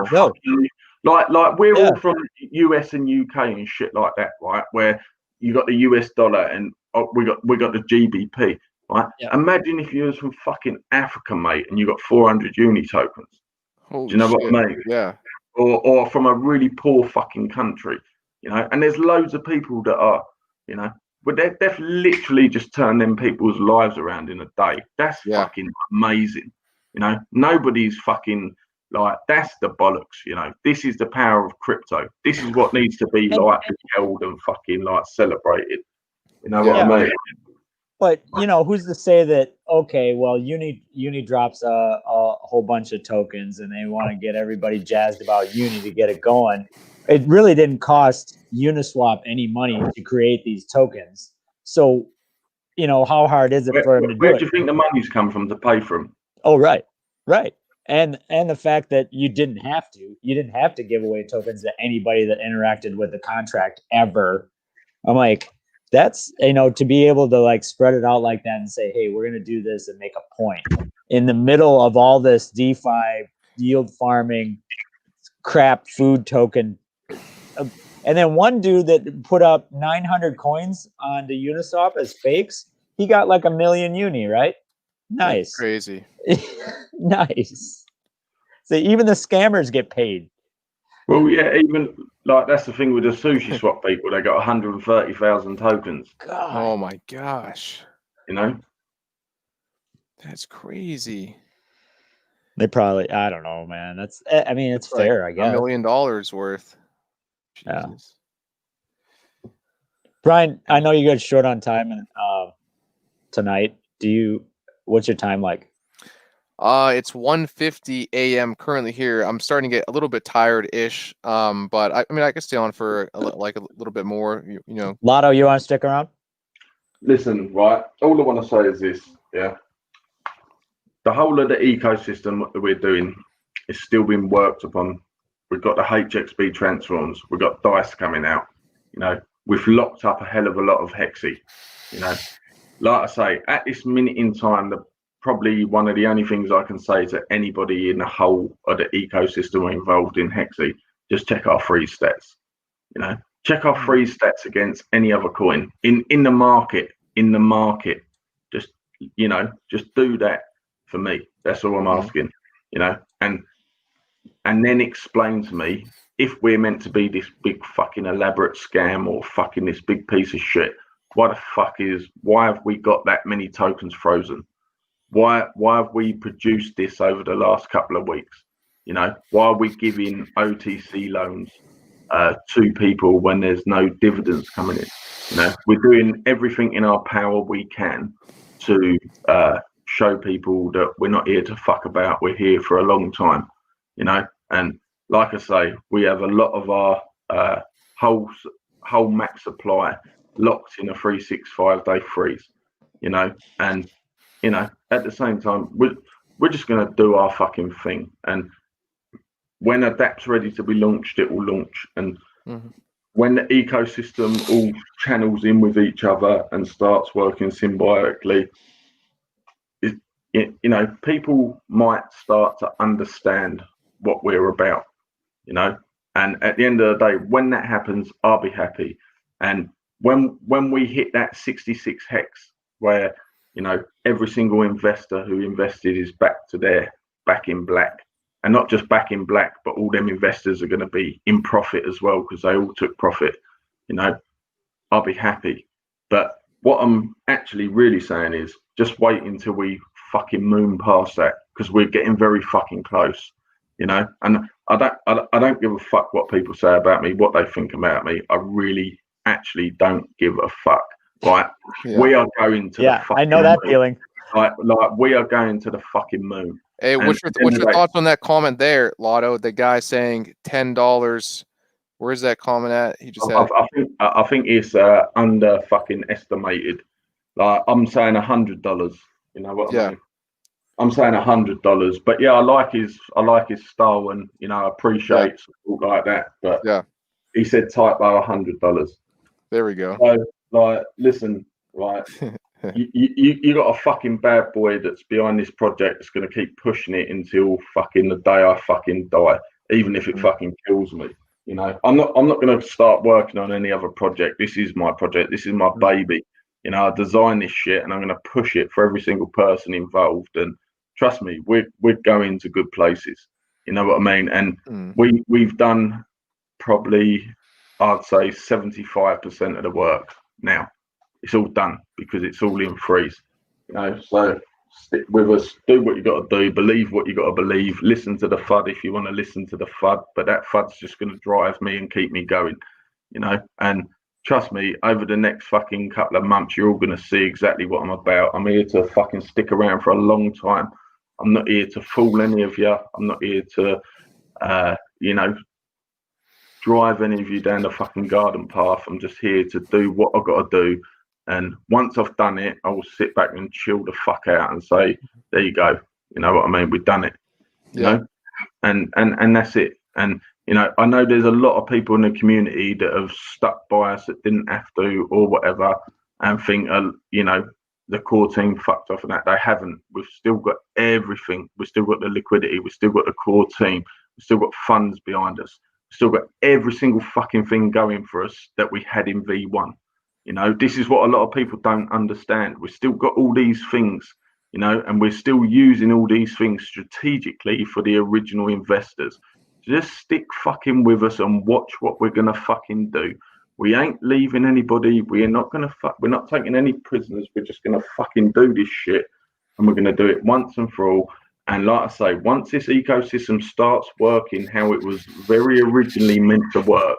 F: like we're all from US and UK and shit like that, right? Where you got the US dollar and we got the GBP. Right? Yeah. Imagine if you was from fucking Africa, mate, and you got 400 uni tokens.
B: Holy
F: do you know
B: shit.
F: what I mean?
B: Yeah.
F: Or from a really poor fucking country, you know. And there's loads of people that are, you know, but they've literally just turned them people's lives around in a day. That's fucking amazing. You know, nobody's fucking like, that's the bollocks. You know, this is the power of crypto. This is what needs to be like held and fucking like celebrated. You know what I mean?
D: But, you know, who's to say that, okay, well, Uni drops a whole bunch of tokens and they want to get everybody jazzed about Uni to get it going. It really didn't cost Uniswap any money to create these tokens. So, you know, how hard is it for him to do it?
F: Where do you think the money's come from to pay for them?
D: Oh, right. And the fact that you didn't have to give away tokens to anybody that interacted with the contract ever. I'm like, that's, you know, to be able to like spread it out like that and say, hey, we're going to do this and make a point in the middle of all this DeFi yield farming crap food token. And then one dude that put up 900 coins on the Uniswap as fakes, he got like 1 million uni, right? Nice.
B: That's crazy.
D: Nice. So even the scammers get paid.
F: Well, yeah, even like that's the thing with the sushi swap people. They got 130,000 tokens.
B: God. Oh my gosh!
F: You know,
B: that's crazy.
D: They probably, I don't know, man. That's, I mean, it's fair, I guess.
B: $1 million worth. Jesus.
D: Yeah. Brian, I know you got short on time and tonight. What's your time like?
B: It's 1:50 a.m. currently here. I'm starting to get a little bit tired-ish. But I mean, I could stay on for a little bit more. You know,
D: Lotto, you want to stick around?
F: Listen, right. All I want to say is this. Yeah. The whole of the ecosystem that we're doing is still being worked upon. We've got the HXY transforms. We've got DICE coming out. You know, we've locked up a hell of a lot of Hexy. You know, like I say, at this minute in time, probably one of the only things I can say to anybody in the whole of the ecosystem involved in Hexy, just check our freeze stats. You know, check our freeze stats against any other coin in the market. In the market, just, you know, just do that for me. That's all I'm asking. You know, and then explain to me, if we're meant to be this big fucking elaborate scam or fucking this big piece of shit, why have we got that many tokens frozen? Why have we produced this over the last couple of weeks? You know, why are we giving OTC loans to people when there's no dividends coming in? You know, we're doing everything in our power we can to show people that we're not here to fuck about. We're here for a long time, you know. And like I say, we have a lot of our whole max supply locked in a 365-day freeze, you know. And you know, at the same time, we're just going to do our fucking thing. And when ADAPT's ready to be launched, it will launch. And when the ecosystem all channels in with each other and starts working symbiotically, you know, people might start to understand what we're about, you know. And at the end of the day, when that happens, I'll be happy. And when we hit that 66 hex, where, you know, every single investor who invested is back in black, and not just back in black, but all them investors are going to be in profit as well because they all took profit, you know, I'll be happy. But what I'm actually really saying is just wait until we fucking moon past that, because we're getting very fucking close, you know. And I don't give a fuck what people say about me, what they think about me. I really actually don't give a fuck. Right?
B: Yeah.
F: We are going to the fucking
D: I know that
F: moon.
D: feeling.
F: Like we are going to the fucking moon.
B: Hey, what's your thoughts on that comment there, Lotto? The guy saying $10. Where's that comment at? He just said.
F: I think it's under fucking estimated. Like I'm saying $100. You know what I mean? I'm saying $100. But yeah, I like his style, and you know, I appreciate support like that. But
B: yeah,
F: he said typo $100.
B: There we go.
F: So like, listen, right. You got a fucking bad boy that's behind this project that's going to keep pushing it until fucking the day I fucking die, even if it fucking kills me. You know, I'm not going to start working on any other project. This is my project. This is my baby. You know, I designed this shit, and I'm going to push it for every single person involved. And trust me, we're going to good places. You know what I mean? And we've done probably, I'd say, 75% of the work now. It's all done because it's all in freeze, you know. So stick with us, do what you got to do, believe what you got to believe, listen to the FUD if you want to listen to the FUD, but that FUD's just going to drive me and keep me going, you know. And trust me, over the next fucking couple of months, you're all going to see exactly what I'm about. I'm here to fucking stick around for a long time. I'm not here to fool any of you. I'm not here to, you know, drive any of you down the fucking garden path. I'm just here to do what I've got to do. And once I've done it, I will sit back and chill the fuck out and say, there you go. You know what I mean? We've done it, you know? And that's it. And, you know, I know there's a lot of people in the community that have stuck by us that didn't have to or whatever, and think, you know, the core team fucked off and that. They haven't. We've still got everything. We've still got the liquidity. We've still got the core team. We've still got funds behind us. We've still got every single fucking thing going for us that we had in V1. You know, this is what a lot of people don't understand. We've still got all these things, you know, and we're still using all these things strategically for the original investors. So just stick fucking with us and watch what we're going to fucking do. We ain't leaving anybody. We're not taking any prisoners. We're just going to fucking do this shit, and we're going to do it once and for all. And like I say, once this ecosystem starts working how it was very originally meant to work,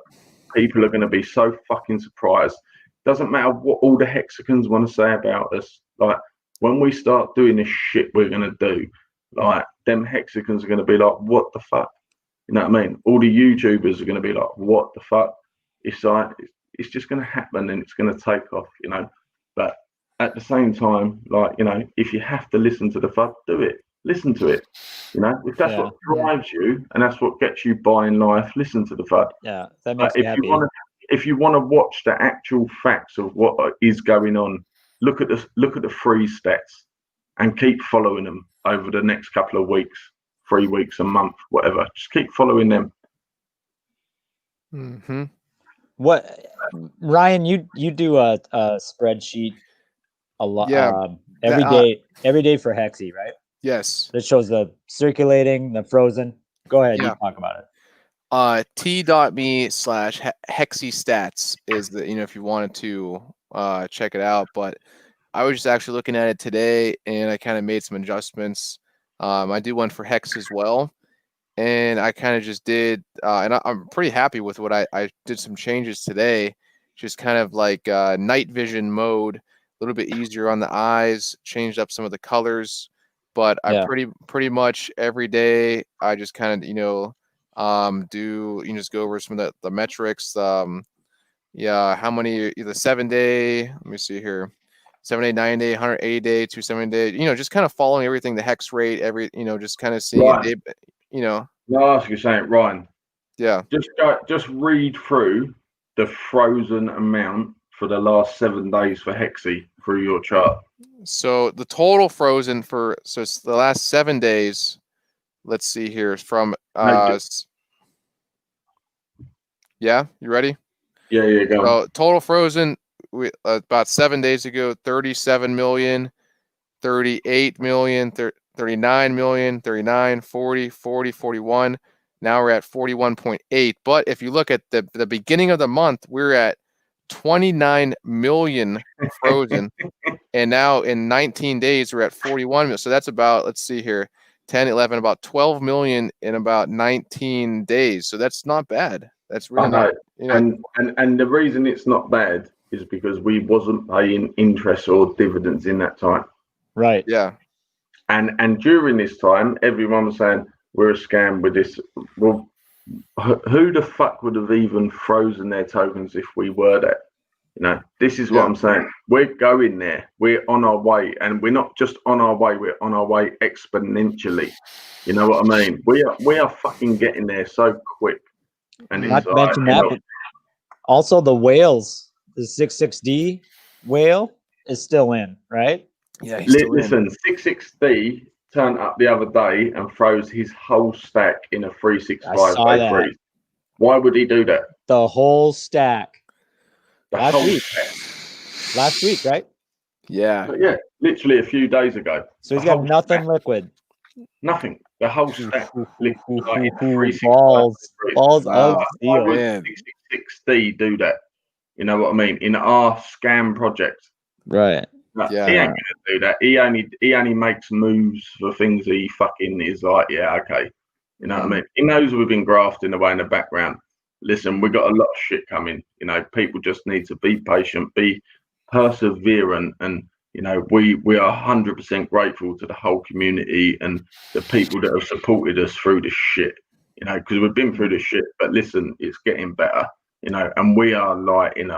F: people are going to be so fucking surprised. Doesn't matter what all the hexagons want to say about us. Like, when we start doing this shit we're going to do, like, them hexagons are going to be like, what the fuck? You know what I mean? All the YouTubers are going to be like, what the fuck? It's like, it's just going to happen and it's going to take off, you know? But at the same time, like, you know, if you have to listen to the FUD, do it. Listen to it. You know, if that's what drives you and that's what gets you by in life, listen to the FUD.
D: Yeah, that makes me happy.
F: If you want to watch the actual facts of what is going on, look at the freeze stats and keep following them over the next couple of weeks, 3 weeks, a month, whatever. Just keep following them.
D: What, Ryan? You do a spreadsheet a lot.
B: Yeah,
D: every day for Hexy, right?
B: Yes.
D: That shows the circulating, the frozen. Go ahead, you talk about it.
B: T.me/hexystats is the, you know, if you wanted to check it out. But I was just actually looking at it today, and I kind of made some adjustments. I do one for Hex as well, and I kind of just did, and I'm pretty happy with what I did. Some changes today, just kind of like night vision mode, a little bit easier on the eyes, changed up some of the colors. But I pretty much every day I just kind of, you know, just go over some of the metrics. How many, the 7 day, let me see here, 7 day, 9 day, 180 day, 270 day, you know, just kind of following everything, the hex rate, you know, just kind of seeing it, you know.
F: No, ask you saying, Ryan.
B: Yeah.
F: Just read through the frozen amount for the last 7 days for Hexy through your chart?
B: So the total frozen for it's the last 7 days. Let's see here from yeah, you ready?
F: Yeah, go on.
B: Total frozen about 7 days ago, 37 million, 38 million, 39 million, 39, 40, 40, 41. Now we're at 41.8. But if you look at the beginning of the month, we're at 29 million frozen. And now in 19 days, we're at 41 million. So that's about, let's see here, 10, 11, about 12 million in about 19 days. So that's not bad. That's really not, you know.
F: And the reason it's not bad is because we wasn't paying interest or dividends in that time.
D: Right.
B: Yeah.
F: And during this time, everyone was saying we're a scam with this. Well, who the fuck would have even frozen their tokens if we were that? You know, this is what I'm saying. We're going there. We're on our way, and we're not just on our way. We're on our way exponentially. You know what I mean? We are fucking getting there so quick. And
D: not to mention that, but also the whales, the 66D whale is still in, right?
B: Yeah.
F: Listen, 66D turned up the other day and froze his whole stack in a 365 day freeze. Why would he do that?
D: The whole stack. Last week, right?
B: Yeah.
F: But yeah, literally a few days ago.
D: So he's got nothing liquid.
F: Nothing. The whole stack.
D: Balls of
F: Why would
B: Man.
F: 66D do that? You know what I mean? In our scam project.
D: Right.
F: He ain't gonna do that. He only makes moves for things he fucking is like, yeah, okay. You know what I mean? He knows we've been grafting away in the background. Listen, we got a lot of shit coming. You know, people just need to be patient, be perseverant, and you know, we are 100% grateful to the whole community and the people that have supported us through this shit. You know, because we've been through this shit, but listen, it's getting better. You know, and we are like on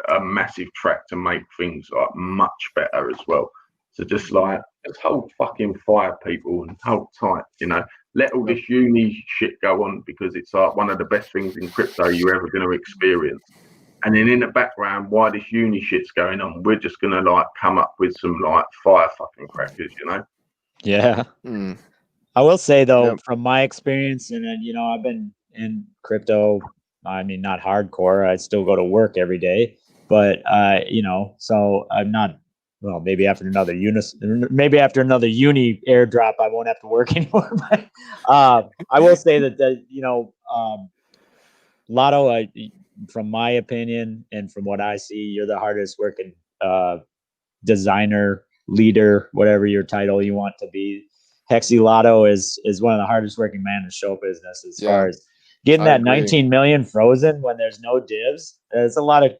F: a massive track to make things like much better as well. So just hold fucking fire, people, and hold tight. You know, let all this uni shit go on because it's like one of the best things in crypto you're ever going to experience. And then in the background, while this uni shit's going on, we're just going to come up with some fire fucking crackers, you know?
D: Yeah. I will say though, from my experience, and you know, I've been in crypto. I mean, not hardcore. I still go to work every day, but you know, so I'm not. Well, maybe after another uni airdrop, I won't have to work anymore. But I will say that you know, Lotto, from my opinion and from what I see, you're the hardest working designer, leader, whatever your title you want to be. Hexy Lotto is one of the hardest working men in show business as far as getting that 19 million frozen when there's no divs. That's a lot of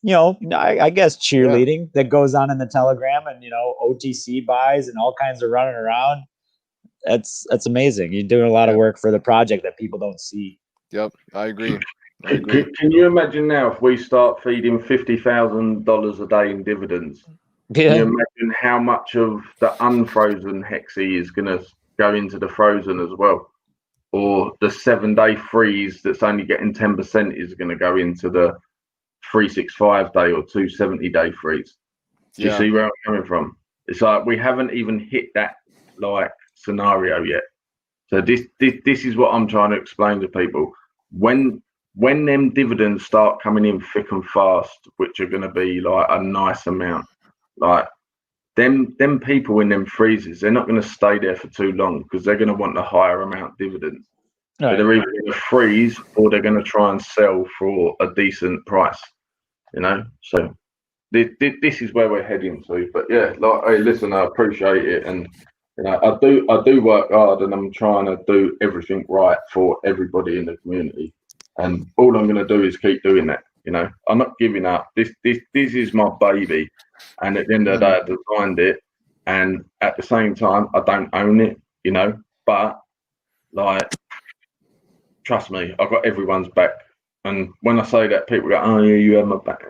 D: you know, I guess cheerleading that goes on in the Telegram, and you know, OTC buys and all kinds of running around. That's amazing. You're doing a lot of work for the project that people don't see.
B: Yep, I agree.
F: Can you imagine now if we start feeding $50,000 a day in dividends?
D: Yeah.
F: Can you imagine how much of the unfrozen Hexy is going to go into the frozen as well? Or the 7-day freeze that's only getting 10% is going to go into the 365 day or 270-day freeze. Do you see where I'm coming from? It's like we haven't even hit that scenario yet. So this is what I'm trying to explain to people. When them dividends start coming in thick and fast, which are going to be a nice amount, them people in them freezes, they're not going to stay there for too long because they're going to want a higher amount of dividends. Right. So they're either going to freeze or they're going to try and sell for a decent price. You know, so this is where we're heading to. But yeah, hey, listen, I appreciate it, and you know, I do work hard, and I'm trying to do everything right for everybody in the community. And all I'm going to do is keep doing that. You know, I'm not giving up. This is my baby, and at the end of the day, I designed it, and at the same time, I don't own it. You know, but trust me, I've got everyone's back. And when I say that, people go, "Oh yeah, you have my back."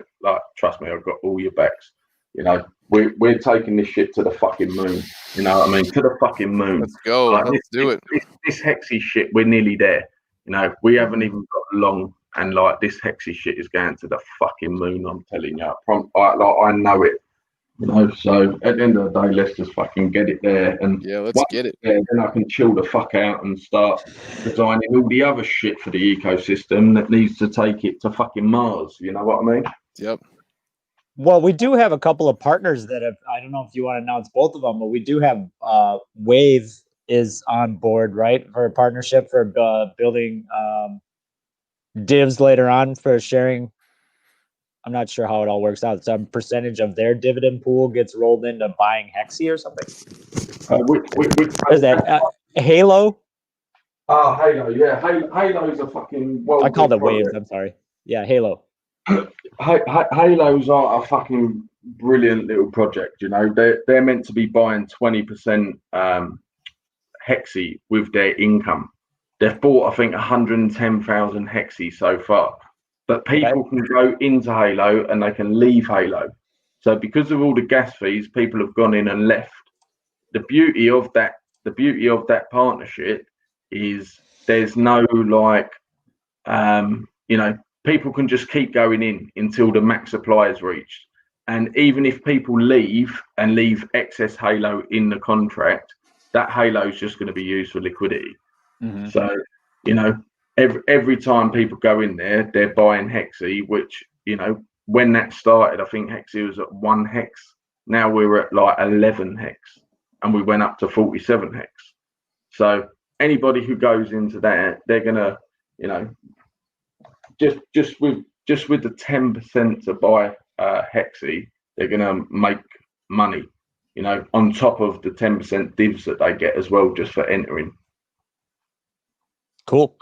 F: Trust me, I've got all your backs. You know, we're taking this shit to the fucking moon. You know what I mean? To the fucking moon.
B: Let's go. Let's do it.
F: This Hexy shit, we're nearly there. You know, we haven't even got long and like this Hexy shit is going to the fucking moon. I'm telling you, I know it. You know, so at the end of the day, let's just fucking get it there. And
B: Yeah, let's
F: once
B: get it.
F: there, then I can chill the fuck out and start designing all the other shit for the ecosystem that needs to take it to fucking Mars. You know what I mean?
B: Yep.
D: Well, we do have a couple of partners that have, I don't know if you want to announce both of them, but we do have Wave is on board, right? For a partnership for building divs later on for sharing. I'm not sure how it all works out. Some percentage of their dividend pool gets rolled into buying Hexy or something. Is that Halo?
F: Oh, Halo, yeah. Halo's a fucking...
D: I called it Waves, I'm sorry. Yeah, Halo.
F: Halos are a fucking brilliant little project, you know. They're meant to be buying 20% Hexy with their income. They've bought, I think, 110,000 Hexy so far. But people can go into Halo and they can leave Halo. So because of all the gas fees, people have gone in and left. The beauty of that partnership is there's no like, you know, people can just keep going in until the max supply is reached. And even if people leave and leave excess Halo in the contract, that Halo is just going to be used for liquidity. Mm-hmm. So, you know, every time people go in there, they're buying Hexy, which, you know, when that started, I think Hexy was at 1 hex. Now we're at like 11 hex, and we went up to 47 hex. So anybody who goes into that, they're gonna, you know, just with the 10% to buy Hexy, they're gonna make money, you know, on top of the 10% divs that they get as well, just for entering.
D: Cool.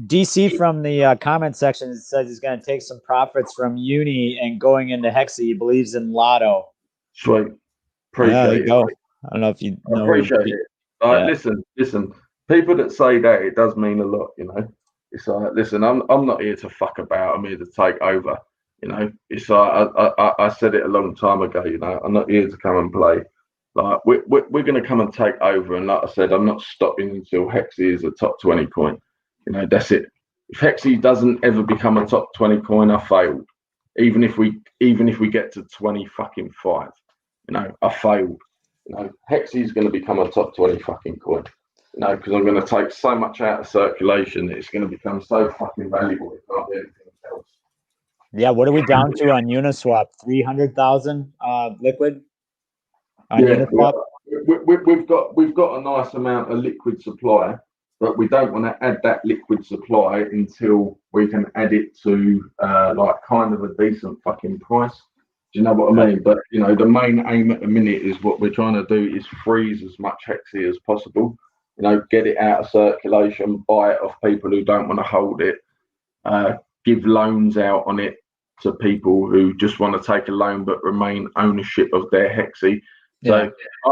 D: DC from the comment section says he's going to take some profits from Uni and going into Hexy. He believes in Lotto.
F: Sweet. Appreciate it.
D: Go. I don't know if you know.
F: Appreciate it. Listen. People that say that, it does mean a lot, you know. It's like, listen, I'm not here to fuck about. I'm here to take over. You know, it's like I said it a long time ago. You know, I'm not here to come and play. Like we're going to come and take over. And like I said, I'm not stopping until Hexy is a top 20 coin. You know, that's it. If Hexy doesn't ever become a top 20 coin, I failed. Even if we get to 20 fucking 5, you know, I failed. You know, Hexy is going to become a top 20 fucking coin. You know, because I'm going to take so much out of circulation, it's going to become so fucking valuable. It can't be anything else.
D: Yeah, what are we down to on Uniswap? 300,000 liquid on Uniswap.
F: We've got a nice amount of liquid supply, but we don't want to add that liquid supply until we can add it to like kind of a decent fucking price. Do you know what I mean? But you know, the main aim at the minute is what we're trying to do is freeze as much Hexy as possible. You know, get it out of circulation, buy it off people who don't want to hold it, give loans out on it to people who just want to take a loan but remain ownership of their Hexy. So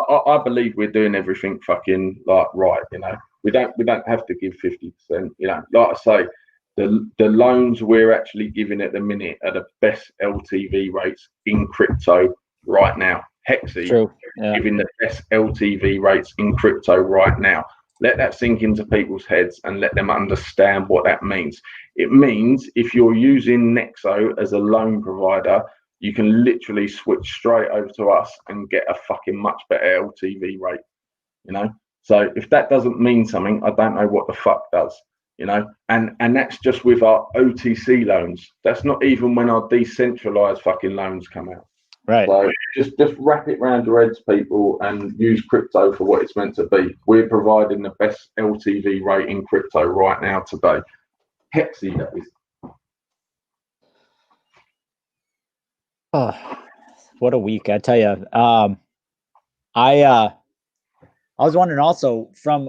F: I believe we're doing everything fucking like right. You know, we don't have to give 50%. You know, like I say, the loans we're actually giving at the minute are the best LTV rates in crypto right now. Hexy giving the best LTV rates in crypto right now. Let that sink into people's heads and let them understand what that means. It means if you're using Nexo as a loan provider, you can literally switch straight over to us and get a fucking much better LTV rate. You know, so if that doesn't mean something, I don't know what the fuck does. You know, and that's just with our OTC loans. That's not even when our decentralized fucking loans come out.
D: Right.
F: So just wrap it around your heads, people, and use crypto for what it's meant to be. We're providing the best LTV rate in crypto right now today. Hexy, that is.
D: Oh, what a week, I tell you. I was wondering also from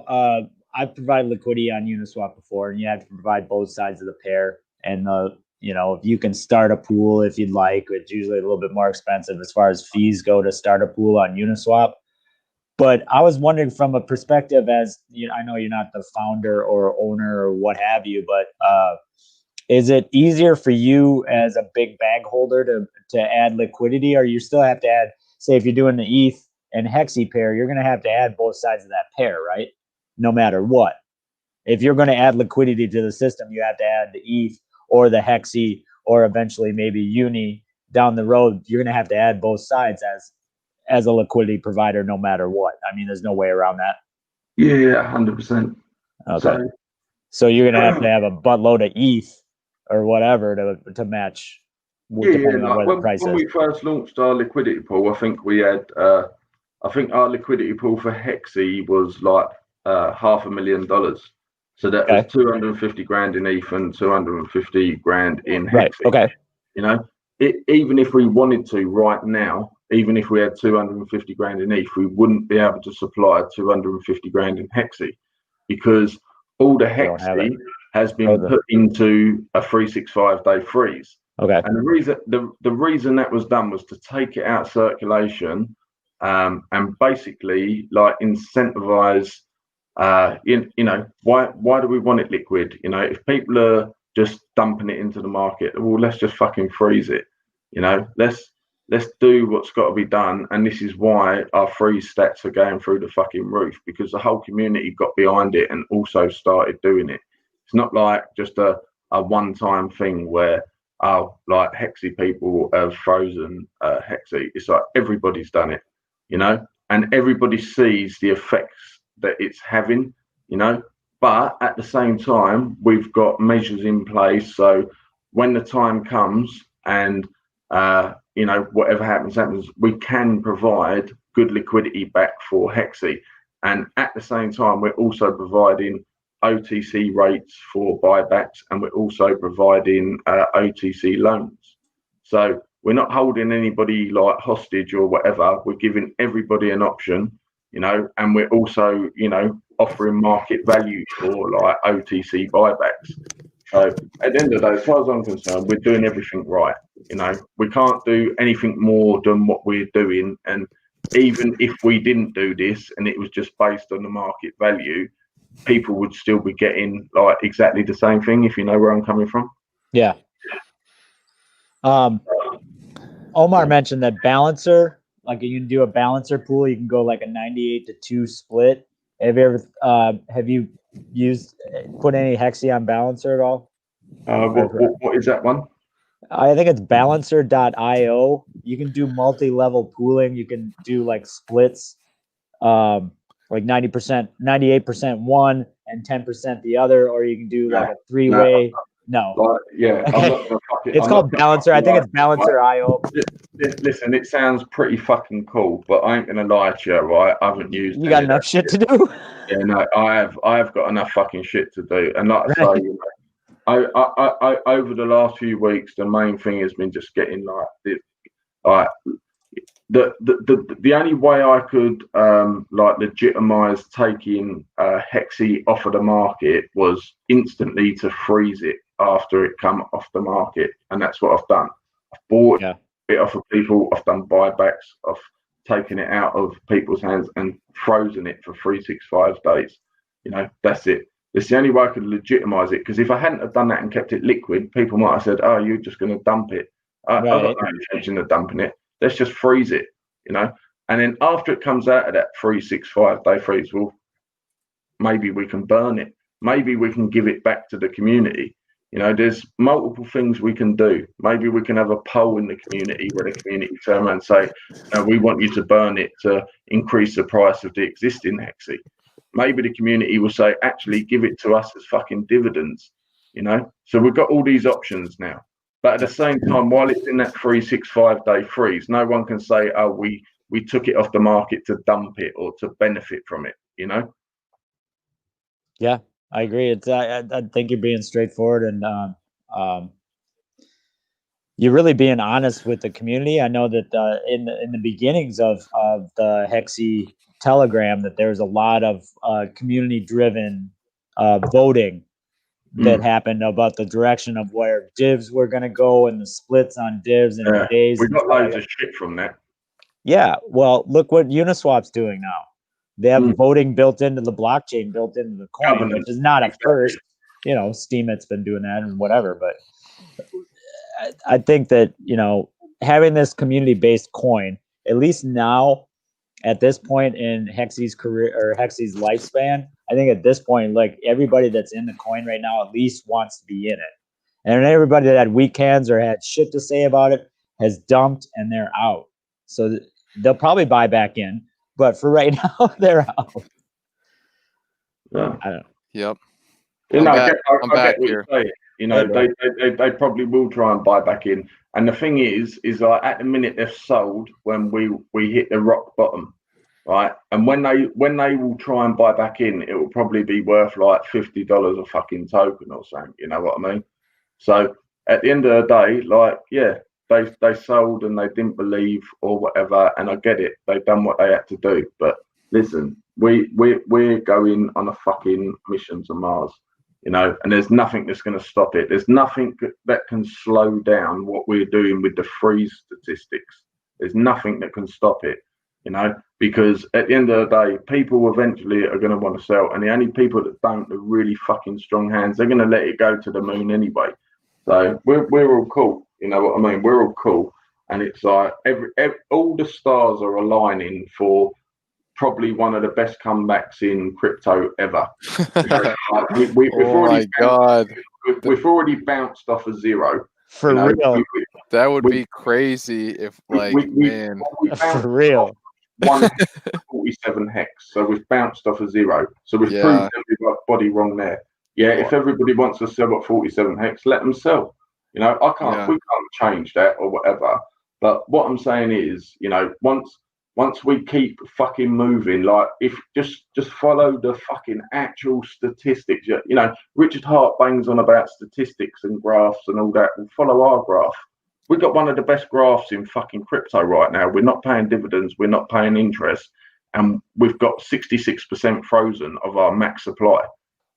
D: I've provided liquidity on Uniswap before, and you have to provide both sides of the pair. And you know, if you can start a pool if you'd like, it's usually a little bit more expensive as far as fees go to start a pool on Uniswap. But I was wondering from a perspective as, you know, I know you're not the founder or owner or what have you, but is it easier for you as a big bag holder to add liquidity, or you still have to add, say if you're doing the ETH and Hexy pair, you're going to have to add both sides of that pair, right? No matter what. if you're going to add liquidity to the system, you have to add the ETH or the HXY or eventually maybe UNI down the road. You're going to have to add both sides as a liquidity provider, no matter what. I mean, there's no way around that.
F: Yeah, 100%.
D: Okay. So you're going to have a buttload of ETH or whatever to match, depending on where the price is.
F: When we first launched our liquidity pool, I think we had, I think our liquidity pool for HXY was like $500,000. So that was 250 grand in ETH and 250 grand in HXY.
D: Right. Okay.
F: You know, even if we wanted to right now, even if we had 250 grand in ETH, we wouldn't be able to supply 250 grand in HXY because all the HXY has been put into a 365-day freeze.
D: Okay.
F: And the reason that was done was to take it out of circulation, and basically like incentivize. You know, why do we want it liquid? You know, if people are just dumping it into the market, well, let's just fucking freeze it. You know, let's do what's got to be done. And this is why our freeze stats are going through the fucking roof, because the whole community got behind it and also started doing it. It's not like just a one-time thing where like HXY people have frozen HXY. It's like everybody's done it, you know, and everybody sees the effects that it's having, you know. But at the same time, we've got measures in place. So when the time comes and you know, whatever happens, we can provide good liquidity back for HXY. And at the same time, we're also providing OTC rates for buybacks, and we're also providing OTC loans. So we're not holding anybody like hostage or whatever. We're giving everybody an option, you know, and we're also, you know, offering market value for like OTC buybacks. So at the end of the day, as far as I'm concerned, we're doing everything right. You know, we can't do anything more than what we're doing. And even if we didn't do this and it was just based on the market value, people would still be getting like exactly the same thing, if you know where I'm coming from.
D: Yeah. Omar mentioned that balancer, like you can do a balancer pool, you can go like a 98-2 split. Have you put any HXY on balancer at all?
F: What is that one?
D: I think it's balancer.io. You can do multi-level pooling. You can do like splits, like 90%, 98% one and 10% the other, or you can do like a three-way. No.
F: Yeah.
D: Okay. It's called Balancer. I think it's Balancer.io.
F: Listen, it sounds pretty fucking cool, but I ain't gonna lie to you, right? I haven't used.
D: You got enough shit to do.
F: Yeah, no, I have got enough fucking shit to do, and like I say, you know, I over the last few weeks, the main thing has been just getting the only way I could like legitimize taking HXY off of the market was instantly to freeze it after it come off the market, and that's what I've done. I've bought it off of people. I've done buybacks. I've taken it out of people's hands and frozen it for 365 days. You know, that's it. It's the only way I could legitimize it, because if I hadn't have done that and kept it liquid, people might have said, "Oh, you're just going to dump it." I've got no intention of dumping it. Let's just freeze it, you know. And then after it comes out of that 365-day freeze, well, maybe we can burn it. Maybe we can give it back to the community. You know, there's multiple things we can do. Maybe we can have a poll in the community where the community turn around and say, "No, we want you to burn it to increase the price of the existing HXY." Maybe the community will say, "Actually, give it to us as fucking dividends." You know, so we've got all these options now. But at the same time, while it's in that 365-day freeze, no one can say, "Oh, we took it off the market to dump it or to benefit from it." You know?
D: Yeah, I agree. It's I think you're being straightforward and you're really being honest with the community. I know that in the beginnings of the HXY Telegram, that there's a lot of community-driven voting that happened about the direction of where divs were going to go and the splits on divs and days.
F: We got loads of shit from that. Yeah,
D: well, look what Uniswap's doing now. They have voting built into the blockchain, built into the coin, which is not at first. You know, Steemit's been doing that and whatever, but I think that, you know, having this community-based coin, at least now, at this point in HXY's career or HXY's lifespan, I think at this point, like everybody that's in the coin right now at least wants to be in it. And everybody that had weak hands or had shit to say about it has dumped and they're out. So they'll probably buy back in, but for right now, they're out.
F: Yeah.
D: I don't know.
B: Yep.
F: You know,
B: I'm
F: I
B: back
F: get what
B: here.
F: you're saying. You know, they probably will try and buy back in. And the thing is like at the minute they've sold when we hit the rock bottom, right? And when they will try and buy back in, it will probably be worth like $50 a fucking token or something. You know what I mean? So at the end of the day, like, yeah, they sold and they didn't believe or whatever, and I get it. They've done what they had to do. But listen, we're going on a fucking mission to Mars. You know, and there's nothing that's going to stop it. There's nothing that can slow down what we're doing with the freeze statistics. There's nothing that can stop it, you know, because at the end of the day, people eventually are going to want to sell. And the only people that don't are really fucking strong hands. They're going to let it go to the moon anyway. So we're all cool. You know what I mean? We're all cool. And it's like all the stars are aligning for probably one of the best comebacks in crypto ever. We've already bounced off a zero.
D: For real.
B: That would be crazy if, like, man.
D: For real.
F: 147 hex. So we've bounced off a zero. So we've proved everybody wrong there. Yeah, if everybody wants to sell at 47 hex, let them sell. You know, we can't change that or whatever. But what I'm saying is, you know, once we keep fucking moving, like if just follow the fucking actual statistics. You know, Richard Hart bangs on about statistics and graphs and all that. We'll follow our graph. We've got one of the best graphs in fucking crypto right now. We're not paying dividends. We're not paying interest. And we've got 66% frozen of our max supply,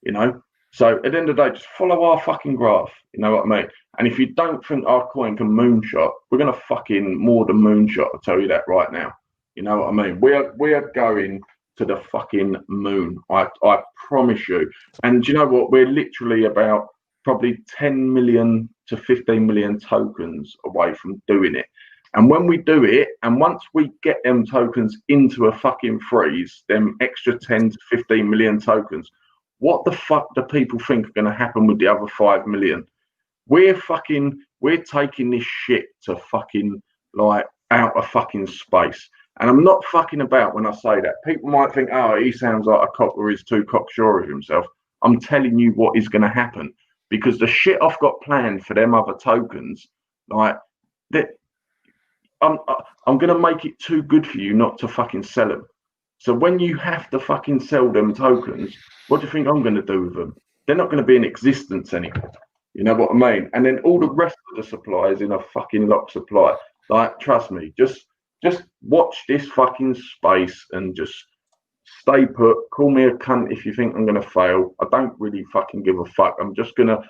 F: you know? So at the end of the day, just follow our fucking graph. You know what I mean? And if you don't think our coin can moonshot, we're going to fucking more than moonshot. I'll tell you that right now. You know what I mean? We are going to the fucking moon. I promise you. And you know what? We're literally about probably 10 million to 15 million tokens away from doing it. And when we do it, and once we get them tokens into a fucking freeze, them extra 10 to 15 million tokens, what the fuck do people think are going to happen with the other 5 million? We're taking this shit to fucking like out of fucking space. And I'm not fucking about when I say that. People might think, oh, he sounds like a cock or he's too cocksure of himself. I'm telling you what is going to happen, because the shit I've got planned for them other tokens, like that, I'm going to make it too good for you not to fucking sell them. So when you have to fucking sell them tokens, what do you think I'm going to do with them? They're not going to be in existence anymore. You know what I mean? And then all the rest of the supply is in a fucking lock supply. Like, trust me, just watch this fucking space and just stay put. Call me a cunt if you think I'm gonna fail. I don't really fucking give a fuck. I'm just gonna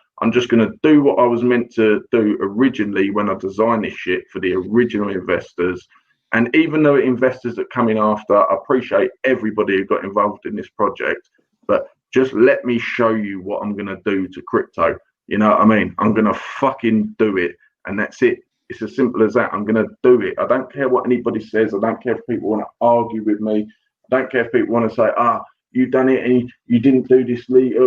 F: do what I was meant to do originally when I designed this shit for the original investors. And even though investors that come in after, I appreciate everybody who got involved in this project, but just let me show you what I'm gonna do to crypto. You know what I mean? I'm gonna fucking do it, and that's it. It's as simple as that. I'm going to do it. I don't care what anybody says. I don't care if people want to argue with me. I don't care if people want to say, you done it and you didn't do this, Lee.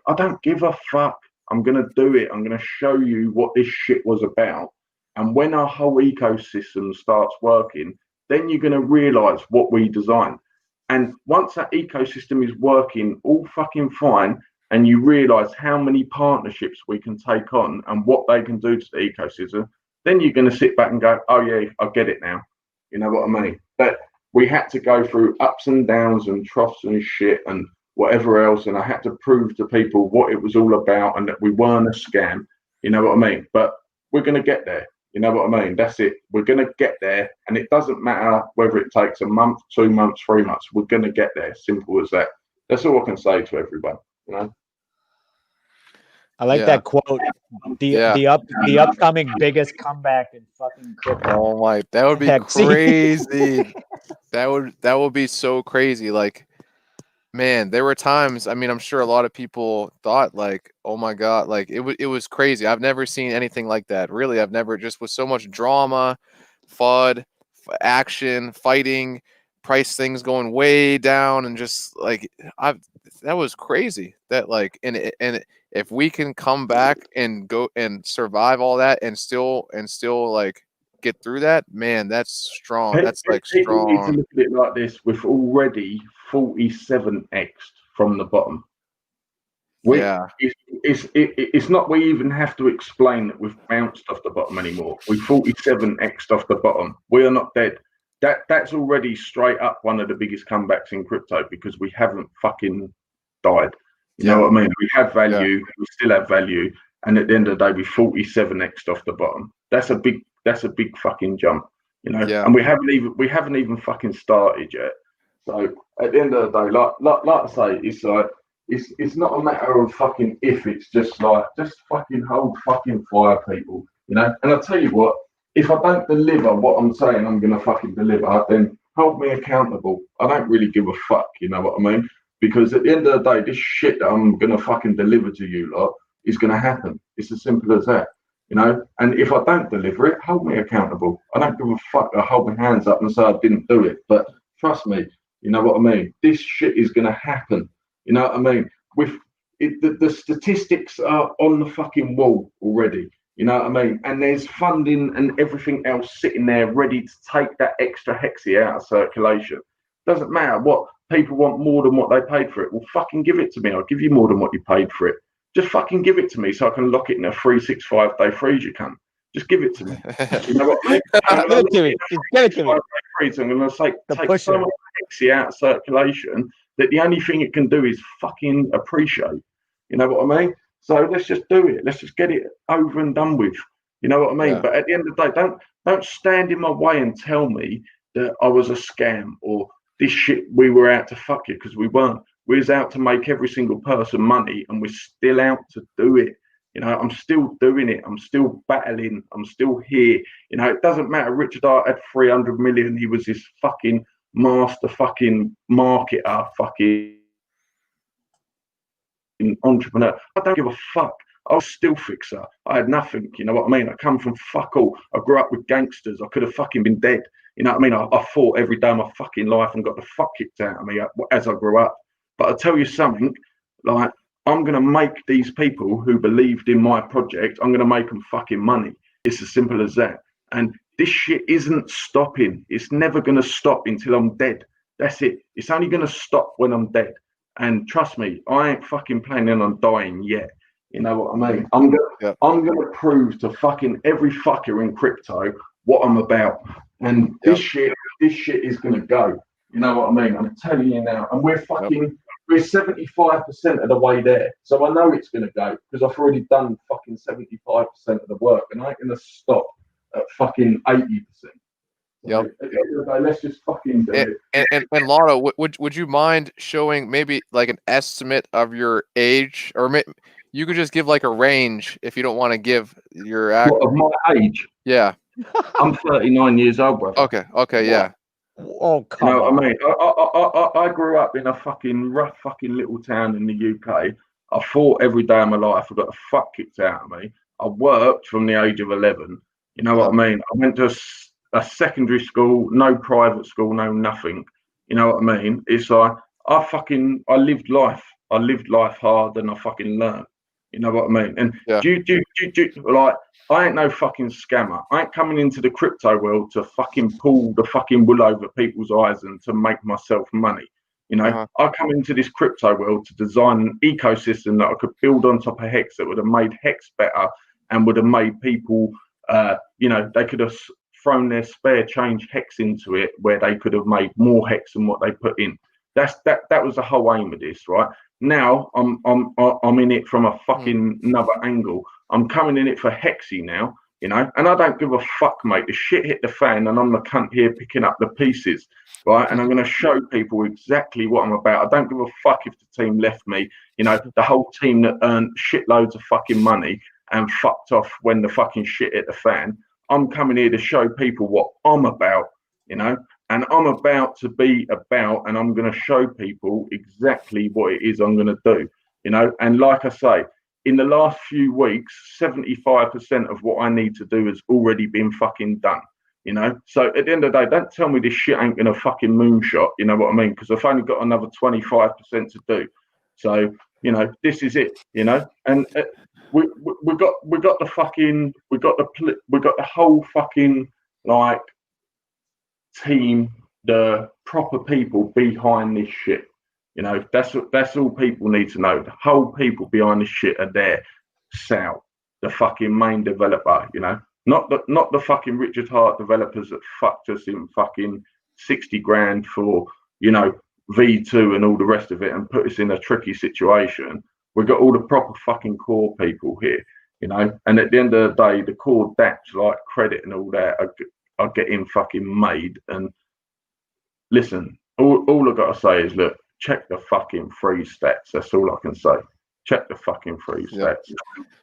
F: I don't give a fuck. I'm going to do it. I'm going to show you what this shit was about. And when our whole ecosystem starts working, then you're going to realize what we designed. And once that ecosystem is working all fucking fine, and you realize how many partnerships we can take on and what they can do to the ecosystem, then you're going to sit back and go, oh yeah, I get it now. You know what I mean? But we had to go through ups and downs and troughs and shit and whatever else. And I had to prove to people what it was all about and that we weren't a scam. You know what I mean? But we're going to get there. You know what I mean? That's it. We're going to get there. And it doesn't matter whether it takes a month, 2 months, 3 months. We're going to get there. Simple as that. That's all I can say to everyone. You know?
D: I like that quote. The upcoming biggest comeback in fucking crypto.
B: Oh my, that would be crazy. that would be so crazy. Like, man, there were times, I mean, I'm sure a lot of people thought like, oh my God, like it was crazy. I've never seen anything like that. Really, I've never, just with so much drama, FUD, action, fighting, price things going way down, and just like that was crazy. That like and if we can come back and go and survive all that and still like get through that, man, that's strong. That's like
F: People need to
B: strong.
F: look at it like this: we've already 47x from the bottom.
B: Yeah.
F: It's not we even have to explain that we've bounced off the bottom anymore. We 47x off the bottom. We are not dead. That's already straight up one of the biggest comebacks in crypto, because we haven't fucking died. You know what I mean? We have value. We still have value. And at the end of the day, we 47x off the bottom. That's a big fucking jump. You know, and we haven't even fucking started yet. So at the end of the day, like I say, it's like it's not a matter of fucking if, it's just like just fucking hold fucking fire, people. You know, and I'll tell you what, if I don't deliver what I'm saying I'm gonna fucking deliver, then hold me accountable. I don't really give a fuck, you know what I mean? Because at the end of the day, this shit that I'm gonna fucking deliver to you lot is gonna happen. It's as simple as that. You know, and if I don't deliver it, hold me accountable. I don't give a fuck. I hold my hands up and say I didn't do it. But trust me, you know what I mean? This shit is gonna happen. You know what I mean? The statistics are on the fucking wall already. You know what I mean? And there's funding and everything else sitting there ready to take that extra hexy out of circulation. Doesn't matter what people want more than what they paid for it. Well, fucking give it to me. I'll give you more than what you paid for it. Just fucking give it to me so I can lock it in a 365-day freeze, you can. Just give it to me. You know what I mean?
D: Give it to me. Just give it to me.
F: Freeze, I'm going to take so much hexy out of circulation that the only thing it can do is fucking appreciate. You know what I mean? So let's just do it. Let's just get it over and done with. You know what I mean? But at the end of the day, don't stand in my way and tell me that I was a scam or this shit, we were out to fuck you, because we weren't. We was out to make every single person money, and we're still out to do it. You know, I'm still doing it. I'm still battling. I'm still here. You know, it doesn't matter. Richard Art had 300 million. He was this fucking master fucking marketer, fucking entrepreneur. I don't give a fuck. I was still fixer. I had nothing. You know what I mean? I come from fuck all. I grew up with gangsters. I could have fucking been dead. You know what I mean? I fought every day of my fucking life and got the fuck kicked out of me as I grew up. But I'll tell you something, like, I'm going to make these people who believed in my project, I'm going to make them fucking money. It's as simple as that. And this shit isn't stopping. It's never going to stop until I'm dead. That's it. It's only going to stop when I'm dead. And trust me, I ain't fucking planning on dying yet. You know what I mean? I'm gonna prove to fucking every fucker in crypto what I'm about. And this shit is going to go. You know what I mean? I'm telling you now. And we're 75% of the way there. So I know it's going to go, because I've already done fucking 75% of the work, and I ain't going to stop at fucking 80%.
B: Yep.
F: At the end of the day, let's just fucking do it.
B: And Lotto, would you mind showing maybe like an estimate of your age, or you could just give like a range if you don't want to give your
F: What, of my age?
B: Yeah.
F: I'm 39 years old, brother.
B: Okay, yeah.
D: Oh, come on.
F: You know what I mean? I grew up in a fucking rough fucking little town in the UK. I fought every day of my life. I got the fuck kicked out of me. I worked from the age of 11. You know what I mean? I went to a secondary school, no private school, no nothing. You know what I mean? It's like, I lived life. I lived life hard, and I fucking learned. You know what I mean? And like, I ain't no fucking scammer. I ain't coming into the crypto world to fucking pull the fucking wool over people's eyes and to make myself money. You know, I come into this crypto world to design an ecosystem that I could build on top of Hex that would have made Hex better and would have made people, you know, they could have thrown their spare change Hex into it, where they could have made more Hex than what they put in. That was the whole aim of this, right? Now I'm in it from a fucking another angle. I'm coming in it for Hexy now, you know, and I don't give a fuck, mate. The shit hit the fan, and I'm the cunt here picking up the pieces, right? And I'm going to show people exactly what I'm about. I don't give a fuck if the team left me, you know, the whole team that earned shitloads of fucking money and fucked off when the fucking shit hit the fan. I'm coming here to show people what I'm about, you know, and I'm about to be about, and I'm going to show people exactly what it is I'm going to do, you know. And like I say, in the last few weeks, 75% of what I need to do has already been fucking done. you know. So at the end of the day, don't tell me this shit ain't gonna fucking moonshot. You know what I mean? Because I've only got another 25% to do. So you know, this is it. You know, and we got the whole fucking like team, the proper people behind this shit. You know, that's all people need to know. The whole people behind this shit are there. Sal, the fucking main developer, you know, not the fucking Richard Hart developers that fucked us in fucking 60 grand for, you know, V2 and all the rest of it and put us in a tricky situation. We've got all the proper fucking core people here, you know, and at the end of the day, the core dApps like credit and all that are getting fucking made. And listen, all I've got to say is, look, check the fucking free stats. That's all I can say. Check the fucking free stats.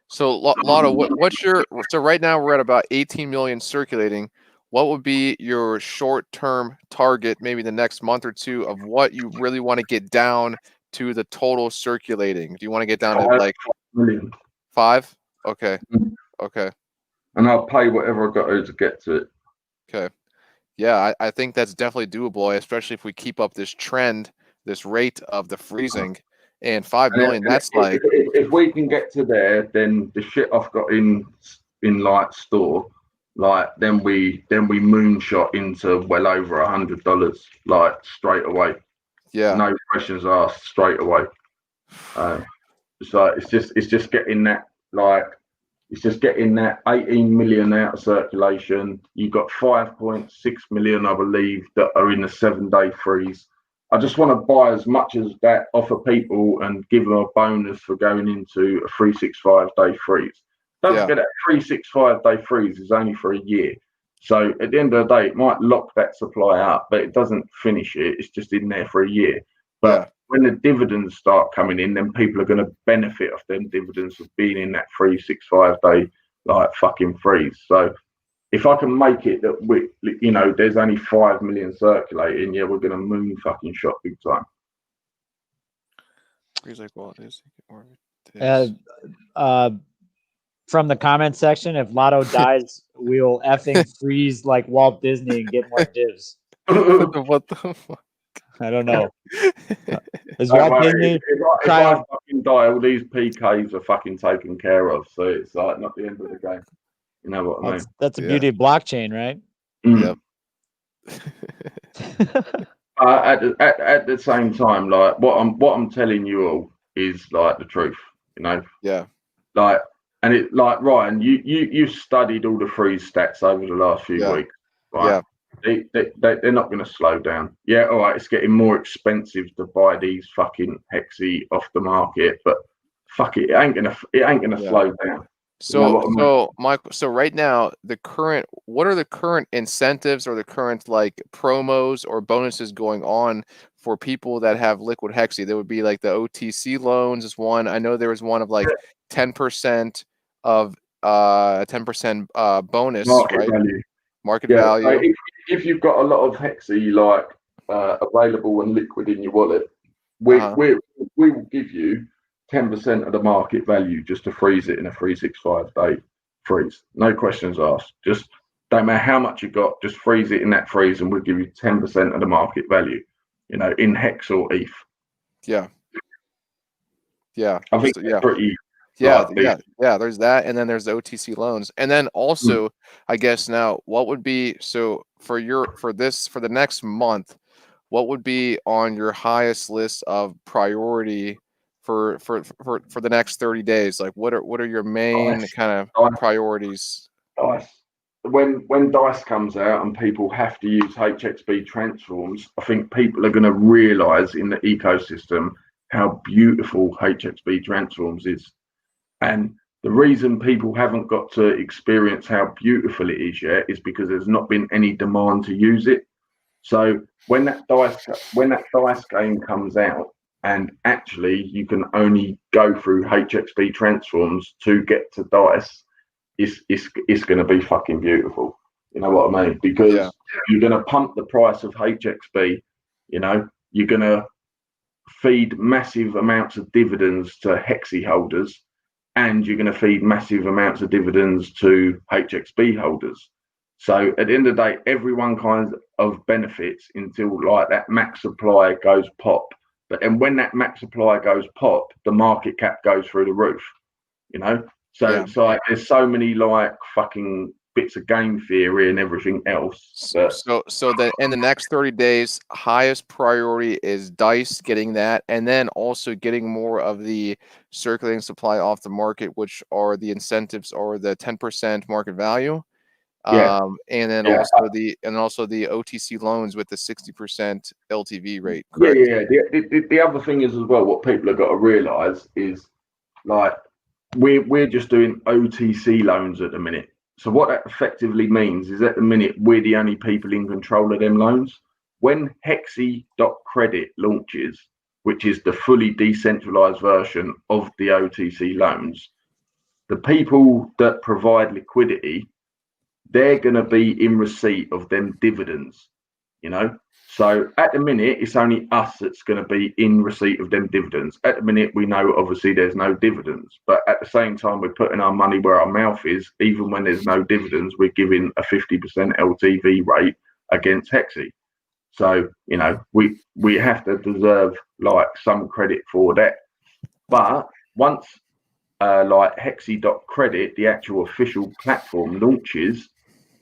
B: So Lotto, what's your, so right now we're at about 18 million circulating. What would be your short-term target, maybe the next month or two, of what you really want to get down to the total circulating? Do you want to get down to like
F: 5 million?
B: 5? Okay. Okay.
F: And I'll pay whatever I got to get to it.
B: Okay. Yeah, I think that's definitely doable, especially if we keep up this trend, this rate of the freezing. And 5 million, that's like,
F: if we can get to there, then the shit I've got in like store, like then we moonshot into well over $100, like straight away.
B: Yeah.
F: No questions asked, straight away. So it's just getting that, like, it's just getting that 18 million out of circulation. You've got 5.6 million, I believe, that are in a 7-day freeze. I just want to buy as much as that off of people and give them a bonus for going into a 365-day freeze. Don't forget that 365-day freeze is only for a year. So at the end of the day, it might lock that supply up, but it doesn't finish it. It's just in there for a year. But when the dividends start coming in, then people are going to benefit off them dividends of being in that 365-day like fucking freeze. So if I can make it that we, you know, there's only 5 million circulating, yeah, we're going to moon fucking shot big time.
D: From the comment section, if Lotto dies, we'll effing freeze like Walt Disney and get more divs.
B: What the fuck?
D: I don't know. Is
F: Walt
D: Walt Disney?
F: If I fucking die, all these PKs are fucking taken care of. So it's like not the end of the game. You know what I mean?
D: That's the beauty of blockchain, right?
F: Yep. At the same time, like what I'm telling you all is like the truth. You know?
B: Yeah.
F: Like, and it, like, Ryan, you've studied all the freeze stats over the last few weeks, right? Yeah. They're not going to slow down. Yeah, all right, it's getting more expensive to buy these fucking hexy off the market, but fuck it, it ain't gonna slow down.
B: So Michael, so right now, what are the current incentives or the current like promos or bonuses going on for people that have liquid hexy? There would be like the OTC loans is one. I know there was one of like 10% of 10% bonus,
F: market
B: right?
F: Value.
B: Market value.
F: If you've got a lot of hexy like available and liquid in your wallet, we will give you 10% of the market value just to freeze it in a 365-day freeze. No questions asked. Just don't matter how much you got, just freeze it in that freeze and we'll give you 10% of the market value, you know, in hex or ETH.
B: Yeah. Yeah.
F: I think it's pretty.
B: Yeah, there's that, and then there's the OTC loans, and then also I guess now what would be, so for the next month, what would be on your highest list of priority for the next 30 days? Like what are your main kind of priorities?
F: DICE. When DICE comes out and people have to use HXB transforms, I think people are going to realize in the ecosystem how beautiful HXB transforms is. And the reason people haven't got to experience how beautiful it is yet is because there's not been any demand to use it. So when that DICE game comes out, and actually you can only go through HXB transforms to get to DICE, it's going to be fucking beautiful. You know what I mean? Because you're going to pump the price of HXB. You know, you're going to feed massive amounts of dividends to hexy holders, and you're going to feed massive amounts of dividends to HXB holders. So at the end of the day, everyone kind of benefits until like that max supply goes pop. But then when that max supply goes pop, the market cap goes through the roof, you know? So it's like there's so many like fucking bits of game theory and everything else. But
B: So that in the next 30 days, highest priority is DICE getting that, and then also getting more of the circulating supply off the market, which are the incentives or the 10% market value. And then also the OTC loans with the 60% LTV rate. Correct?
F: The other thing is as well, what people have got to realize is like we're just doing OTC loans at the minute. So what that effectively means is at the minute we're the only people in control of them loans. When HXY.credit launches, which is the fully decentralized version of the OTC loans, the people that provide liquidity, they're going to be in receipt of them dividends, you know? So at the minute, it's only us that's going to be in receipt of them dividends. At the minute, we know obviously there's no dividends, but at the same time, we're putting our money where our mouth is. Even when there's no dividends, we're giving a 50% LTV rate against HXY. So, you know, we have to deserve like some credit for that. But once like HXY.credit, the actual official platform launches,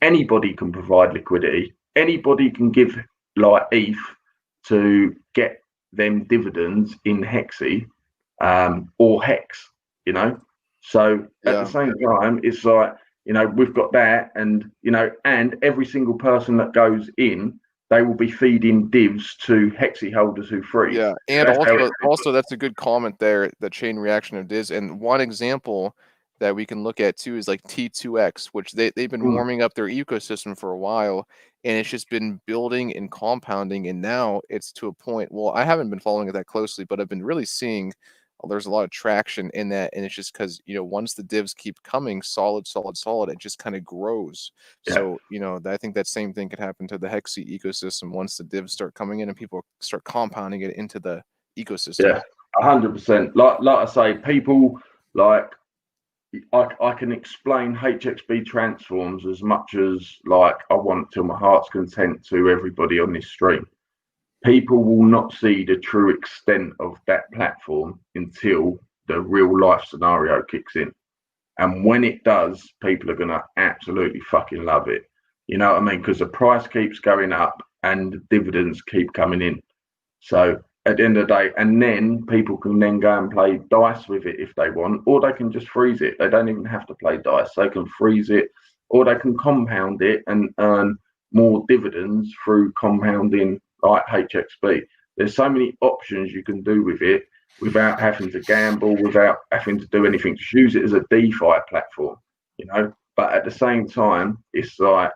F: anybody can provide liquidity. Anybody can give like ETH to get them dividends in HXY or HEX, you know. So at the same time, it's like, you know, we've got that, and you know, and every single person that goes in, they will be feeding divs to HXY holders who freeze.
B: Yeah, and also that's a good comment there, the chain reaction of divs. And one example that we can look at too is like T2X, which they've been warming up their ecosystem for a while, and it's just been building and compounding, and now it's to a point, well, I haven't been following it that closely, but I've been really seeing there's a lot of traction in that, and it's just because, you know, once the divs keep coming solid, it just kind of grows. So, you know, I think that same thing could happen to the HXY ecosystem once the divs start coming in and people start compounding it into the ecosystem.
F: Yeah, 100%. Like I say, people like, I can explain HXB transforms as much as like I want till my heart's content to everybody on this stream. People will not see the true extent of that platform until the real life scenario kicks in. And when it does, people are going to absolutely fucking love it. You know what I mean? Because the price keeps going up and the dividends keep coming in. So at the end of the day, and then people can then go and play dice with it if they want, or they can just freeze it. They don't even have to play dice. They can freeze it, or they can compound it and earn more dividends through compounding like HXB. There's so many options you can do with it without having to gamble, without having to do anything. Just use it as a DeFi platform, you know. But at the same time, it's like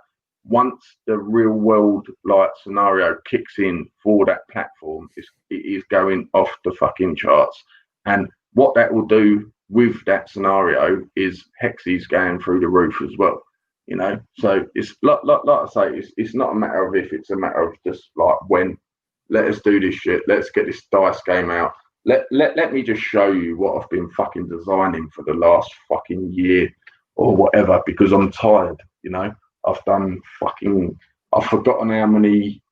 F: once the real world like scenario kicks in for that platform, it is going off the fucking charts. And what that will do with that scenario is HXY's going through the roof as well. You know, so it's like I say, it's not a matter of if, it's a matter of just like when. Let us do this shit. Let's get this dice game out. Let me just show you what I've been fucking designing for the last fucking year or whatever, because I'm tired. You know, I've forgotten how many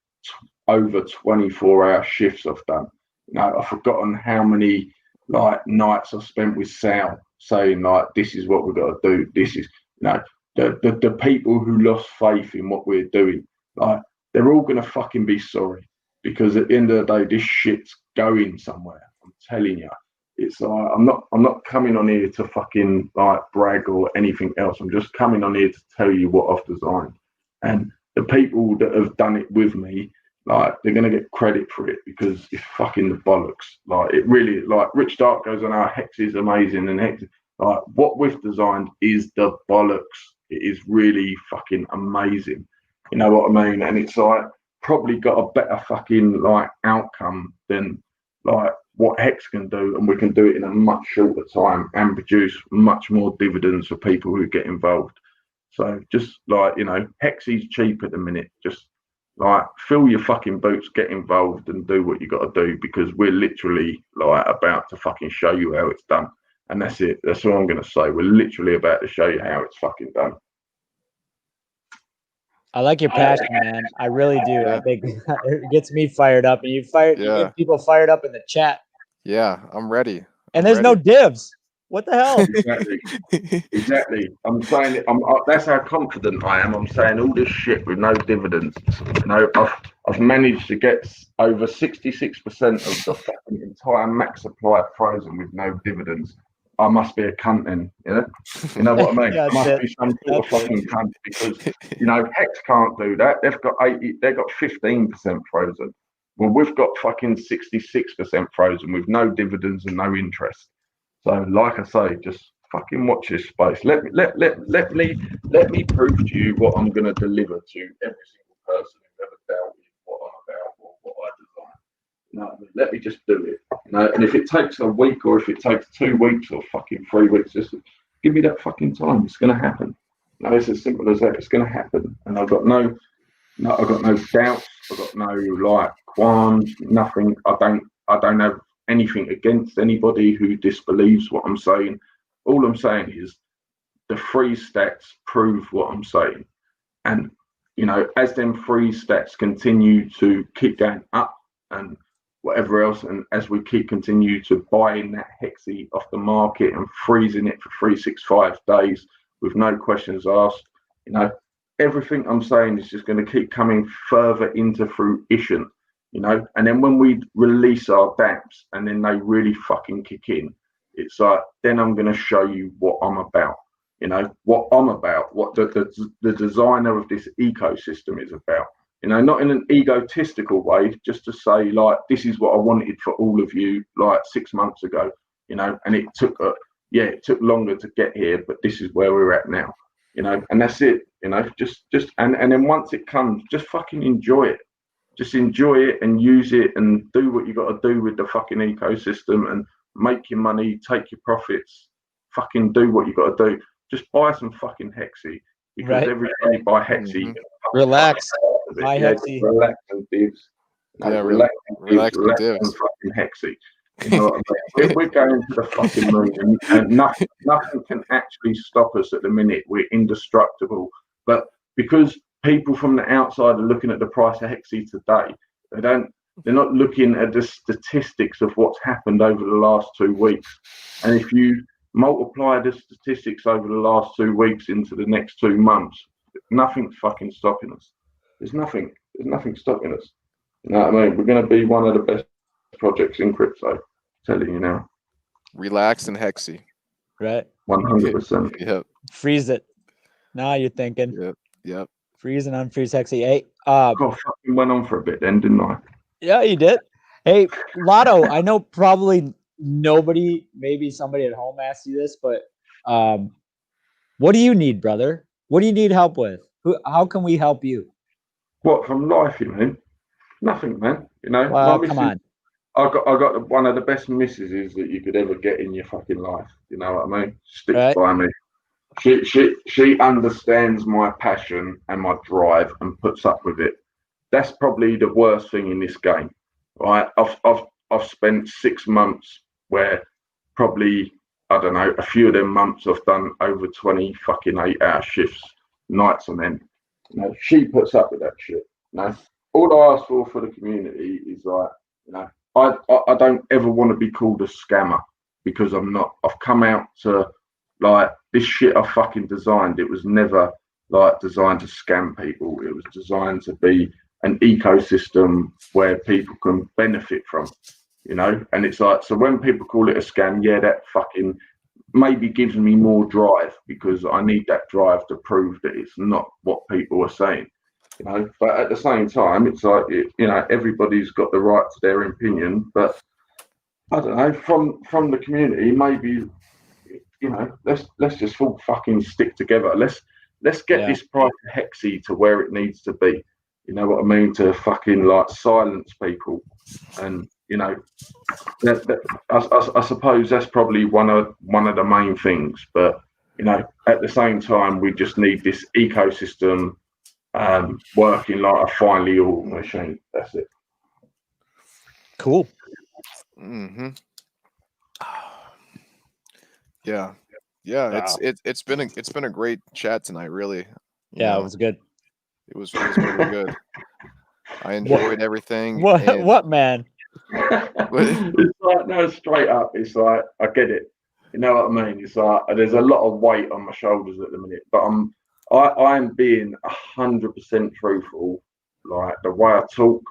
F: over 24-hour shifts I've done. You know, I've forgotten how many like nights I've spent with Sal saying like, this is what we've got to do. This is, you know. The people who lost faith in what we're doing, like, they're all gonna fucking be sorry, because at the end of the day, this shit's going somewhere. I'm telling you, it's like I'm not coming on here to fucking like brag or anything else. I'm just coming on here to tell you what I've designed, and the people that have done it with me, like, they're gonna get credit for it because it's fucking the bollocks. Like, it really, like, Rich Dark goes on, our HEX is amazing, and HEX, like, what we've designed is the bollocks. It is really fucking amazing. You know what I mean? And it's like probably got a better fucking like outcome than like what Hex can do, and we can do it in a much shorter time and produce much more dividends for people who get involved. So just like, you know, Hex is cheap at the minute. Just like fill your fucking boots, get involved and do what you got to do, because we're literally like about to fucking show you how it's done. And that's it. That's all I'm going to say. We're literally about to show you how it's fucking done.
D: I like your passion, man. I really do.
B: Yeah.
D: I think it gets me fired up, and you get people fired up in the chat.
B: Yeah, I'm ready.
D: And there's no divs. What the hell?
F: Exactly. I'm saying it. That's how confident I am. I'm saying all this shit with no dividends. You know, I've managed to get over 66% of the fucking entire max supply frozen with no dividends. I must be a cunt then, you know what I mean?
D: Yeah,
F: I must be some sort of fucking cunt because Hex can't do that. They've got 15% frozen. Well, we've got fucking 66% frozen with no dividends and no interest. So, like I say, just fucking watch this space. Let me prove to you what I'm going to deliver to every single person who ever doubted what I'm about or what I design. Let me just do it. And if it takes a week or if it takes 2 weeks or fucking 3 weeks, just give me that fucking time. It's going to happen. It's as simple as that. It's going to happen. And I've got no doubts. I've got no qualms. Nothing. I don't have anything against anybody who disbelieves what I'm saying. All I'm saying is the freeze stats prove what I'm saying. And, as them freeze stats continue to keep going up and whatever else, and as we continue to buy in that Hexy off the market and freezing it for 365 days with no questions asked, everything I'm saying is just going to keep coming further into fruition. And then when we release our dApps and then they really fucking kick in, it's like, then I'm going to show you what I'm about, what I'm about, what the designer of this ecosystem is about, not in an egotistical way, just to say, this is what I wanted for all of you, 6 months ago, and it took, it took longer to get here, but this is where we're at now, and that's it, and then once it comes, just fucking enjoy it. Just enjoy it and use it and do what you got to do with the fucking ecosystem and make your money, take your profits, fucking do what you got to do. Just buy some fucking Hexy because every time you buy Hexy,
D: relax. Buy Hexy.
F: Relax and divs. Relax and fucking Hexy. You know what I mean? We're going to the fucking moon and nothing can actually stop us at the minute. We're indestructible. But because people from the outside are looking at the price of Hexy today, they're not looking at the statistics of what's happened over the last 2 weeks. And if you multiply the statistics over the last 2 weeks into the next 2 months, nothing's fucking stopping us. There's nothing stopping us. You know what I mean? We're going to be one of the best projects in crypto. I'm telling you now.
B: Relax and Hexy.
D: Right.
F: 100%.
B: Yep.
D: Freeze it. Now you're thinking.
B: Yep.
D: Freeze and unfreeze Hexy. Hey,
F: fucking went on for a bit then, didn't I?
D: Yeah, you did. Hey, Lotto, I know probably nobody, maybe somebody at home asked you this, but what do you need, brother? What do you need help with? How can we help you?
F: What, from life, you mean? Nothing, man.
D: Well, come on.
F: I got one of the best missuses that you could ever get in your fucking life. You know what I mean? Sticks by me. She understands my passion and my drive and puts up with it. That's probably the worst thing in this game, right? I've spent 6 months where probably, I don't know, a few of them months I've done over 20 fucking 8-hour shifts, nights on end. She puts up with that shit. All I ask for the community is I don't ever want to be called a scammer because I'm not. I've come out to this shit I fucking designed. It was never designed to scam people. It was designed to be an ecosystem where people can benefit from, and it's so when people call it a scam, that fucking maybe gives me more drive because I need that drive to prove that it's not what people are saying, but at the same time, it's everybody's got the right to their opinion, but I don't know, from the community, maybe, let's just all fucking stick together. Let's get this price of Hexy to where it needs to be. You know what I mean? To fucking silence people, and I suppose that's probably one of the main things. But at the same time, we just need this ecosystem working like a finely oiled machine. That's it.
D: Cool.
B: Mm-hmm. Yeah. Wow. It's been a great chat tonight, really.
D: Yeah, it was good.
B: It was pretty good. I enjoyed everything.
D: What man?
F: It's like, no, straight up. It's like, I get it. You know what I mean? It's like there's a lot of weight on my shoulders at the minute, but I'm being 100% truthful. Like the way I talk,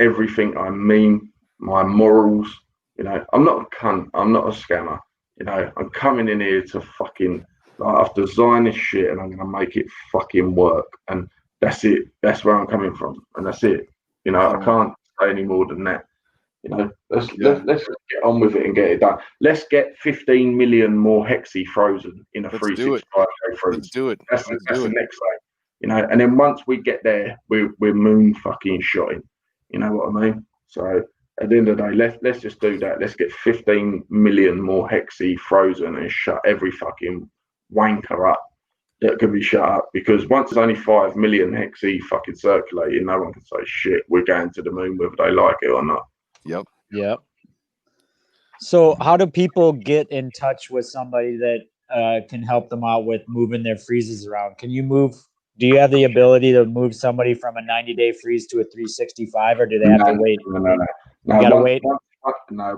F: everything I mean, my morals. You know, I'm not a cunt. I'm not a scammer. You know, I'm coming in here to fucking, like, I've designed this shit and I'm gonna make it fucking work. And that's it. That's where I'm coming from, and that's it. You know, I can't say any more than that. You know, let's get on with it and get it done. Let's get 15 million more hexi frozen in a 365-day freeze.
B: Let's do it.
F: That's the next thing. You know, and then once we get there, we're moon fucking shotting. You know what I mean? So at the end of the day, let's just do that. Let's get 15 million more hexi frozen and shut every fucking wanker up that could be shut up. Because once there's only 5 million hexi fucking circulating, no one can say shit. We're going to the moon whether they like it or not.
B: Yep.
D: So how do people get in touch with somebody that can help them out with moving their freezes around? Can you move? Do you have the ability to move somebody from a 90-day freeze to a 365, or do they have to wait?
F: No.
D: You gotta wait.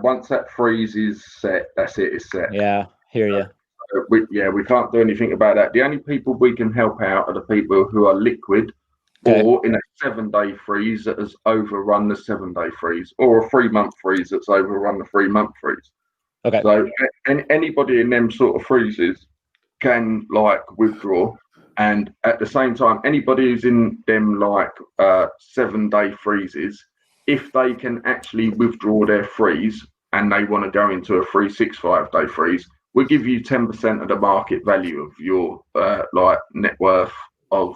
F: Once that freeze is set, that's it. It's set.
D: Yeah, hear you.
F: We can't do anything about that. The only people we can help out are the people who are liquid, or in a 7-day freeze that has overrun the 7-day freeze, or a 3-month freeze that's overrun the 3-month freeze.
D: Okay.
F: So anybody in them sort of freezes can like withdraw, and at the same time, anybody who's in them like 7-day freezes, if they can actually withdraw their freeze and they want to go into a 365-day freeze, we give you 10% of the market value of your like net worth of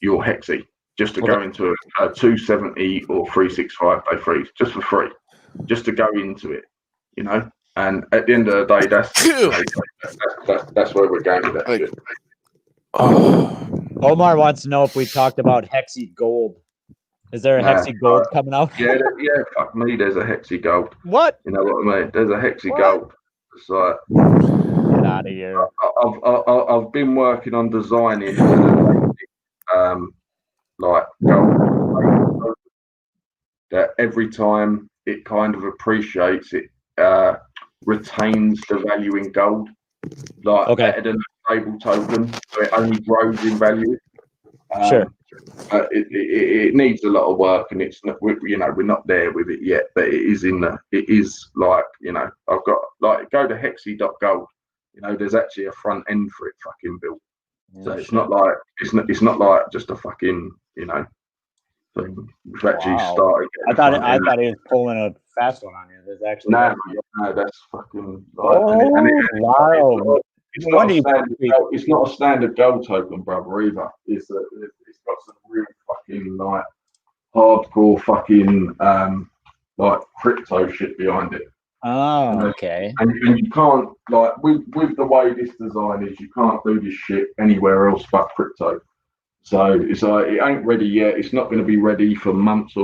F: your hexi, just to go into a 270 or 365-day freeze, just for free, just to go into it, you know. And at the end of the day, that's where we're going with that shit.
D: Omar wants to know if we talked about hexi gold. Is there a hexi gold coming out?
F: Yeah, fuck me, there's a hexi gold.
D: What?
F: You know what I mean? There's a hexi gold. It's like,
D: get out of here.
F: I've been working on designing like gold that every time it kind of appreciates, it retains the value in gold, like better than a stable token, so it only grows in value.
D: Sure.
F: It needs a lot of work, and it's not, we're not there with it yet, but it is like, you know, I've got, like, go to hexi.gold, you know, there's actually a front end for it fucking built. So it's not like like just a fucking, you know, thing. We've actually started.
D: I thought he was pulling a fast one on you. There's actually
F: no, that's fucking like, it's not a standard gold token, brother, either. It's got some real fucking like hardcore fucking like crypto shit behind it.
D: Oh, okay.
F: And you can't, like, with the way this design is, you can't do this shit anywhere else but crypto. So it's like, it ain't ready yet. It's not going to be ready for months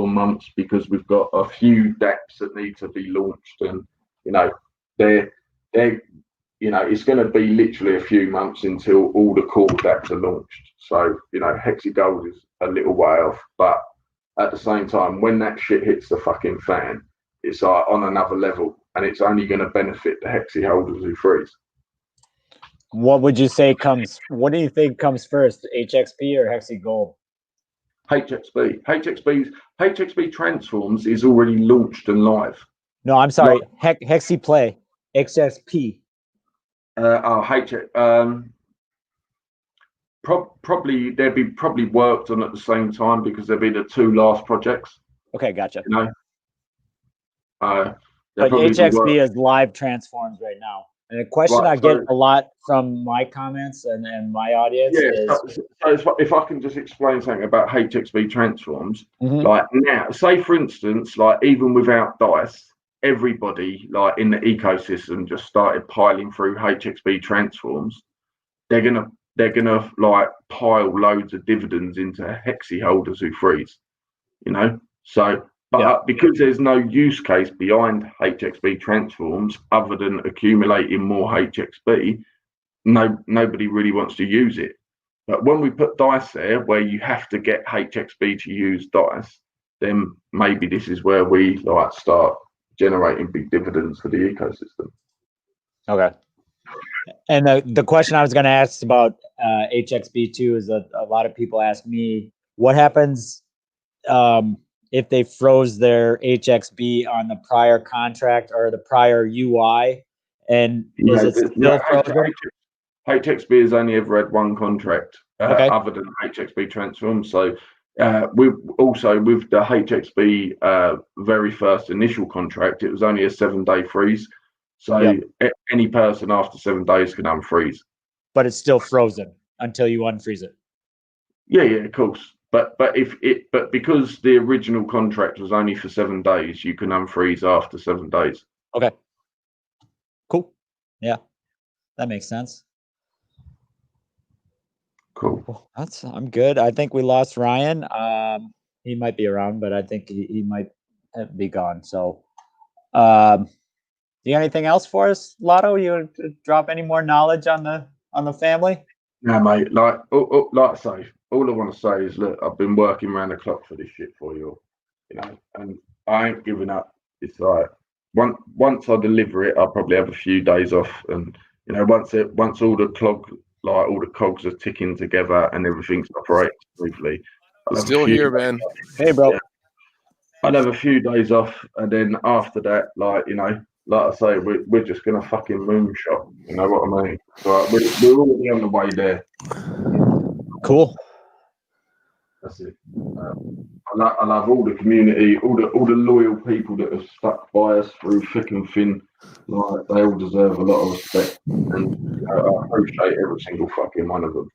F: because we've got a few dApps that need to be launched, and you know, they're you know, it's going to be literally a few months until all the core dApps are launched. So, you know, hexi gold is a little way off, but at the same time, when that shit hits the fucking fan, it's like on another level, and it's only going to benefit the hexi holders who freeze.
D: What would you say what do you think comes first, HXP or hexi gold?
F: HXP transforms is already launched and live.
D: No, I'm sorry. Hexi play, XSP.
F: Probably they'll be worked on at the same time, because they'll be the two last projects.
D: Okay, gotcha.
F: You know,
D: but HXP is live transforms right now. And a question I get a lot from my comments and my audience is...
F: So if I can just explain something about HXP transforms, like now, say for instance, like even without DICE, everybody like in the ecosystem just started piling through HXP transforms, they're gonna like pile loads of dividends into hexi holders who freeze, you know. So because there's no use case behind HXP transforms other than accumulating more HXP, nobody really wants to use it. But when we put dice there, where you have to get HXB to use dice, then maybe this is where we like start generating big dividends for the ecosystem.
D: Okay. And the question I was going to ask about HXB2 is that a lot of people ask me, what happens if they froze their HXB on the prior contract or the prior UI? And is it still frozen?
F: HXB has only ever had one contract other than HXB Transform. So we also, with the HXB very first initial contract, it was only a 7-day freeze. So any person after 7 days can unfreeze. But it's still frozen until you unfreeze it. Yeah, of course. But because the original contract was only for 7 days, you can unfreeze after 7 days. Okay. Cool. Yeah, that makes sense. Cool. Well, I'm good. I think we lost Ryan. He might be around, but I think he might be gone. So, you got anything else for us, Lotto? You drop any more knowledge on the family? No, mate. Like I say, all I want to say is, look, I've been working around the clock for this shit for you, and I ain't giving up. It's like once I deliver it, I'll probably have a few days off, and once all the cogs are ticking together and everything's operating smoothly.
B: Still here, man.
D: Hey, bro.
F: Yeah, I'll have a few days off, and then after that, like I say, we're just gonna fucking moonshot. You know what I mean? Like, we're already on the way there.
D: Cool.
F: That's it. I love all the community, all the loyal people that have stuck by us through thick and thin. Like, they all deserve a lot of respect, and I appreciate every single fucking one of them.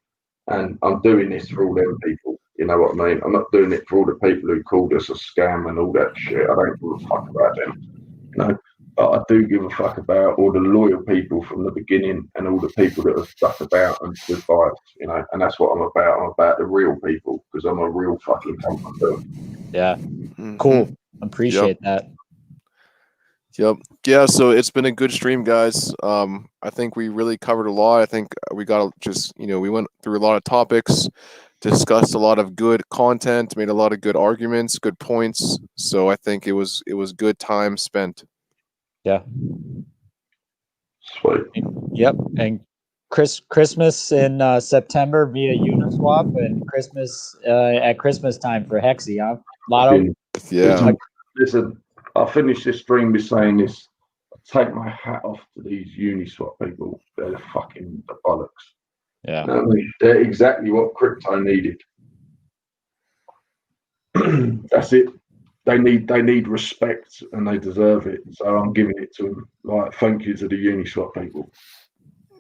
F: And I'm doing this for all them people. You know what I mean? I'm not doing it for all the people who called us a scam and all that shit. I don't give a fuck about them. But I do give a fuck about all the loyal people from the beginning and all the people that have stuck about and stood by us, and that's what I'm about. I'm about the real people, because I'm a real fucking company.
D: Yeah. Cool. Appreciate that.
B: Yep. Yeah, so it's been a good stream, guys. I think we really covered a lot. I think we got we went through a lot of topics, discussed a lot of good content, made a lot of good arguments, good points. So I think it was good time spent.
D: Yeah.
F: Sweet.
D: Yep. And Christmas in September via Uniswap, and Christmas at Christmas time for Hexy, huh? Lotto?
B: Yeah.
F: Listen, I'll finish this stream with saying this. I take my hat off to these Uniswap people. They're fucking the bollocks.
D: Yeah.
F: They're exactly what crypto needed. That's it. They need respect, and they deserve it. So I'm giving it to them. Like, thank you to the Uniswap people.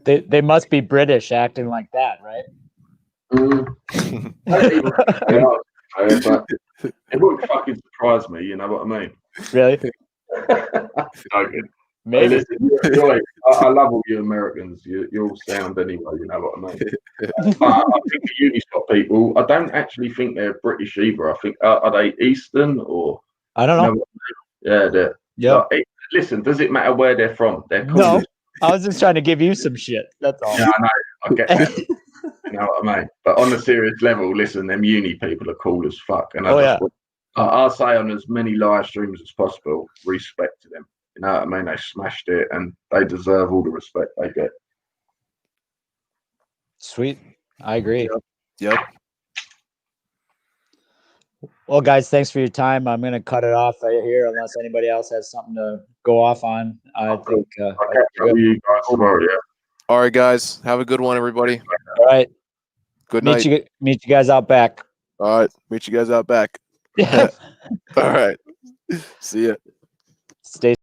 D: They must be British acting like that, right?
F: But it wouldn't fucking surprise me. You know what I mean?
D: Really?
F: Okay.
D: Maybe.
F: Hey, listen, I love all you Americans. You're all sound anyway. You know what I mean? I think the Uniswap people, I don't actually think they're British either. I think are they Eastern or?
D: I don't know.
F: Yeah, they're.
D: Yeah.
F: Like, listen, does it matter where they're from? They're cool.
D: No, I was just trying to give you some shit. That's all.
F: Yeah, I know. I get that. You know what I mean? But on a serious level, listen, them uni people are cool as fuck, and I'll say on as many live streams as possible, respect to them. You know what I mean? They smashed it, and they deserve all the respect they get.
D: Sweet. I agree.
B: Yep.
D: Well, guys, thanks for your time. I'm going to cut it off right here unless anybody else has something to go off on. I think.
F: I'll catch up with you guys tomorrow, yeah.
B: All right, guys. Have a good one, everybody.
D: All right.
B: Good night.
D: Meet you guys out back.
B: All right. Meet you guys out back. All right. See ya.
D: Stay